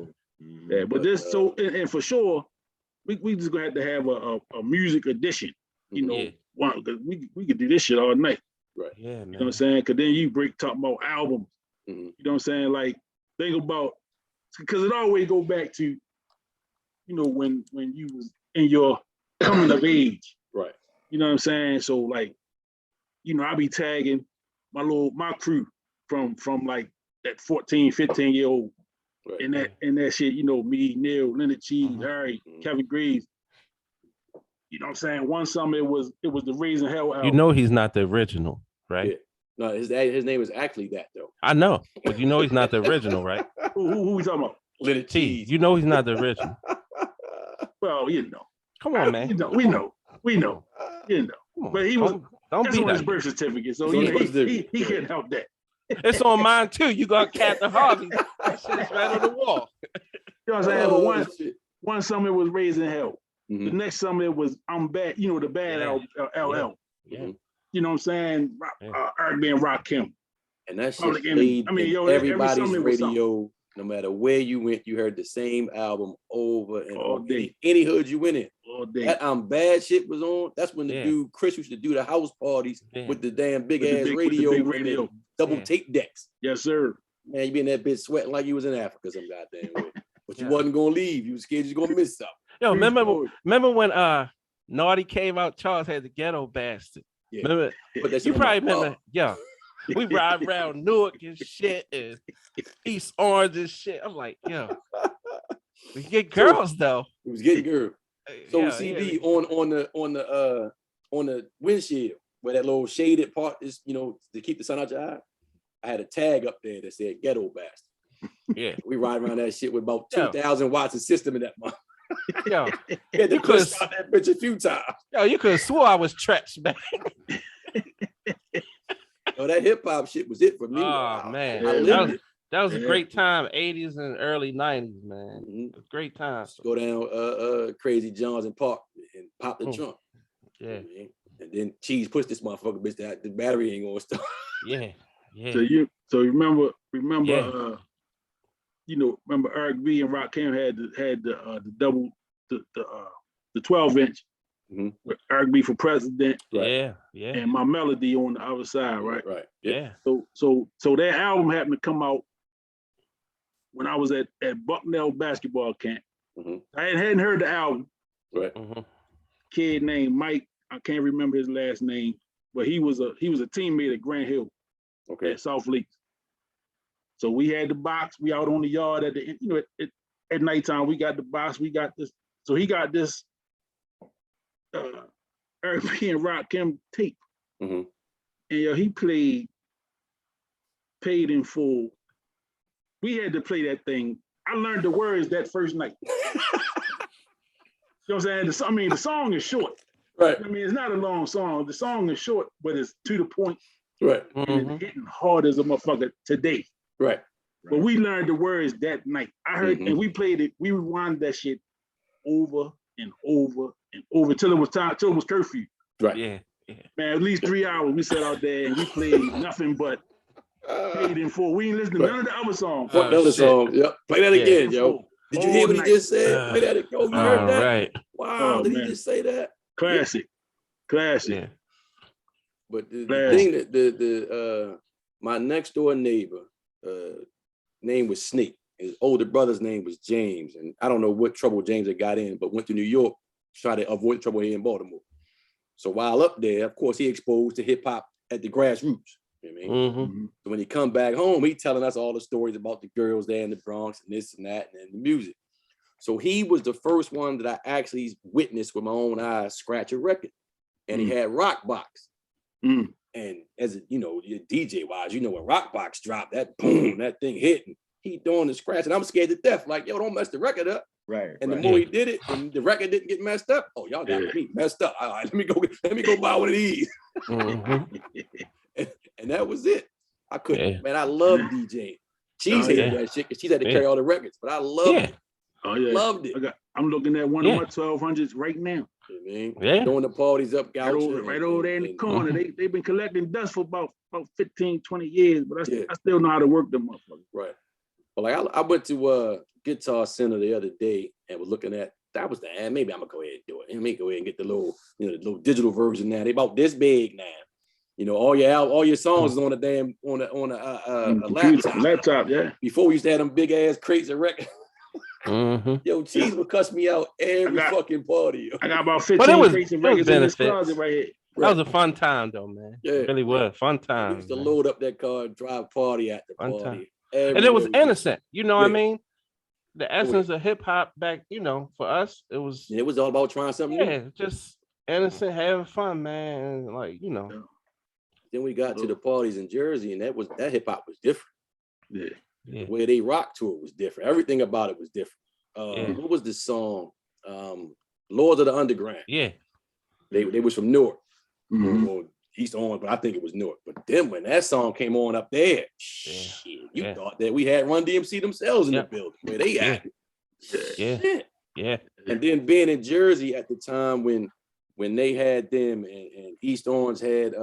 Yeah, but this and for sure, we just gonna have to have a music edition. You know, because we could do this shit all night. Right. Yeah, man. You know what I'm saying? Because then you talking about albums. Mm-hmm. You know what I'm saying? Like think about, because it always go back to, you know, when you was in your coming of age. Right. You know what I'm saying? So like, you know, I be tagging my crew from like that 14, 15-year-old. Right. And that shit, you know, me, Neil, Leonard Cheese, Harry, Kevin Greaves. You know what I'm saying? One summer it was the Raising Hell album. You know he's not the original, right? Yeah. No, his name is actually that though. I know, but you know he's not the original, right? Who we talking about? Leonard T. Cheese. You know he's not the original. Well, you know. Come on, man. You know, we know. You know. But he was don't that's be on his that. birth certificate, so It's he can't help that. It's on mine too. You got Captain Harvey. That shit is right on the wall. You know what I'm saying? But one summer it was Raising Hell. Mm-hmm. The next summer it was I'm Bad, you know, the Bad album, LL. Yeah. You know what I'm saying? Eric B. and Rakim. And that shit Public played Enemy. in everybody's radio. No matter where you went, you heard the same album over and all over. day. Any hood you went in. All day. That Bad shit was on. That's when the dude Chris used to do the house parties with the damn big ass radio, with the big radio. double tape decks. Yes, sir. Man, you be in that bitch sweating like you was in Africa some goddamn way. But you wasn't gonna leave. You was scared you was gonna miss something. Yo, remember when Naughty came out? Charles had the Ghetto Bastard. Yeah. Remember? You probably remember. Yeah. We ride around Newark and shit and East Orange and shit. I'm like, yo, we get girls though. It was getting girl. So Yeah, CD on the windshield where that little shaded part is, you know, to keep the sun out your eye. I had a tag up there that said Ghetto Bastard. Yeah. We ride around that shit with about 2,000 watts of system in that month. Yo, you could start that bitch a few times. Yo, you could have swore I was Tretch, man. Oh, that hip hop shit was it for me. Oh man, that was a great time. 80s and early 90s, man. Mm-hmm. Great time. Go down Crazy John's and Park and pop the trunk. Yeah. And then Cheese pushed this motherfucker bitch that the battery ain't gonna start. Yeah. Yeah. So remember you know, remember Eric B and Rakim had the double the 12-inch with Eric B for president. Right. Yeah. And My Melody on the other side, right? Right. Yeah. So that album happened to come out when I was at Bucknell basketball camp. Mm-hmm. I hadn't heard the album. Right. Mm-hmm. Kid named Mike, I can't remember his last name, but he was a teammate at Grant Hill. Okay. At South Lakes. So we had the box. We out on the yard at at nighttime. We got the box. We got this. So he got this Eric B and Rakim tape. Mm-hmm. And he played Paid in Full. We had to play that thing. I learned the words that first night. You know what I'm saying? The song is short. Right. I mean, it's not a long song. The song is short, but it's to the point. Right. And it's hitting hard as a motherfucker today. Right. But we learned the words that night. I heard, and we played it. We rewound that shit over and over and over till it was time, till it was curfew. Right. Yeah. Man, at least 3 hours we sat out there and we played nothing but Paid in Full. We ain't listened to none of the other songs. Fuck the other songs. Yep. Play that again, yo. Did you hear what he just said? Play that again. Yo, you heard that? Right. Wow. Did he just say that? Classic. Yeah. But the thing that my next door neighbor name was Snake. His older brother's name was James, and I don't know what trouble James had got in, but went to New York to try to avoid trouble here in Baltimore. So while up there, of course, he exposed to hip hop at the grassroots. You know what I mean? Mm-hmm. So when he come back home, he telling us all the stories about the girls there in the Bronx and this and that and the music. So he was the first one that I actually witnessed with my own eyes scratch a record, and he had Rock Box. And And as a, you know, DJ wise, you know, when Rockbox dropped, that boom, that thing hit, and he doing the scratch, and I'm scared to death. Like, yo, don't mess the record up. Right. And the more he did it, and the record didn't get messed up. Oh, y'all got me messed up. All right, let me go buy one of these. And that was it. I couldn't, man. I love DJing. She's hated that shit because she's had to carry all the records, but I loved it. Oh yeah, loved it. I'm looking at one of my 1200s right now. Doing the parties up, right over there in the corner. They've been collecting dust for about 15, 20 years, but I still know how to work them motherfuckers. Right. But like I went to Guitar Center the other day and was looking at that was the maybe I'm gonna go ahead and do it. Let me go ahead and get the little the little digital version now. They about this big now. You know, all your songs is on a damn on a laptop. Laptop, yeah. Before we used to have them big ass crates of records. Yo, Cheese would cuss me out every fucking party. I got about 15 crates of records in this closet right here. That was a fun time though, man. Yeah, it really was fun time. We used to load up that car and drive party at the party. And it was innocent. You know what I mean? The essence of hip hop back, you know, for us, it was all about trying something new. Yeah, just innocent, having fun, man. Like, you know. Then we got to the parties in Jersey, and that hip hop was different. Yeah. The way they rocked to it was different. Everything about it was different. What was the song? Lords of the Underground. Yeah. They was from Newark. Or East Orange, but I think it was Newark. But then when that song came on up there, shit, you thought that we had Run DMC themselves in the building where they at. Yeah. And then being in Jersey at the time when they had them and East Orange had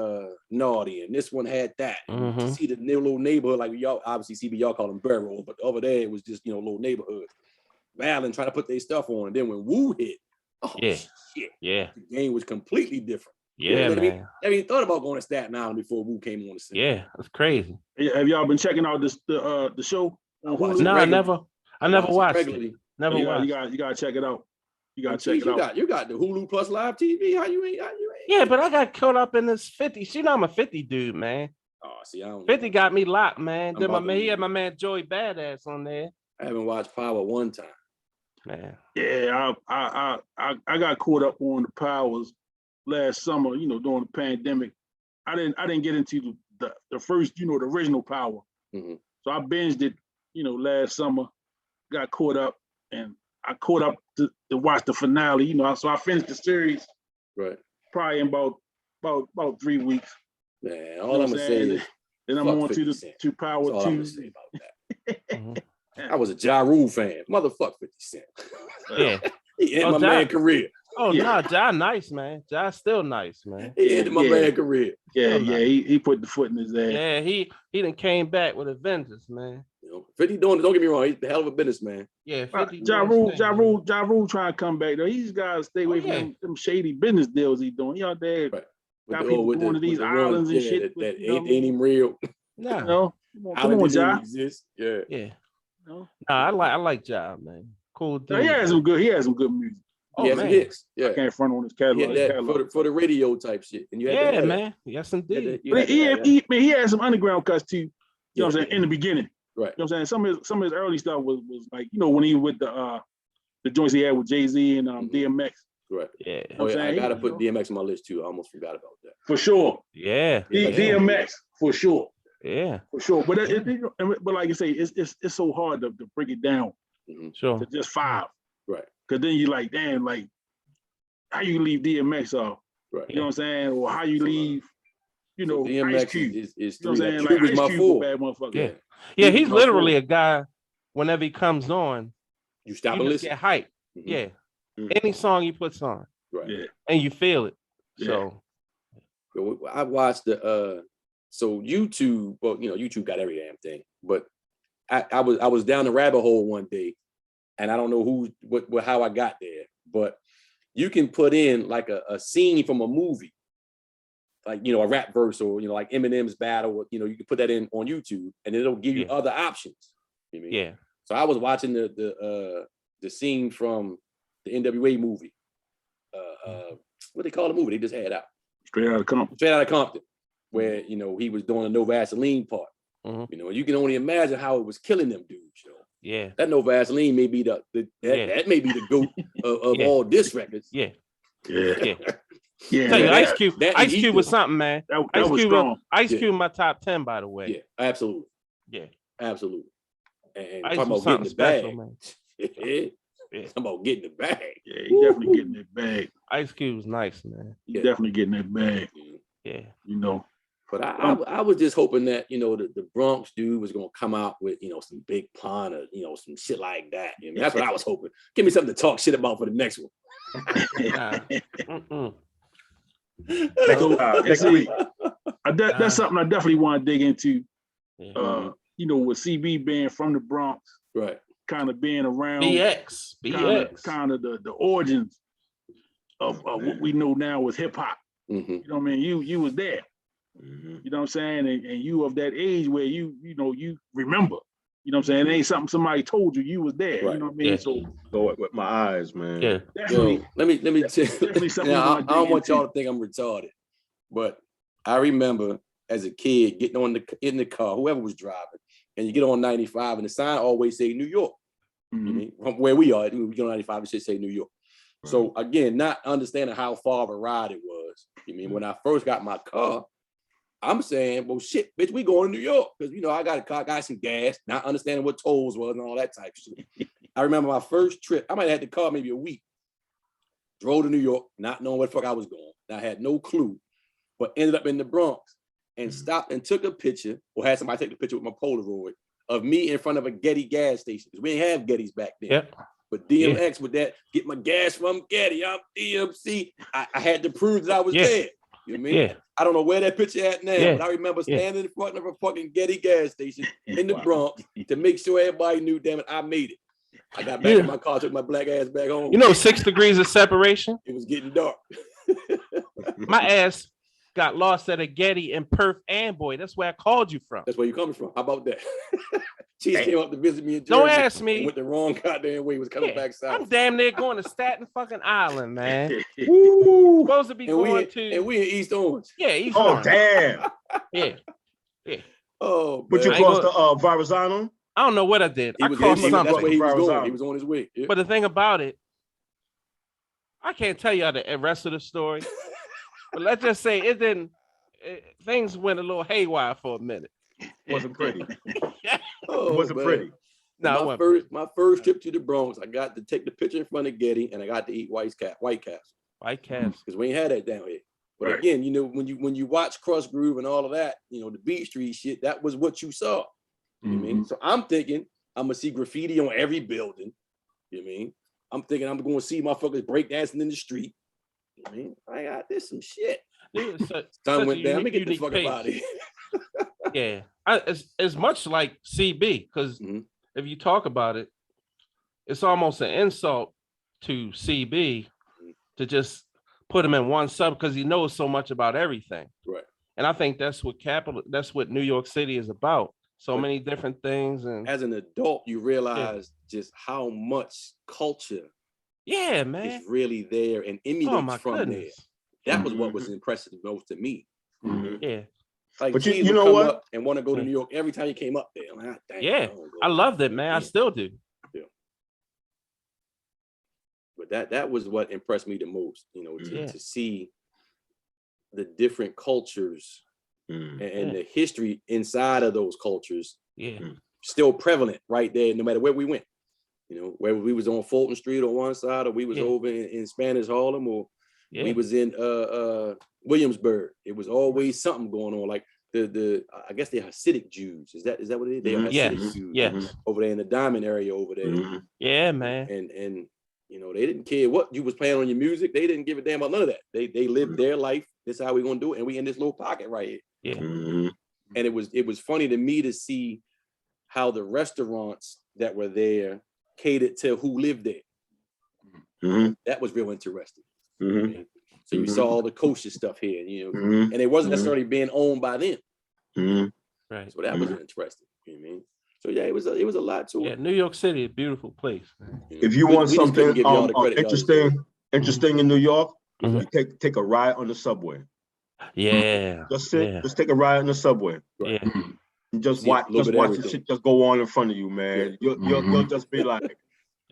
Naughty and this one had that. To see the little neighborhood, like y'all obviously CB, y'all call them barrel, but over there it was just, little neighborhood. Battling, trying to put their stuff on. And then when Wu hit, shit. The game was completely different. Yeah, man. Never even thought about going to Staten Island before Wu came on the scene. Yeah, that's crazy. Have y'all been checking out the show? No, I never watched it. Never watched. You gotta check it out. You gotta check it out. You got the Hulu Plus Live TV. How you ain't? Yeah, but I got caught up in this 50. You know I'm a 50 dude, man. Oh, see, I don't 50 got me locked, man. Then he had my man Joey Badass on there. I haven't watched Power one time. Man. Yeah, I got caught up on the Powers last summer, during the pandemic. I didn't get into the first, the original Power. So I binged it, last summer, got caught up, and I caught up to watch the finale, so I finished the series probably in about 3 weeks. Man, all I'm gonna say is then I'm on to Power 2. I was a Ja Rule fan. Motherfuck 50 Cent. Yeah. He ended my man career. Oh, no, Ja nice, man. Ja still nice, man. He ended my man career. Yeah, he put the foot in his ass. Yeah, he done came back with a vengeance, man. 50 don't get me wrong, he's a hell of a businessman. Yeah, 50. Ja Rule trying to come back though. He's got to stay away from them shady business deals he's doing. He out there got people going to these islands and shit. That ain't even real. No. Come on, Ja. Yeah. No, I like Ja, man. Cool dude. He had some good music. He has some hits. Yeah. I can't front on his catalog. For the radio type shit. And you had man. Yes, indeed. But he had some underground cuts too. You know what I'm saying? In the beginning. Right. You know what I'm saying? Some of his early stuff was like, when he was with the joints he had with Jay-Z and DMX. Right. Yeah. I gotta put DMX on my list too. I almost forgot about that. For sure. Yeah. DMX for sure. Yeah. For sure. But but like you say, it's so hard to break it down. Sure. To just 5. Right. Because then you're like, damn, like how you leave DMX off? Right. You know what I'm saying? Or how you leave, DMX Ice Cube. is you know what I'm saying? Cube Like is my Ice fool. Cube, bad motherfucker. Yeah. Yeah, he's literally a guy. Whenever he comes on, you stop and listen. Get hype. Yeah. Any song he puts on. Right. Yeah. And you feel it. Yeah. So I watched so YouTube, well, YouTube got every damn thing, but I was down the rabbit hole one day, and I don't know how I got there, but you can put in like a scene from a movie, like a rap verse or like Eminem's battle, you can put that in on YouTube, and it'll give you other options. You know what I mean? Yeah. So I was watching the scene from the NWA movie. What they call the movie they just had out? Straight Outta Compton, where he was doing a No Vaseline part. You can only imagine how it was killing them dudes. Yeah, that No Vaseline may be that may be the goat of all diss records. Yeah. Yeah, Tell you, that- Ice Cube was something, man. that was strong. Ice Cube in my top 10, by the way. Yeah, absolutely. Yeah. Absolutely. And Ice talking was about getting the special, bag. man. Yeah. Talking about getting the bag. Yeah, he definitely getting that bag. Ice Cube was nice, man. He definitely getting that bag. Yeah. You know. But I was just hoping that, you know, the Bronx dude was going to come out with, you know, some big pun or, you know, some shit like that. You know, that's what I was hoping. Give me something to talk shit about for the next one. That's something I definitely want to dig into. Yeah. You know, with CB being from the Bronx, right? Kind of being around BX, kind of the origins of what we know now as hip hop. Mm-hmm. You know what I mean? You was there. Mm-hmm. You know what I'm saying? And you of that age where you remember. You know what I'm saying? It ain't something somebody told you. You was there. Right. You know what I mean? Yeah. So go with my eyes, man. Yeah. Definitely. Yo, let me tell you. Now, I don't want y'all to think I'm retarded, but I remember as a kid getting in the car, whoever was driving, and you get on 95, and the sign always say New York. Mm-hmm. You know, from where we are, we get on 95, it should say New York. Right. So again, not understanding how far of a ride it was. You mean when I first got my car, I'm saying, well, shit, bitch, we going to New York because you know I got a car, got some gas, not understanding what tolls was and all that type of shit. I remember my first trip. I might have had the car maybe a week. Drove to New York, not knowing where the fuck I was going. I had no clue, but ended up in the Bronx and stopped and took a picture, or had somebody take the picture with my Polaroid of me in front of a Getty gas station because we didn't have Gettys back then. Yep. But DMX with that, get my gas from Getty, I'm DMC. I had to prove that I was there. You know what I mean? Yeah. I don't know where that picture at now, but I remember standing in front of a fucking Getty gas station in the Bronx to make sure everybody knew, damn it, I made it. I got back in my car, took my black ass back home. You know, 6 degrees of separation? It was getting dark. My ass got lost at a Getty in Perth, and boy, that's where I called you from. That's where you coming from. How about that? She came up to visit me in Jersey. Don't ask me. Went the wrong goddamn way. Was coming back south. I'm damn near going to Staten fucking Island, man. Woo. Supposed to be going to. And we in East Orange. Yeah, East Orange. Oh, damn. Yeah. Oh, but you crossed the Verrazano? I don't know what I did. I crossed something. That's where he was going. He was on his way. Yeah. But the thing about it, I can't tell you the rest of the story. But let's just say things went a little haywire for a minute. Wasn't pretty. It Oh, wasn't pretty. No, my first trip to the Bronx, I got to take the picture in front of Getty, and I got to eat White Castle. White Castle. Because we ain't had that down here. But again, you know, when you watch Cross Groove and all of that, you know, the Beat Street shit, that was what you saw. You know what I mean? So I'm thinking I'm gonna see graffiti on every building. You know what I mean? I'm thinking I'm going to see motherfuckers breakdancing in the street. You know what I mean? I got this some shit. Time went down. Let me get the fuck out of here. Yeah. It's much like CB, because if you talk about it, it's almost an insult to CB to just put him in one sub because he knows so much about everything. Right. And I think that's what New York City is about. So many different things. And as an adult, you realize just how much culture man, is really there and emulates from there. That was what was impressive most to me. Yeah. Like, but you know what? And want to go to New York every time you came up there. Like, I loved it, man. I still do. Yeah. But that was what impressed me the most, you know, to see the different cultures and the history inside of those cultures still prevalent right there, no matter where we went. You know, whether we was on Fulton Street on one side, or we was over in Spanish Harlem, or we was in Williamsburg. It was always something going on. Like the I guess they're Hasidic Jews. Is that what it is? They are Hasidic Jews over there in the Diamond area over there. Yeah, man. And you know, they didn't care what you was playing on your music. They didn't give a damn about none of that. They lived their life. This is how we're gonna do it. And we in this little pocket right here. Yeah. And it was funny to me to see how the restaurants that were there catered to who lived there. That was real interesting. So you saw all the kosher stuff here, you know, and it wasn't necessarily being owned by them. Right. So that was interesting. You know what I mean? So yeah, it was a lot to it. Yeah, New York City, a beautiful place. If you want something interesting in New York, you take a ride on the subway. Yeah. Just take a ride on the subway. Yeah. And just watch the shit just go on in front of you, man. You'll just be like,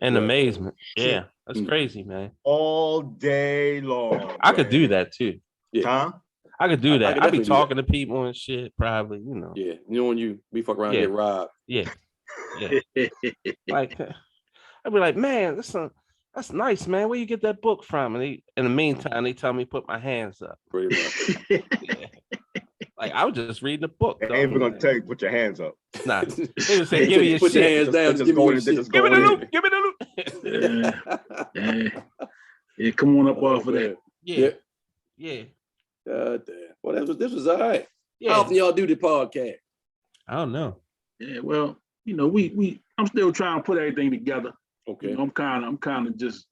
And amazement. Yeah, that's crazy, man. All day long. I could do that too. Yeah. Huh? I could do that. I'd be definitely do talking to people and shit, probably, you know. Yeah, you know when you be fuck around Yeah. and get robbed. Yeah. Yeah. Like, I'd be like, man, that's nice, man. Where you get that book from? And in the meantime, they tell me put my hands up. Pretty much. Yeah. Like, I was just reading the book. They ain't even gonna tell you put your hands up. Nah. They just say, give me your Put your shit. hands down. Just give me your shit. Give me the loop. Give me the loop. Yeah, come on up off of that. Yeah. Yeah. God damn. Well, this was all right. Yeah. How often y'all do the podcast? I don't know. Yeah, well, you know, I'm still trying to put everything together. Okay. You know, I'm kind of just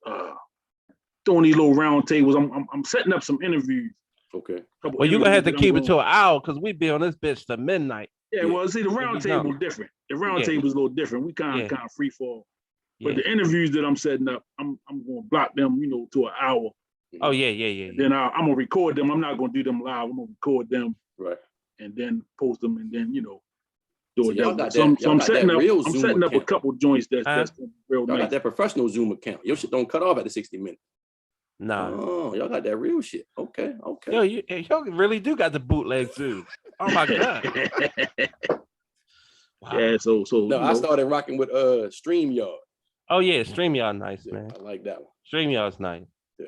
doing these little round tables. I'm setting up some interviews. Okay. Well, you're gonna have to keep it to an hour because we be on this bitch to midnight. Yeah, well, see, the round table is different. The round table is a little different. We kind of free fall. But the interviews that I'm setting up, I'm gonna block them, you know, to an hour. Oh yeah. Then I'm gonna record them. I'm not gonna do them live. I'm gonna record them, right, and then post them, and then, you know, do it. So I'm setting up a couple joints that's real y'all nice. got that professional Zoom account. Your shit don't cut off at the 60 minutes. Nah. Oh, y'all got that real shit. Okay. Yo, y'all really do got the bootleg Zoom. Oh my god. Wow. Yeah. So no, I started rocking with StreamYard. Oh yeah, StreamYard nice, man. I like that one. StreamYard's nice. Yeah.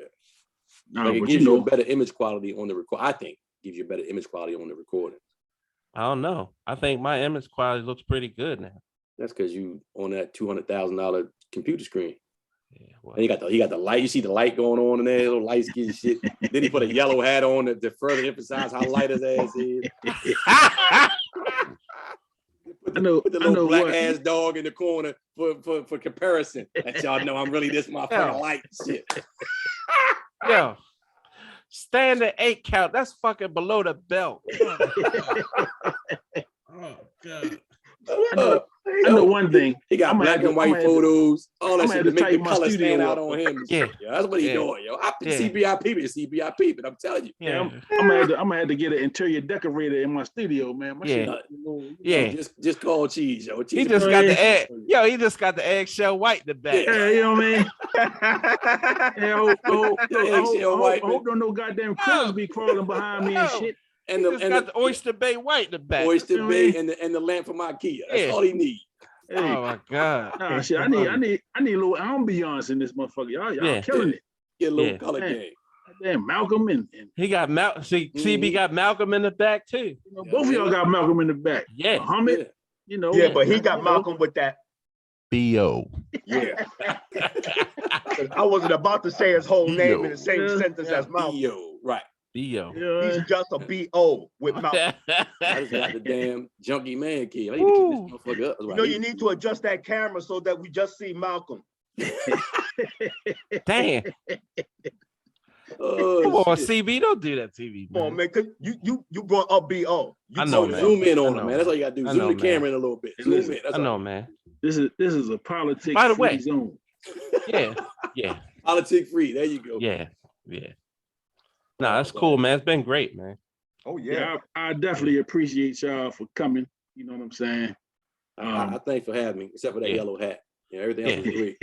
Nah, it gives you a better image quality on the record. I think gives you a better image quality on the recording. I don't know. I think my image quality looks pretty good now. That's because you on that $200,000 computer screen. Yeah, well. And he got the light. You see the light going on in there, little light skin shit. Then he put a yellow hat on to further emphasize how light his ass is. Put the little black ass dog in the corner for comparison. Let y'all know I'm really this motherfucking light shit. Yo, standard 8 count. That's fucking below the belt. Oh god. I know one thing. He got black and white photos. All that shit to make the color stand out on him. Yeah, that's what he doing, yo. I CBI, but I'm telling you. Yeah, I'm gonna have to get an interior decorator in my studio, man. My shit, just call Cheese, yo. He just got the egg. Yo, he just got the eggshell white in the back. Yeah, you know what I mean? I hope no goddamn critters be crawling behind me and shit. And the Oyster Bay white in the back. Oyster Bay and the lamp from IKEA. That's all he needs. Hey. Oh my god. Nah, shit. I need a little ambiance in this motherfucker. Y'all killing it. Get a little color game. Damn, Malcolm and he got CB got Malcolm in the back too. You know, both of y'all got Malcolm in the back. Yeah. Muhammad, you know. Yeah, but he got Malcolm with that. B.O. Yeah. I wasn't about to say his whole name in the same sentence as Malcolm. B.O. Right. B.O. He's just a B.O. with Malcolm. I just got the damn junkie man kid. I need to keep this motherfucker up. You know, you need to adjust that camera so that we just see Malcolm. Damn. Come on, CB, don't do that, TV. Come on, man. You brought up B.O. I know, man. Zoom in on him, man. That's all you got to do. Zoom the camera in a little bit. Zoom in. I know, man. This is a politics By the way, zone. Yeah. Politic free. There you go. Yeah. No, that's cool, man. It's been great, man. Oh yeah. I definitely appreciate y'all for coming. You know what I'm saying? I thanks for having me, except for that yellow hat. Yeah, everything else was great.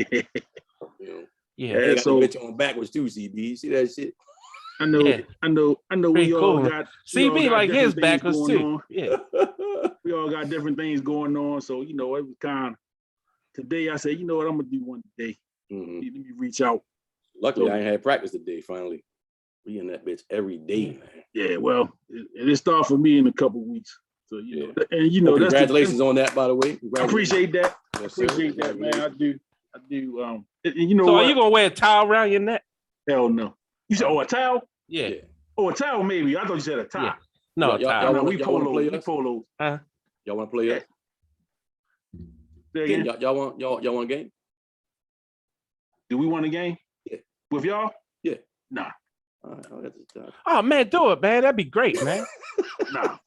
You know. Yeah. So the bitch on backwards too, CB. You see that shit? I know. Pretty We all got CB like his backwards too. On. Yeah. We all got different things going on. So, you know, it was kind of today I said, you know what, I'm gonna do one today. Mm-hmm. Let me reach out. Luckily, I ain't had practice today, finally. We in that bitch every day, man. Yeah, well, it started for me in a couple of weeks. So, you know, and you know, congratulations on that, by the way. I appreciate that. Yes, appreciate that, man. I do. You know, so are you gonna wear a towel around your neck? Hell no. You said, a towel? Yeah. Oh, a towel, maybe. I thought you said a tie. Yeah. No, a towel. No, we polos. Huh? Y'all want to play us? Y'all want a game? Do we want a game? Yeah. With y'all? Yeah. Nah. All right, oh man, do it, man. That'd be great, man. Nah.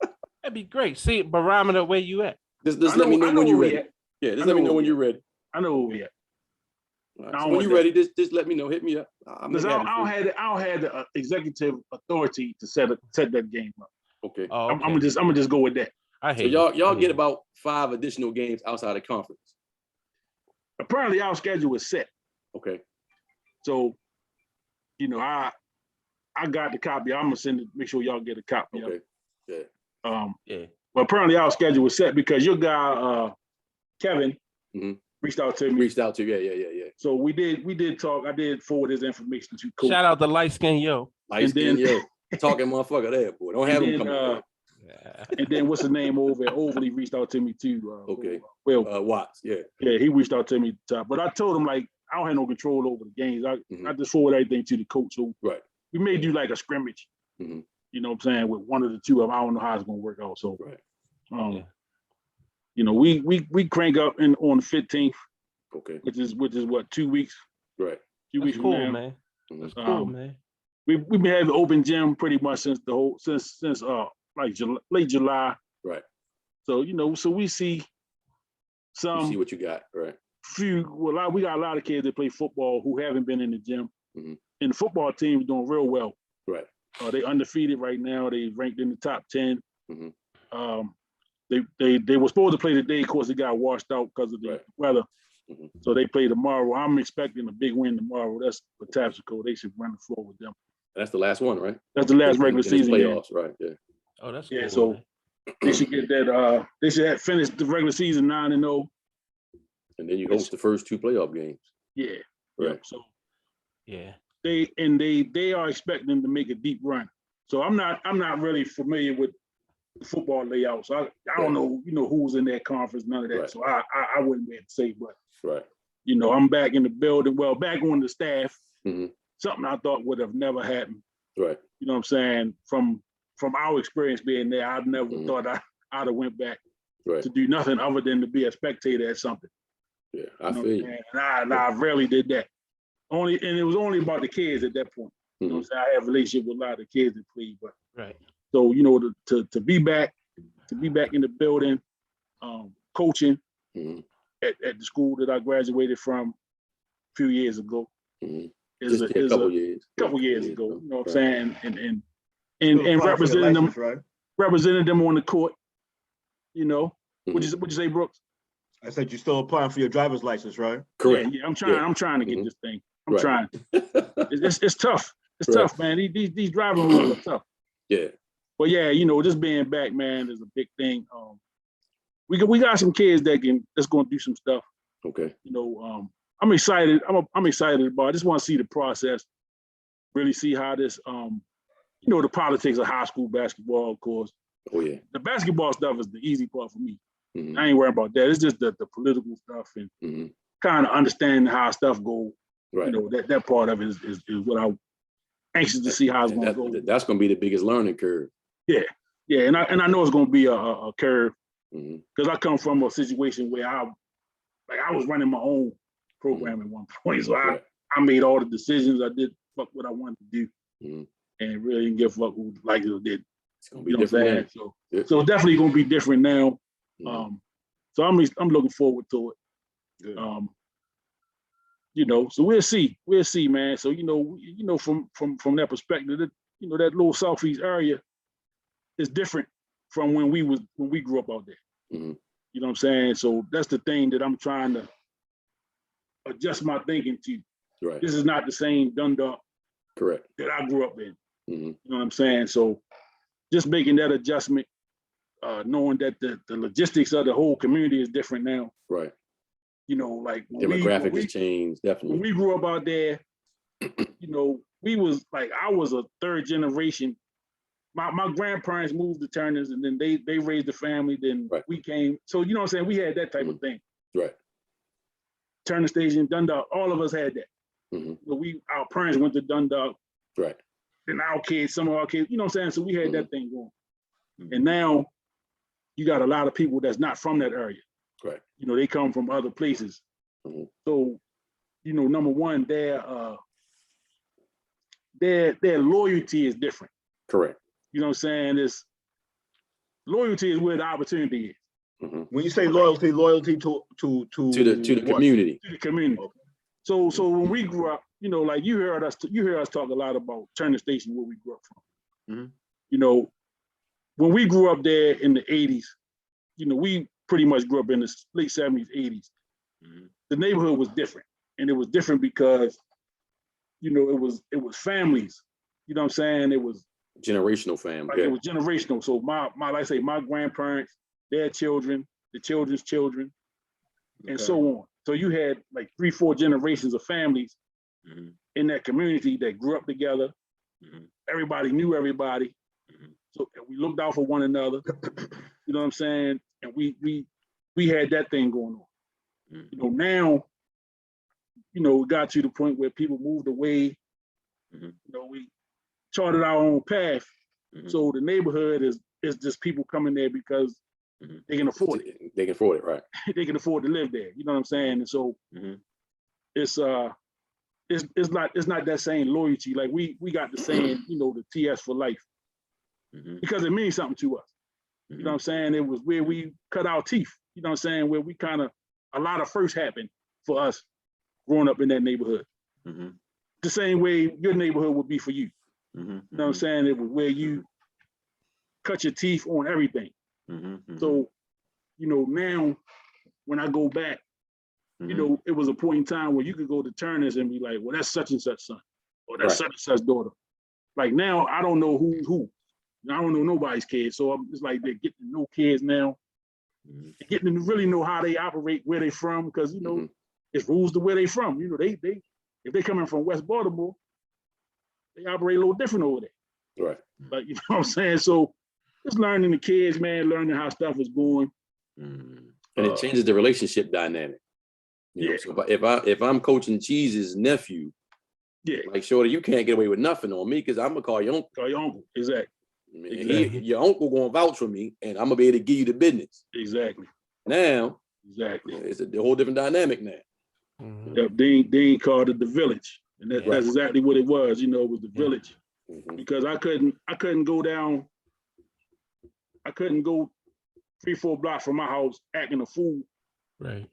That'd be great. See barometer where you at. Just let me know when you're ready. Yeah, just let me know when you're ready. I know where we at. Right. So when you're ready, just let me know. Hit me up. Because I don't have the executive authority to set that game up. Okay. Oh, okay. I'm gonna just go with that. I hate so y'all get about 5 additional games outside of conference. apparently our schedule is set. Okay. So, you know, I got the copy. I'm gonna send it. Make sure y'all get a copy of Okay. it. Yeah. But apparently our schedule was set because your guy Kevin reached out to me. Yeah. So we did talk. I did forward his information to Coach. Shout out to Light Skin Yo. Light Skin Yo. Talking motherfucker there, boy. Don't have him come. And then what's the name over at Overly reached out to me too. Okay. Well, Watts. Yeah. Yeah, he reached out to me. But I told him like I don't have no control over the games. I just forward everything to the coach. So we may do like a scrimmage. You know what I'm saying, with one of the two of them. I don't know how it's gonna work out. So you know, we crank up on the 15th. Okay. Which is what, 2 weeks? Right. 2 weeks cool, from now. man. That's cool, man. We've been having open gym pretty much since like late July. Right. So you know, so we see some. You see what you got, right? We got a lot of kids that play football who haven't been in the gym, and the football team is doing real well. Right. They undefeated right now. They ranked in the top 10. They were supposed to play today. Of course, they got washed out because of the weather. So they play tomorrow. I'm expecting a big win tomorrow. That's for Tapsico. They should run the floor with them. That's the last one, right? That's the last regular season playoffs, right? Yeah. Oh, that's cool, so man. They should get that. They should have finished the regular season 9-0. And then you host the first 2 playoff games. Yeah. Right. So yeah. They are expecting them to make a deep run. So I'm not really familiar with the football layout. So I don't know, you know, who's in that conference, none of that. Right. So I wouldn't be able to say, but right. You know, I'm back in the building. Well, back on the staff. Something I thought would have never happened. Right. You know what I'm saying? From our experience being there, I'd never thought I'd have went back to do nothing other than to be a spectator at something. Yeah, I feel you. And I rarely did that. And it was only about the kids at that point. You know what I'm saying? I have a relationship with a lot of the kids that play, but so you know, to be back in the building, coaching at the school that I graduated from a few years ago. Is a couple years ago. You know what I'm saying? And representing them, representing them on the court. You know, what'd you say, Brooks? I said you're still applying for your driver's license, right? Correct. Yeah, I'm trying to get this thing. I'm trying. It's tough. It's tough, man. These driving rules are tough. Yeah. But yeah, you know, just being back, man, is a big thing. We got some kids that's gonna do some stuff. Okay. You know, I'm excited. I'm excited about it. I just want to see the process, really see how this, you know, the politics of high school basketball, of course. Oh, yeah. The basketball stuff is the easy part for me. I ain't worried about that. It's just the political stuff and kind of understanding how stuff goes. Right. You know, that part of it is what I'm anxious to see how it's going to go. That's going to be the biggest learning curve. Yeah. Yeah. And I know it's going to be a curve because I come from a situation where I was running my own program at one point. So I made all the decisions. I did what I wanted to do and really didn't give a fuck who liked it or did. It's gonna be different. So it's definitely gonna be different now. So I'm looking forward to it. You know, so we'll see, man. So you know, from that perspective, that, you know, that little Southeast area is different from when we grew up out there. You know what I'm saying? So that's the thing that I'm trying to adjust my thinking to. Right. This is not the same Dundalk correct that I grew up in. You know what I'm saying? So just making that adjustment, knowing that the logistics of the whole community is different now. Right. You know, like demographic has changed, definitely. When we grew up out there, you know, I was a third generation. My grandparents moved to Turners and then they raised the family, then we came. So you know what I'm saying? We had that type of thing. Right. Turner Station, Dundalk, all of us had that. But our parents went to Dundalk. Right. Then our kids, some of our kids, you know what I'm saying? So we had that thing going. And now you got a lot of people that's not from that area. Right. You know, they come from other places. So, you know, number one, their loyalty is different. Correct. You know what I'm saying? Loyalty is where the opportunity is. When you say loyalty to the community. To the community. Okay. So when we grew up, you know, like you hear us talk a lot about Turner Station, where we grew up from. You know, when we grew up there in the 80s, you know, we pretty much grew up in the late 70s, 80s. the neighborhood was different. And it was different because, you know, it was families. You know what I'm saying? It was generational family. like, it was generational. So my like I say, my grandparents, their children, the children's children, and so on. So you had like 3-4 generations of families in that community that grew up together. Everybody knew everybody. So we looked out for one another. You know what I'm saying? And we had that thing going on. You know, now, you know, it got to the point where people moved away. You know, we charted our own path. So the neighborhood is just people coming there because they can afford it. They can afford it, right? They can afford to live there. You know what I'm saying? And so it's not that same loyalty. Like we got the saying, you know, the TS for life, because it means something to us. You know what I'm saying? It was where we cut our teeth. You know what I'm saying? Where we kind of, a lot of firsts happened for us growing up in that neighborhood. The same way your neighborhood would be for you. You know what I'm saying? It was where you cut your teeth on everything. So, you know, now when I go back, you know, it was a point in time where you could go to Turner's and be like, well, that's such and such son, or that's such and such daughter. Like now, I don't know who's who. I don't know nobody's kids. So it's like they're getting to know kids now. They're getting to really know how they operate, where they from, because, you know, it's rules to where they from. You know, they if they coming from West Baltimore, they operate a little different over there. Right. Like, you know what I'm saying? So just learning the kids, man, learning how stuff is going. And it changes the relationship dynamic. You know, so if I'm coaching Cheese's nephew, like, Shorty, you can't get away with nothing on me because I'm gonna call your uncle. Call your uncle, exactly. I mean, your uncle gonna vouch for me, and I'm gonna be able to give you the business. Exactly. Now, it's a whole different dynamic now. Dean called it the village, and that's exactly what it was. You know, it was the village, because I couldn't go down. I couldn't go 3-4 blocks from my house acting a fool. Right.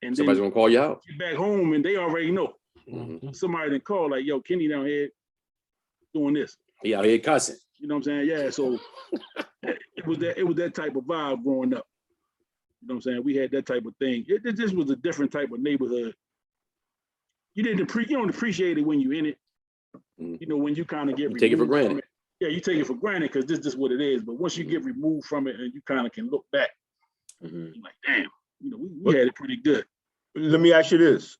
And somebody's gonna call you out. Get back home and they already know. Somebody didn't call like, yo, Kenny down here doing this. He out here cussing. You know what I'm saying? Yeah. So it was that type of vibe growing up. You know what I'm saying? We had that type of thing. It just was a different type of neighborhood. You don't appreciate it when you're in it. You know, when you kind of get take it for granted. Yeah, you take it for granted because this is what it is. But once you get removed from it and you kind of can look back, you're like, damn, you know, we had it pretty good. Let me ask you this.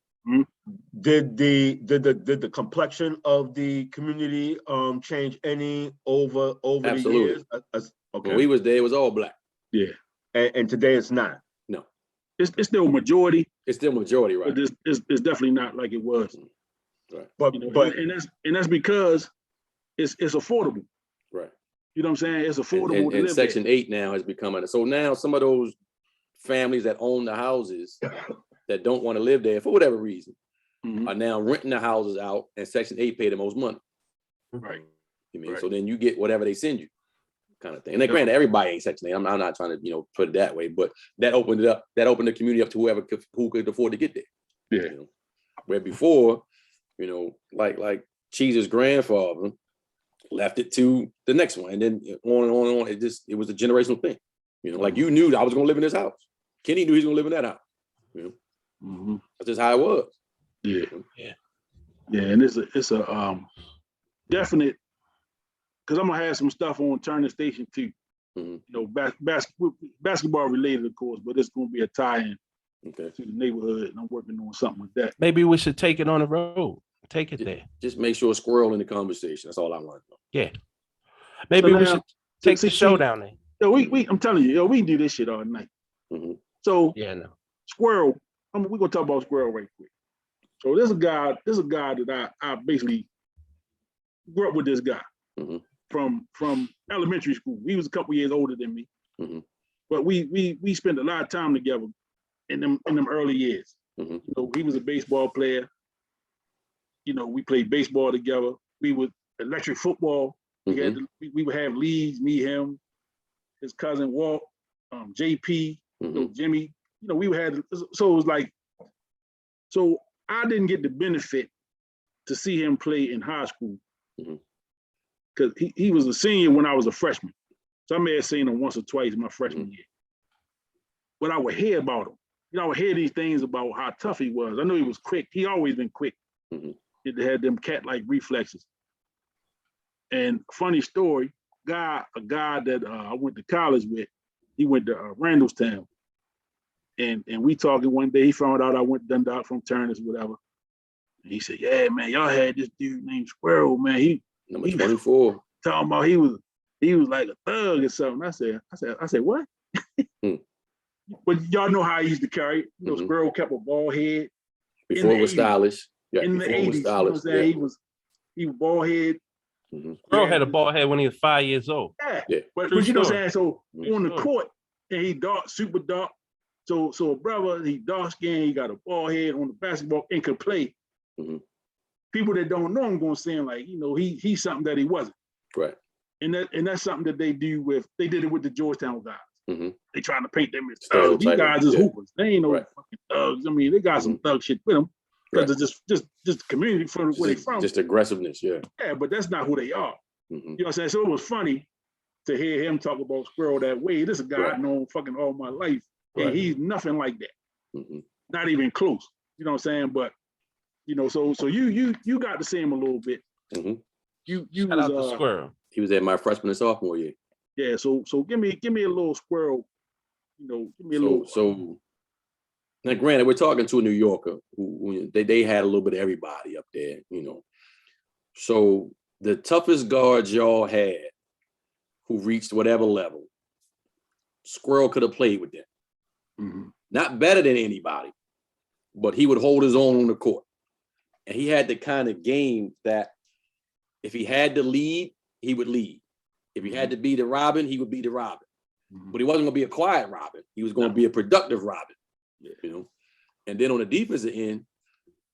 Did the complexion of the community change any over the years? Okay. When we was there, it was all black. Yeah. And today it's not. No. It's still majority. It's still majority, right? But it's definitely not like it was. Right. But, you know, but and that's because it's affordable. Right. You know what I'm saying? It's affordable. And Section 8 now has become so now some of those families that own the houses that don't want to live there for whatever reason are now renting the houses out, and Section 8 pay the most money. Right. You mean so then you get whatever they send you, kind of thing. And then granted, everybody ain't Section 8. I'm not trying to put it that way, but that opened it up. That opened the community up to who could afford to get there. Yeah. You know? Where before, like Cheese's grandfather left it to the next one, and then on and on and on. It was a generational thing. You know, like you knew I was gonna live in this house. Kenny knew he was gonna live in that house. You know, that's just how it was. Yeah, yeah, and it's a definite, because I'm gonna have some stuff on Turner Station too. You know, basketball related, of course, but it's gonna be a tie-in to the neighborhood, and I'm working on something with that. Maybe we should take it on the road. Take it there. Just make sure a squirrel in the conversation. That's all I want to know. Yeah. Maybe we should take the show down there. Yo, I'm telling you, we can do this shit all night. So squirrel, we're gonna talk about squirrel right quick. So this is a guy that I basically grew up with. This guy from elementary school. He was a couple years older than me, but we spent a lot of time together in them early years. You know, he was a baseball player. You know, we played baseball together. We would electric football. We would have leagues, me, him, his cousin Walt, JP, you know, Jimmy. You know, we had, so it was like, so I didn't get the benefit to see him play in high school because he was a senior when I was a freshman. So I may have seen him once or twice my freshman year. But I would hear about him. I would hear these things about how tough he was. I know he was quick. He always been quick. Mm-hmm. He had them cat-like reflexes. And funny story, a guy that I went to college with, he went to Randallstown. And we talking one day, he found out I went to Dundalk from Turner's, whatever. And he said, yeah, man, y'all had this dude named Squirrel, man. He Number 24. Talking about he was like a thug or something. I said, what? But y'all know how he used to carry it. Squirrel kept a bald head. Before it was stylish. Yeah, in the 80s, you know what I'm saying? Yeah. He was bald head. Squirrel had a bald head when he was 5 years old. Yeah. But you know what I'm saying? So on the court, and he dark, super dark. So a brother, he dark skinned, he got a bald head on the basketball and could play. People that don't know him gonna say him like, he's something that he wasn't. Right. And that's something that they did it with the Georgetown guys. They trying to paint them as thugs. Stereotype. These guys is hoopers. They ain't no Right. fucking thugs. I mean, they got some thug shit with them. Because it's just the community from where they from. Just aggressiveness, yeah. Yeah, but that's not who they are. You know what I'm saying? So it was funny to hear him talk about Squirrel that way. This is a guy I've known fucking all my life. And he's nothing like that. Not even close. You know what I'm saying? But so you got to see him a little bit. You Shout out to Squirrel. He was at my freshman and sophomore year. Yeah, so give me a little Squirrel, give me a little. So now, granted, we're talking to a New Yorker who they had a little bit of everybody up there, So the toughest guards y'all had who reached whatever level, Squirrel could have played with them. Not better than anybody, but he would hold his own on the court. And he had the kind of game that if he had to lead, he would lead. If he had to be the Robin, he would be the Robin. But he wasn't going to be a quiet Robin. He was going to be a productive Robin. And then on the defensive end,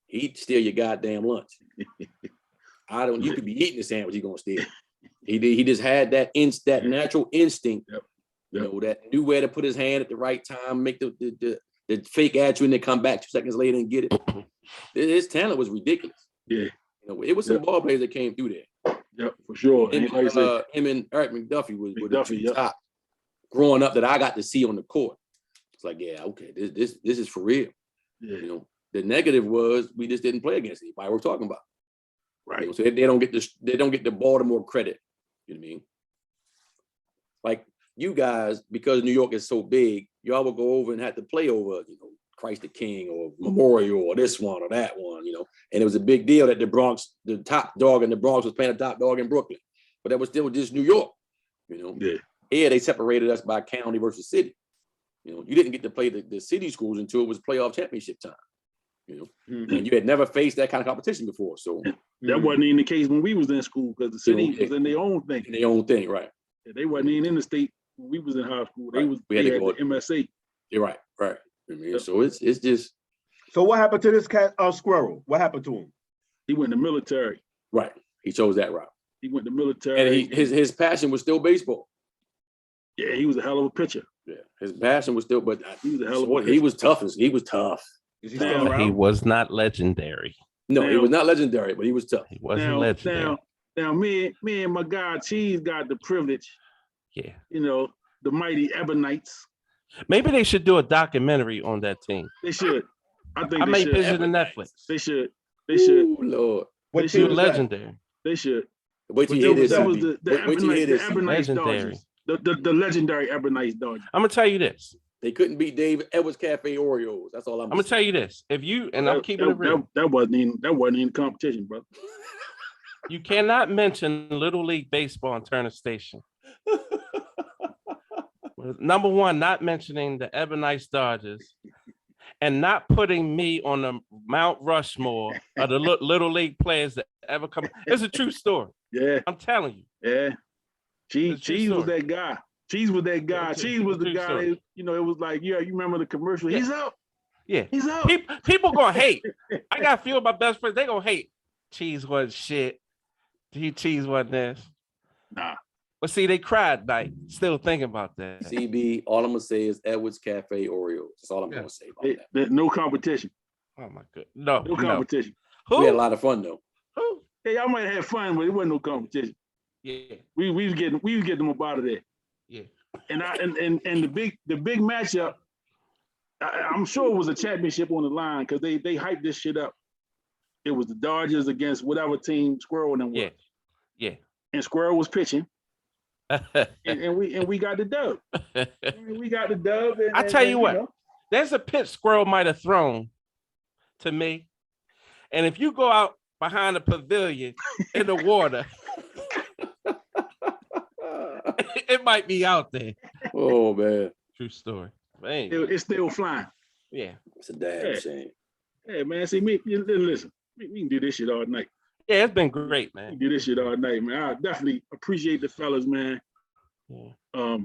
he'd steal your goddamn lunch. You could be eating the sandwich, he's gonna steal. He just had that natural instinct, that knew where to put his hand at the right time, make the fake at you and then come back 2 seconds later and get it. His talent was ridiculous. Yeah. It was some ball players that came through there. Yep, for sure. And him and Eric McDuffie were the top growing up that I got to see on the court. It's like, yeah, okay, this is for real. Yeah. The negative was we just didn't play against anybody we're talking about. Right. So they don't get the Baltimore credit. You know what I mean? Like you guys, because New York is so big, y'all will go over and have to play over, Christ the King or Memorial or this one or that one, And it was a big deal that the Bronx, the top dog in the Bronx was playing the top dog in Brooklyn. But that was still just New York, Yeah. Here they separated us by county versus city. You didn't get to play the city schools until it was playoff championship time. And you had never faced that kind of competition before. So that wasn't even the case when we was in school because the city was in their own thing. Right. Yeah, they wasn't even in the state when we was in high school. They Right. had the MSA. You're right. I mean, so it's just. So what happened to this cat, Squirrel? What happened to him? He went in the military. Right. He chose that route. He went to military. And his passion was still baseball. Yeah, he was a hell of a pitcher. Yeah, his passion was still, but he was a hell of a pitcher. He was tough. He was tough. Is he still around? He was not legendary. No, he was not legendary, but he was tough. He wasn't legendary. Now, me and my guy Cheese got the privilege. Yeah. The mighty Ebonites. Maybe they should do a documentary on that team. They should. I think I they may should. visit the Netflix. They should. They should. Ooh, Lord. They should. Legendary. They should. Wait till you hear this. That was the Ebonites Dodgers. The legendary Ebonites Dodgers. I'm gonna tell you this. They couldn't beat Dave Edwards Cafe Oreos. That's all I'm gonna tell you this. If you I'm keeping it real. That wasn't even competition, brother. You cannot mention Little League Baseball on Turner Station. Number one, not mentioning the Ebonites Dodgers and not putting me on the Mount Rushmore of the Little League players that ever come. It's a true story. Yeah. I'm telling you. Yeah. Cheese was that guy. Cheese was that guy. Cheese was the guy. That, it was like, you remember the commercial? Yeah. He's up. Yeah. He's up. People gonna hate. I got a few of my best friends. They gonna hate. Cheese wasn't shit. Cheese wasn't this. Nah. But see, they cried night. Still thinking about that. CB, all I'm gonna say is Edwards Cafe Oreos. That's all I'm gonna say about that. There's no competition. Oh my god. No competition. Who? We had a lot of fun though. Who? Yeah, y'all might have fun, but it wasn't no competition. Yeah. We was getting them up out of there. Yeah. And the big matchup I'm sure it was a championship on the line because they hyped this shit up. It was the Dodgers against whatever team Squirrel and them were. Yeah. And Squirrel was pitching. and we got the dub. We got the dub. I tell you what, there's a pitch Squirrel might have thrown to me. And if you go out behind the pavilion in the water, it might be out there. Oh man. True story. Man. It's still flying. Yeah. It's a damn shame. Hey man, see me, listen, we can do this shit all night. Yeah, it's been great, man. We can do this shit all night, man. I definitely appreciate the fellas, man. Yeah.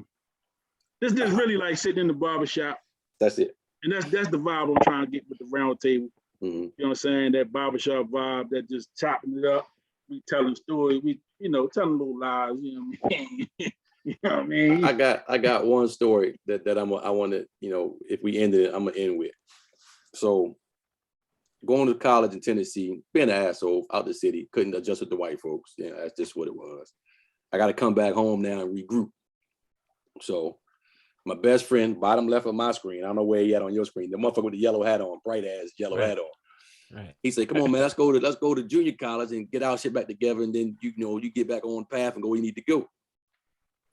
This is really like sitting in the barbershop. That's it. And that's the vibe I'm trying to get with the round table. Mm-hmm. You know what I'm saying? That barbershop vibe, that just chopping it up. We telling stories, we, telling little lies, you know what I mean? You know what I mean? I got one story that I want to, if we ended it, I'm gonna end with. So going to college in Tennessee, being an asshole out the city, couldn't adjust with the white folks. Yeah, that's just what it was. I got to come back home now and regroup. So my best friend, bottom left of my screen, I don't know where he had on your screen, the motherfucker with the yellow hat on, bright ass yellow hat on. Right. He said, "Come on, man, let's go to junior college and get our shit back together, and then you get back on the path and go where you need to go."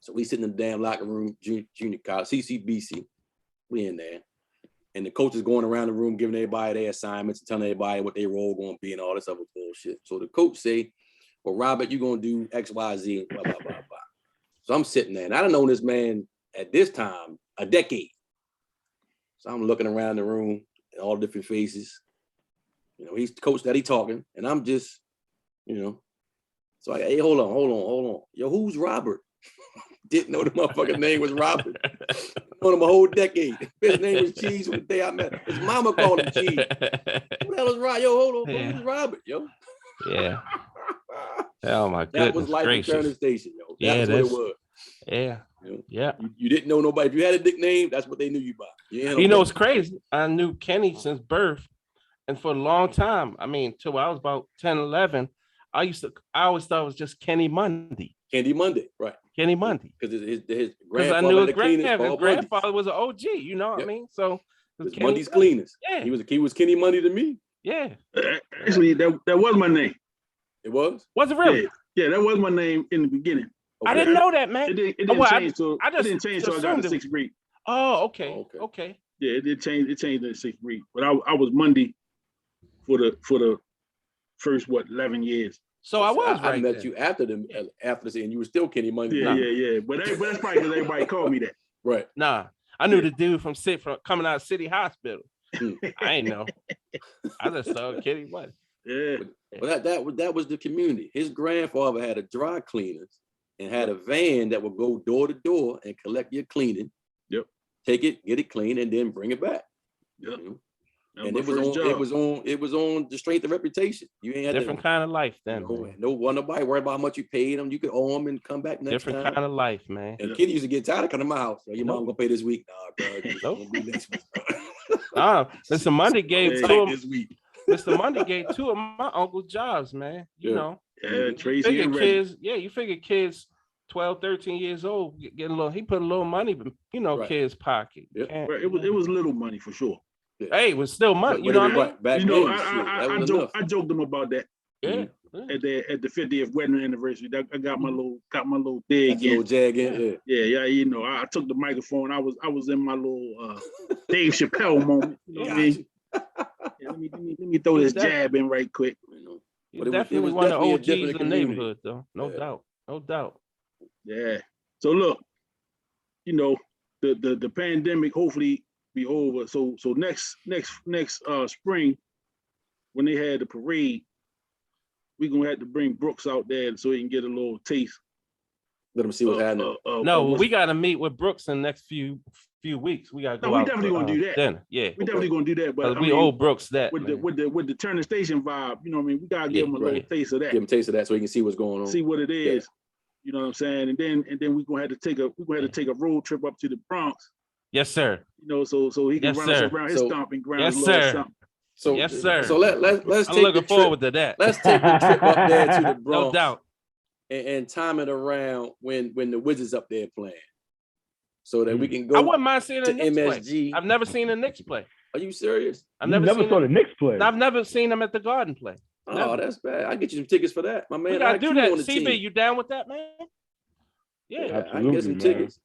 So we sitting in the damn locker room, junior college, CCBC. We in there. And the coach is going around the room, giving everybody their assignments and telling everybody what their role going to be and all this other bullshit. So the coach say, "Well, Robert, you're going to do X, Y, Z, blah, blah, blah, blah." So I'm sitting there, and I done known this man at this time, a decade. So I'm looking around the room, all different faces. He's the coach that he talking, and I'm just, So hey, hold on. Yo, who's Robert? Didn't know the motherfucker's name was Robert. Known him a whole decade. His name was Cheese from the day I met him. His mama called him Cheese. Who the hell is Robert? Yo, hold on. Yeah. Who's Robert, yo? Yeah. Oh my goodness. That was life in Turner Station, yo. That's what it was. Yeah. Yeah. You didn't know nobody. If you had a nickname, that's what they knew you by. It's crazy. I knew Kenny since birth. And for a long time, till I was about 10, 11, I always thought it was just Kenny Monday. Kenny Monday, right. Kenny Monday. Because his grandfather, I knew his grandfather was an OG, you know what I mean? So it was Monday's Cleaners. Yeah. He was Kenny Monday to me. Yeah. Actually, that was my name. It was? Was it really? Yeah, that was my name in the beginning. Okay. I didn't know that, man. It didn't change till I got to sixth grade. Oh, okay. Okay. Yeah, it changed in sixth grade. But I was Monday for the first 11 years. So I was right. I met you after the and you were still Kenny Monday. Yeah. But that's probably because everybody called me that. Right. Nah, I knew the dude from coming out of City Hospital. I ain't know. I just saw Kenny Monday. Yeah. But that was the community. His grandfather had a dry cleaners and had a van that would go door to door and collect your cleaning. Yep. Take it, get it clean, and then bring it back. Yep. And it was on the strength of reputation. You ain't had different kind of life then. Nobody worried about how much you paid them. You could owe them and come back next time. Different kind of life, man. And Kenny used to get tired of coming to my house. Your mom gonna pay this week. Nah, bro. Mr. Monday gave Mr. Monday gave two of my uncle's jobs, man. You know. Yeah, Tracy and kids. Yeah, you figure kids 12, 13 years old getting a little. He put a little money, kids' pocket. Yeah. It was little money for sure. Yeah. Hey, it was still money. You know what I mean? I joked them about that. Yeah. At the 50th wedding anniversary, I got my little dig in. Little jag in. Yeah. I took the microphone. I was in my little Dave Chappelle moment. You know what I mean? Let me throw this jab in right quick. It definitely one of the OGs in the neighborhood, though. No doubt. Yeah. So look, the pandemic hopefully be over. So next spring, when they had the parade, we're gonna have to bring Brooks out there so he can get a little taste. Let him see what's happening. We gotta meet with Brooks in the next few weeks. We gotta go. We definitely gonna do that. Dinner. Yeah, we definitely gonna do that. But we owe Brooks that with the Turner Station vibe. You know what I mean? We gotta give him a little taste of that. Give him a taste of that so he can see what's going on. See what it is. Yeah. You know what I'm saying? And then we're gonna have to take a road trip up to the Bronx. Yes, sir. So he can run us around his stomping ground. Yes, sir. So yes, sir. So let's I'm take looking forward to that. Let's take the trip up there to the Bronx. No doubt. And time it around when the Wizards up there playing. so that we can go. I wouldn't mind seeing the to Knicks MSG. play. I've never seen the Knicks play. Are you serious? I've You never saw the Knicks play. I've never seen them at the Garden play. Oh, Never. that's bad. I get you some tickets for that, my man. We gotta do IQ that. on the CB, team. you down with that, man? Yeah, Yeah, I can Absolutely, get some man. tickets.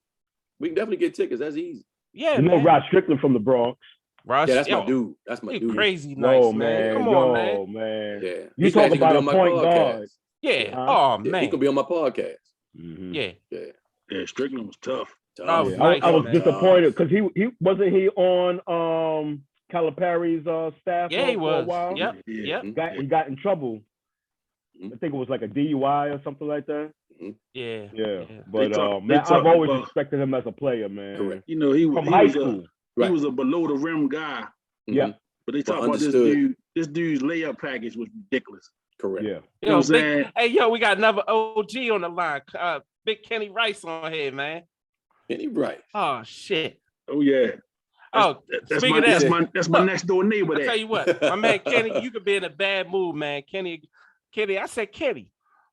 We can definitely get tickets. That's easy. yeah, You know man. Rod Strickland from the Bronx. Ross, Yeah, that's yo, my dude. That's my you dude. crazy nice, Yo, man. Come yo, on, man. man. Yeah. You He's talk actually gonna about be a on my point guard. podcast. Yeah. Huh? Oh Yeah, man. he could be on my podcast. Mhm. Yeah. Yeah. Yeah, Strickland was tough. Oh, Yeah, nice, I was man. disappointed because he wasn't he on Calipari's staff Yeah, he for a was. while. Yep. Yeah. Yep. He got in trouble. Mhm. I think it was like a DUI or something like that. Yeah. Yeah, Yeah. but They man, talk I've always about- respected him as a player, man. Correct. You know, he From was high a school. he Right. was a below the rim guy. Yeah, But they But talk about this understood. dude. This dude's layup package was ridiculous. Correct. yeah. You know Yo, what I'm big, saying? hey, yo, we got another OG on the line. Big Kenny Rice on here, man. Kenny Bright. Oh shit. Oh yeah. Oh, That's speaking my of that's that, my look, next door neighbor I tell there. you what, my man Kenny, you could be in a bad mood, man. Kenny, I said, Kenny,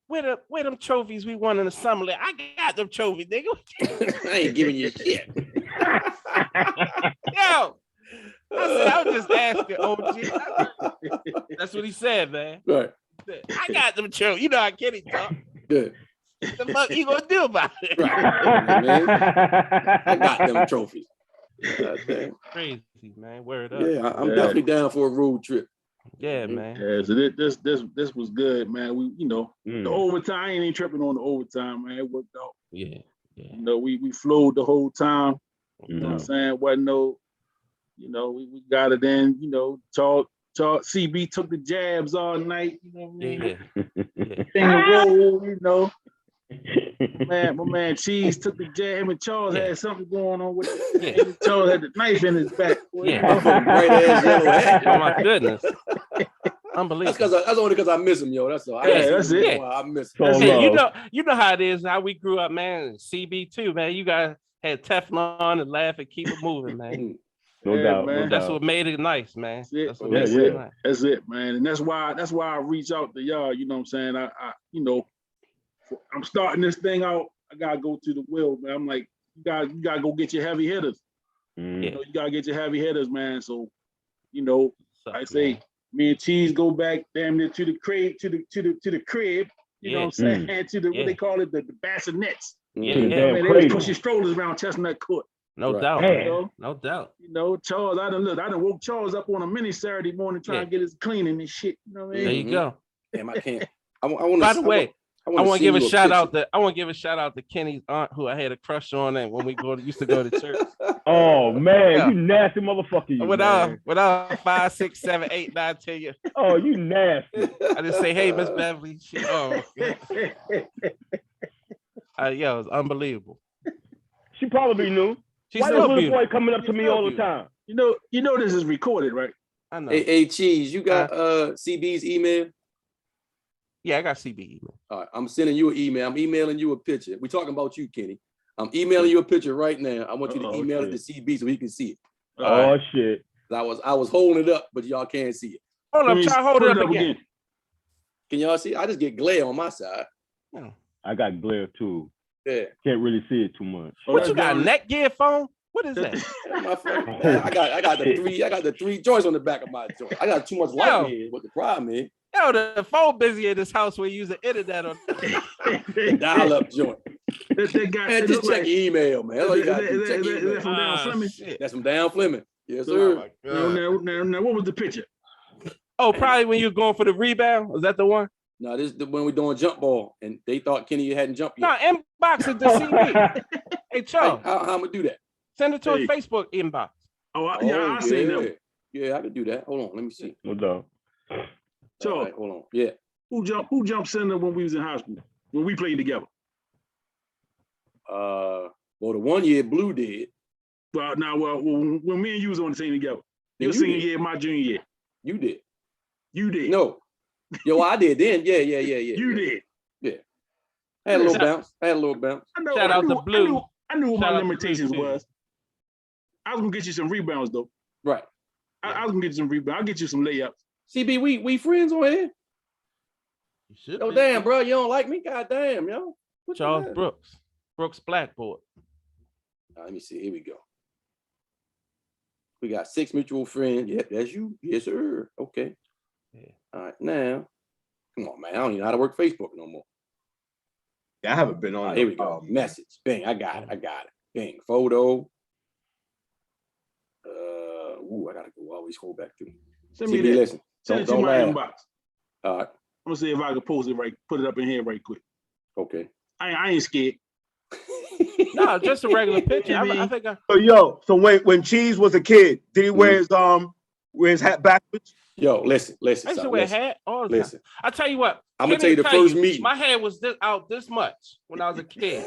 where them trophies we won in the summer league? I got them trophies, nigga. I ain't giving you shit. Yo, I said, I was just asking, OG. That's what he said, man. Right. I got them trophies. You know how Kenny talk. Good. The fuck you gonna do about it? Right. Man. I got them trophies. Goddamn. Crazy, man. Word up. Yeah, I'm Yeah. definitely down for a road trip. Yeah, man. Yeah, so this was good, man. We the overtime, I ain't even tripping on the overtime, man. It worked out. Yeah. Yeah. You know, we flowed the whole time. You know what I'm Mhm. saying? Wasn't no, you know, we got it in, you know, Charles CB took the jabs all night, you know what I mean? Yeah. Thing and roll, you know. My man Cheese took the jab. Him and Charles Yeah. had something going on with it. Yeah. And Charles had the knife in his back. Yeah. Bright ass yellow hat. Oh my goodness. That's Unbelievable. that's only because I miss him, yo. That's all. Yeah, that's it. I miss So him. Hey, love. you know how it is, how we grew up, man. CB too, man. You guys had Teflon and laugh and keep it moving, man. No Yeah, doubt, man. no That's doubt. what made it nice, man. That's it. That's what Yeah, made yeah. it nice. That's it, man. And that's why I reach out to y'all, you know what I'm saying? I you know, I'm starting this thing out. I gotta go to the will, man. I'm like, you gotta go get your heavy hitters. Mm. You know, you gotta get your heavy hitters, man. So, you know, What's up, I say man? me and Cheese go back damn near to the crib, to the crib. You know what I'm saying? To the what they call it, the bassinets. Yeah, To the yeah. damn Man, they was cradle. pushing strollers around Chestnut Court. No Right. doubt, Man. man. No doubt. You know, Charles, I done woke Charles up on a mini Saturday morning trying Yeah. to get his cleaning and shit. You know what I There mean? you go. Damn, I can't. I want By the way, I want to give a shout out to. to Kenny's aunt who I had a crush on, and when we used to go to church. Oh man, Yeah. you nasty motherfucker, you. Man. Without 5, 6, 7, 8, 9, 10 years. Oh, you nasty. I just say, hey, Miss Beverly. Yo, it's unbelievable. She probably knew. She's Why so this little beautiful. boy coming up to She's me so all the beautiful. time? You know this is recorded, right? I know. Hey, Cheese, you got CB's email? Yeah, I got CB email. All right, I'm sending you an email. I'm emailing you a picture. We're talking about you, Kenny. I'm emailing you a picture right now. I want you to Uh-oh, email it shit. to CB so he can see it. Oh shit. I was holding it up, but y'all can't see it. Hold on, try to hold it up again. Can y'all see? I just get glare on my side. I got glare too. Yeah. Can't really see it too much. Oh, What that's you got? A down- Netgear phone? What is that? My friend, I got the three joints on the back of my joint. I got too much light Yo. in here. What the problem is? Yo, the phone busy in this house where you use the internet on. Dial up joint. That guy, Man, it just look check like- your email, man. That's all you got to do. Is Check that- your is that email. from down Fleming? Shit. That's from down Fleming. Yes, Oh, sir. my God. Now, what was the picture? Oh, probably when you're going for the rebound. Is that the one? No, this is the when we're doing jump ball, and they thought Kenny hadn't jumped No, yet. inbox it to CB. Hey, Hey, Charles, how I'm gonna do that? send it to Hey. his Facebook inbox. Oh, I seen that. Yeah, I can do that. Hold on, let me see. No doubt. So, All right, hold on. Yeah. who jumped center when we was in high school? When we played together? Well, the 1 year Blue did. Well, when me and you was on the team together. Then Your you senior did. year, my junior year. You did. You did. No. Yo, I did then. Yeah. You did. I had a little Shout- bounce. I I Shout out to Blue. I knew what Shout my out to limitations Blue, too. was. I was gonna get you some rebounds though. Right. I was gonna get you some rebounds. I'll get you some layups. CB, we friends on here. You should Yo, be. damn, bro, you don't like me? God damn, yo. What you Charles mad? Brooks. Brooks Blackboard. Let me see. Here we go. We got 6 mutual friends. Yeah, that's you. Yes, sir. Okay. Yeah. All right. Now, come on, man. I don't even know how to work Facebook no more. Yeah, I haven't been on. Here we go. Message. Bang. I got it. Bang. Photo. I gotta go. Always hold back to. Send me that. Listen. Send it to my inbox. All right. I'm gonna see if I can post it right. Put it up in here right quick. Okay. I ain't scared. No, just a regular picture. I think. So when Cheese was a kid, did he wear his hat backwards? Yo, listen. I used to wear a hat all the time. I tell you what. I'm gonna tell you the first meeting. My hair was out this much when I was a kid.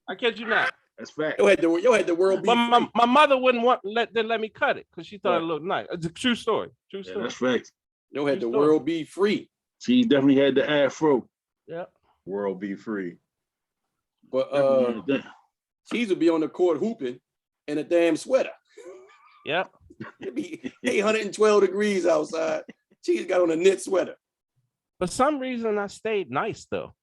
I kid you not. That's fact. Yo had the world. But my mother wouldn't let me cut it because she thought it looked nice. It's a true story. True story. That's fact. Yo had the world be free. She definitely had the afro. Yeah. World be free. But Cheese would be on the court hooping in a damn sweater. Yep. It'd be 812 degrees outside. Cheese got on a knit sweater. For some reason, I stayed nice though.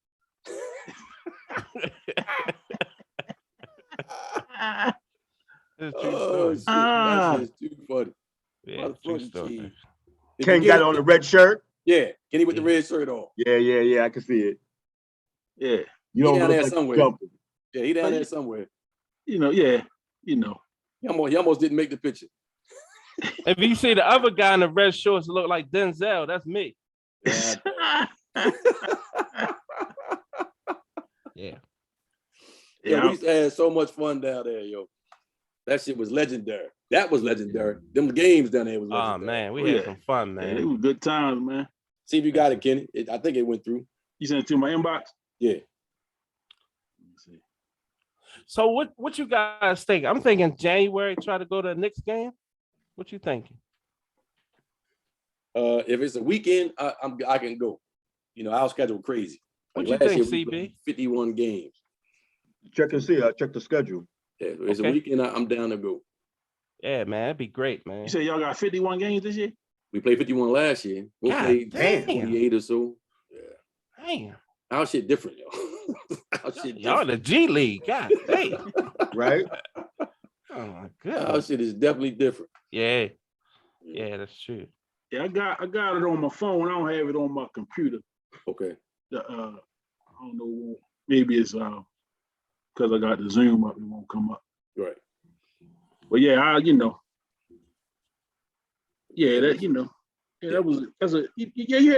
It's true story. That's too funny. Yeah, true story. Ken got on a red shirt. Yeah, Kenny with the red shirt on. Yeah, I can see it. Yeah. You don't down look there like somewhere. jumping. Yeah, he down there somewhere. You know, yeah. You know. He almost didn't make the picture. If you see the other guy in the red shorts look like Denzel, that's me. Yeah. Yeah, we used to have so much fun down there, yo. That shit was legendary. That was legendary. Them games down there was legendary. Oh, man, we had some fun, man. Yeah, it was good times, man. See if you got it, Kenny. I think it went through. You sent it to my inbox? Yeah. So what you guys think? I'm thinking January, try to go to the Knicks game. What you thinking? If it's a weekend, I can go. You know, our schedule crazy. What you think, CB? 51 games. Check and see. I check the schedule. Yeah, if it's a weekend, I'm down to go. Yeah, man, that'd be great, man. You said y'all got 51 games this year? We played 51 last year. We'll play 28 or so. Yeah. Damn. Our shit different, yo. Y'all in the G League. God damn. Right? Oh my god. Our shit is definitely different. Yeah. Yeah, that's true. Yeah, I got it on my phone. I don't have it on my computer. Okay. I don't know. Maybe it's because I got the Zoom up, it won't come up. Right. But yeah, you had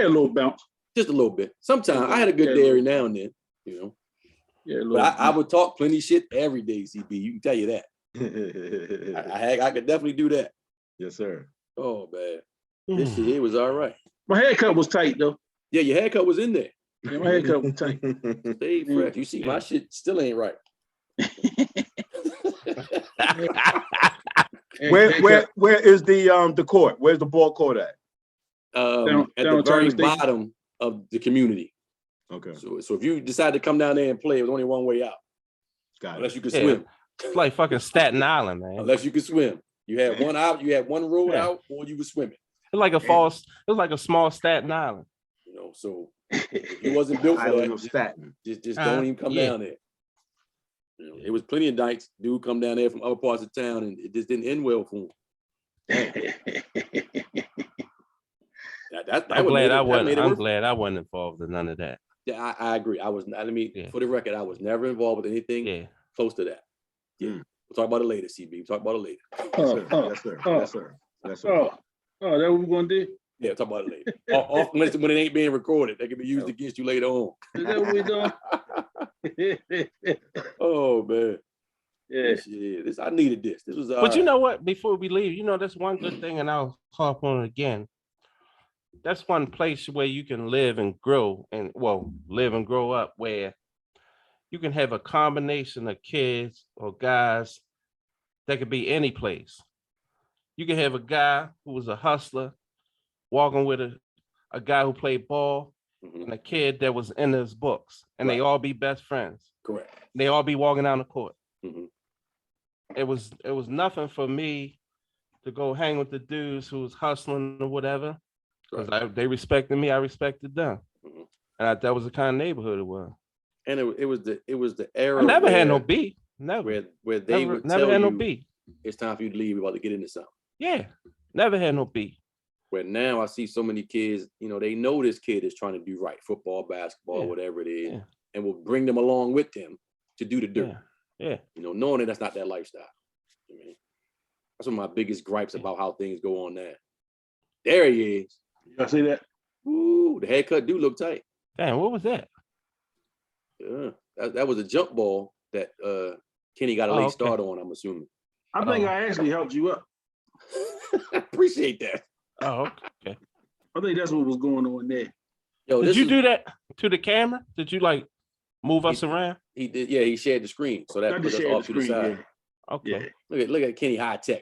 a little bounce. Just a little bit. Sometimes I had a good day every now and then, you know. Yeah, but I would talk plenty shit every day, CB. You can tell you that. I could definitely do that. Yes, sir. Oh man, this shit here was all right. My haircut was tight though. Yeah, your haircut was in there. Yeah, my haircut was tight. Stay fresh. You see, my shit still ain't right. Where is the court? Where's the ball court at? At the very bottom of the community. Okay. So if you decide to come down there and play, it was only one way out. Got it. Unless you could swim. It's like fucking Staten Island, man. Unless you could swim. You had one out, you had one road out, or you were swimming. It's like a small Staten Island. You know, so if you wasn't built for that, just don't even come down there. You know, it was plenty of nights, dude come down there from other parts of town, and it just didn't end well for him. I'm glad I wasn't involved in none of that. Yeah, I agree. I was not. For the record, I was never involved with anything close to that. Yeah, we'll talk about it later, CB. We'll talk about it later. Yes, sir. That's what we're gonna do? Yeah, we'll talk about it later. when it ain't being recorded, that can be used against you later on. Is that what we doing? Oh man. Yeah. I needed this. This was. But you know what? Before we leave, that's one good thing, and I'll harp on it again. That's one place where you can live and grow up, where you can have a combination of kids or guys that could be any place. You can have a guy who was a hustler walking with a guy who played ball and a kid that was in his books, and they all be best friends. Correct. They all be walking down the court. Mm-hmm. It was nothing for me to go hang with the dudes who was hustling or whatever. Because they respected me, I respected them, and that was the kind of neighborhood it was. And it was the era. I never had no beef. Never. Where they would never tell had no you beef. it's time for you to leave. We're about to get into something. Yeah, never had no beef. Where now I see so many kids, they know this kid is trying to do right, football, basketball, whatever it is, and will bring them along with them to do the dirt. Yeah. Knowing that that's not their lifestyle. I mean, that's one of my biggest gripes about how things go on there. There he is. I see that. Ooh, the haircut do look tight. Damn, what was that? Yeah, that was a jump ball that Kenny got a late start on, I'm assuming. I think I actually helped you up. I appreciate that. Oh, okay. I think that's what was going on there. Yo, did you do that to the camera? Did you like move us around? He did. Yeah, he shared the screen, so that put us off to the side. Yeah. Okay. Yeah. Look at Kenny high tech.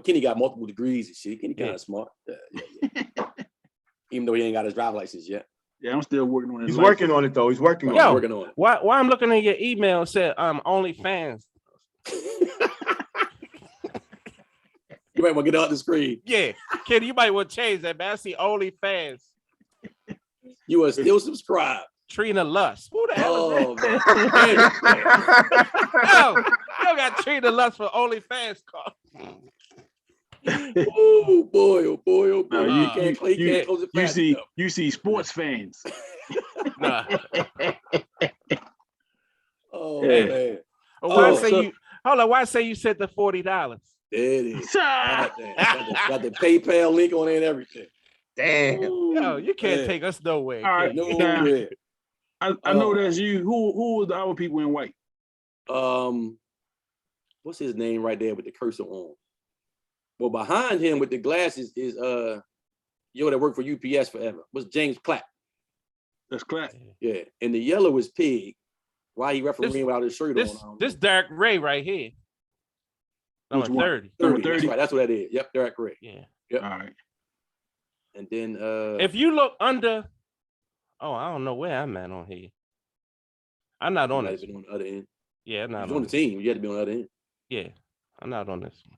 Kenny got multiple degrees and shit. Kenny kind of smart. Even though he ain't got his driver's license yet. Yeah, I'm still working on it. He's working on it though. He's working on Yo, it. Working on it. Why I'm looking at your email said OnlyFans. You might want to get out the screen. Yeah, Kenny, you might want to change that, man. I see OnlyFans. You are still subscribed. Trina Lust. Who the hell is that? Man. Yo, got Trina Lust for OnlyFans call. Oh boy, oh boy, oh boy. No, You can't close it fast enough. You see sports fans. Nah. Oh Yeah. man. Why say you sent the $40? There it is. Got the PayPal link on it and everything. Damn. Yo, you can't take us nowhere. All right. Nowhere. I know that's you. Who was the other people in white? What's his name right there with the cursor on? Well, behind him with the glasses is that worked for UPS forever. Was James Clapp. That's Clapp. Yeah. And the yellow is Pig. Why he refereeing without his shirt on? This Derek Ray right here. Number 30. Number 30. That's right. That's what that is. Yep, Derek Ray. Yeah. Yep. All right. And then if you look under, I don't know where I'm at on here. I'm not on this. On the other end. Yeah, I'm not on the team. You had to be on the other end. Yeah, I'm not on this one.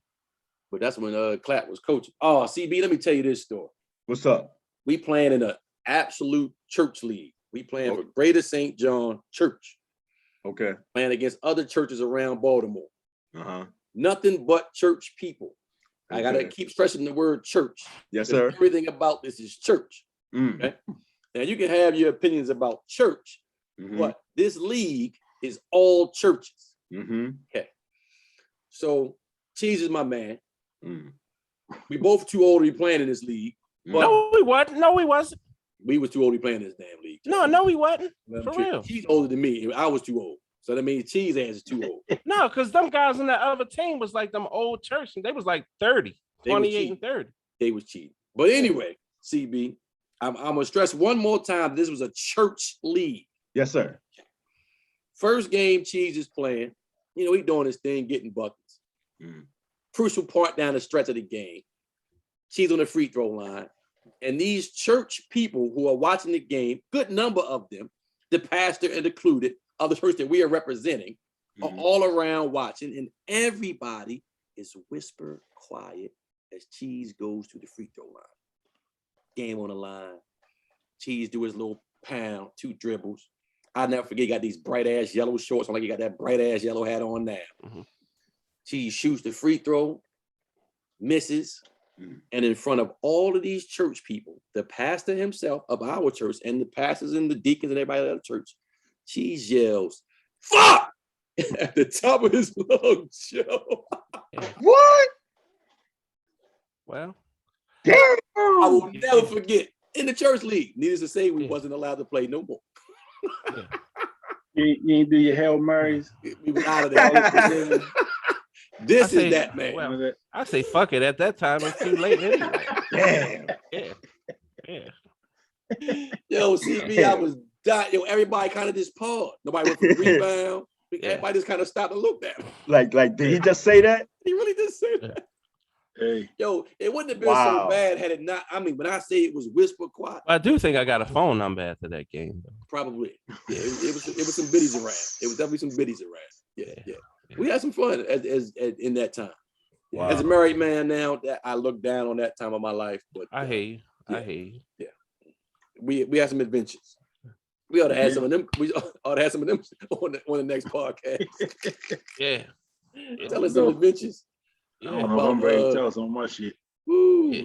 But that's when Clapp was coaching. Oh, CB, let me tell you this story. What's up? We playing in an absolute church league. We playing for Greater St. John Church. Okay. Playing against other churches around Baltimore. Uh-huh. Nothing but church people. I gotta keep stressing the word church. Yes, sir. Everything about this is church. Okay. Now you can have your opinions about church, but this league is all churches. Okay. So Cheese is my man. We both too old to be playing in this league. No, we wasn't. No, we wasn't. We was too old to be playing in this damn league. No, we wasn't. For real. He's older than me. I was too old. So that means Cheese ass is too old. No, because them guys in that other team was like them old church, and they was like 30, 28 and 30. They was cheating. But anyway, CB, I'm gonna stress one more time. This was a church league. Yes, sir. First game, Cheese is playing. He doing his thing, getting buckets. Crucial part down the stretch of the game. Cheese on the free throw line. And these church people who are watching the game, good number of them, the pastor included, of the church that we are representing, are all around watching, and everybody is whisper quiet as Cheese goes to the free throw line. Game on the line. Cheese do his little pound, 2 dribbles. I'll never forget, he got these bright ass yellow shorts on, like he got that bright ass yellow hat on now. Cheese shoots the free throw, misses, and in front of all of these church people, the pastor himself of our church and the pastors and the deacons and everybody at the church, Cheese yells, "Fuck!" at the top of his lungs, Joe. What? Well, damn. I will never forget. In the church league, needless to say, we wasn't allowed to play no more. You ain't do your Hail Marys. We were out of there. This is that man. Well, I say fuck it. At that time, it's too late anyway. Damn. Yeah. Yo, CB, I was dying. Yo, everybody kind of just paused. Nobody went for the rebound. Everybody just kind of stopped and looked at him. Like, did he just say that? He really just said that. Hey. Yo, it wouldn't have been so bad had it not. I mean, when I say it was whisper quiet. I do think I got a phone number after that game. Probably. Yeah, it was some biddies around. It was definitely some biddies around. Yeah. We had some fun as in that time. Wow. As a married man now, that I look down on that time of my life. But I hate you. Yeah. We had some adventures. We ought to have some of them. We ought to have some of them on the next podcast. Yeah. Tell us some adventures. I don't know if I'm ready to tell us on my shit. Woo, Yeah.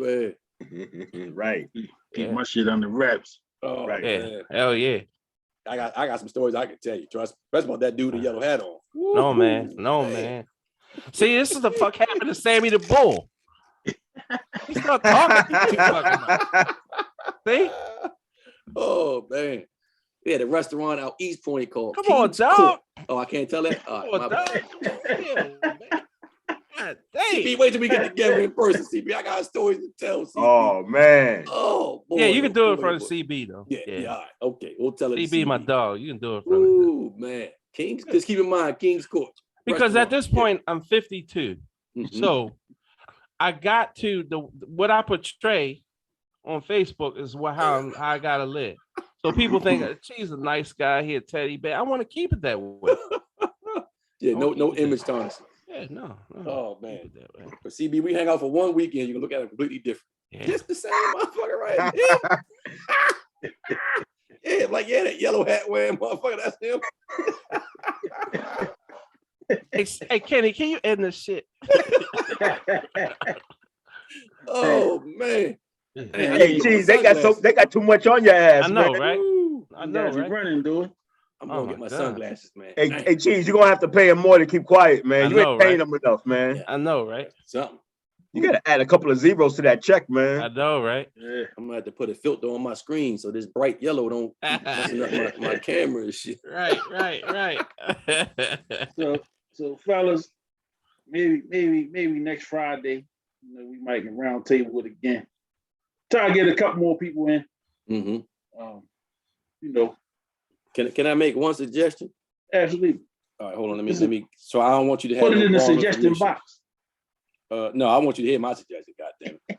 man. Right. Keep my shit under wraps. Oh, Right. Yeah. man. Hell yeah. I got some stories I can tell you. Trust, especially about that dude with the yellow hat on. No, man. No, man. See, this is the fuck happened to Sammy the Bull. He started talking too fucking much. See? Oh, man. We had a restaurant out East Point called Come on, King's dog. Court. Oh, I can't tell that? All right, Come my on, bad. dog. Yeah, man. God dang. CB, wait till we get together in person, CB. I got stories to tell, CB. Oh man. Oh, boy. Yeah, you can do it boy, for the boy. CB though. Yeah, all right. Okay, we'll tell it. CB, my dog. You can do it for me. Ooh, man. Kings, just keep in mind, King's Court. Because at this point, I'm 52. Mhm. So I got to what I portray on Facebook is how I gotta live. So people think she's a nice guy here, teddy bear. I want to keep it that way. Yeah, no image tarnishing. Yeah, no. Oh man. But CB, we hang out for one weekend, you can look at it completely different. Yeah. Just the same motherfucker right here. Yeah, like that yellow hat wearing motherfucker, that's him. Hey, Kenny, can you end this shit? Oh man. Hey, geez, they got too much on your ass. I know, man. right? Ooh, I know, right? Running, dude. I'm Oh gonna get my my God. sunglasses, man. Hey, cheese, you're gonna have to pay him more to keep quiet, man. I You know, ain't paying right? him enough, man. I know, right? Something. You gotta add a couple of zeros to that check, I man. know, right? Yeah. I'm gonna have to put a filter on my screen so this bright yellow don't keep messing up my camera and shit. Right. So fellas, maybe next Friday, we might get round table it again. Try to get a couple more people in. Mm-hmm. Can I make one suggestion? Absolutely. All right, hold on. Let me. So I don't want you to have Put it no in the wrong suggestion information. box. No, I want you to hear my suggestion. Goddamn it.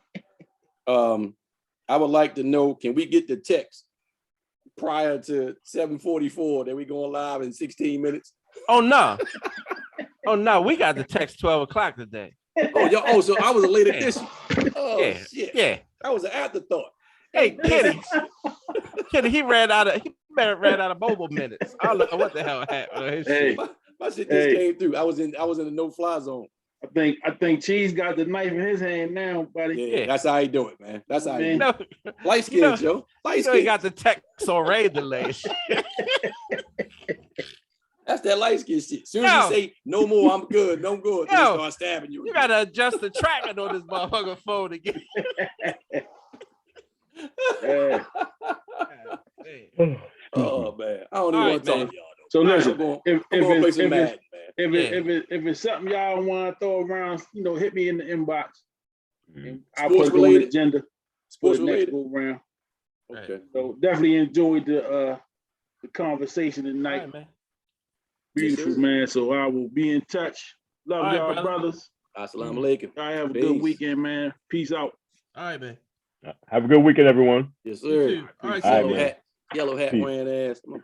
I would like to know. Can we get the text prior to 7:44 that we going live in 16 minutes? Oh no, we got the text 12 o'clock today. Oh, so I was a late addition. Oh Yeah, shit. yeah. That was an afterthought. Hey, Kenny, he ran out of mobile minutes. I don't know what the hell happened. Hey, My shit just came through. I was in the no-fly zone. I think Cheese got the knife in his hand now, buddy. Yeah, that's how he do it, man. That's how he do No, it. Light skin, Joe. Light he skin. got the text already delayed. That's that light skin shit. As soon as you say no more, I'm good, no good, then they start stabbing you. You gotta adjust the tracking on this motherfucker phone again. Yeah. Oh man, I don't even want to talk to y'all. So listen, I'm going if to play some Madden, man. if it's something y'all want to throw around, hit me in the inbox. And I'll Sports put it on the related? agenda Sports for the next related? go round. Okay. So definitely enjoyed the conversation tonight. All right, man. Beautiful, Yes, sir. man. So I will be in touch. Love All right, y'all, brother. brothers. Assalamu alaikum. Y'all have a Peace. good weekend, man. Peace out. All right, man. Have a good weekend, everyone. Yes, You sir. too. All right, All right, so man. Yellow hat Peace. wearing ass.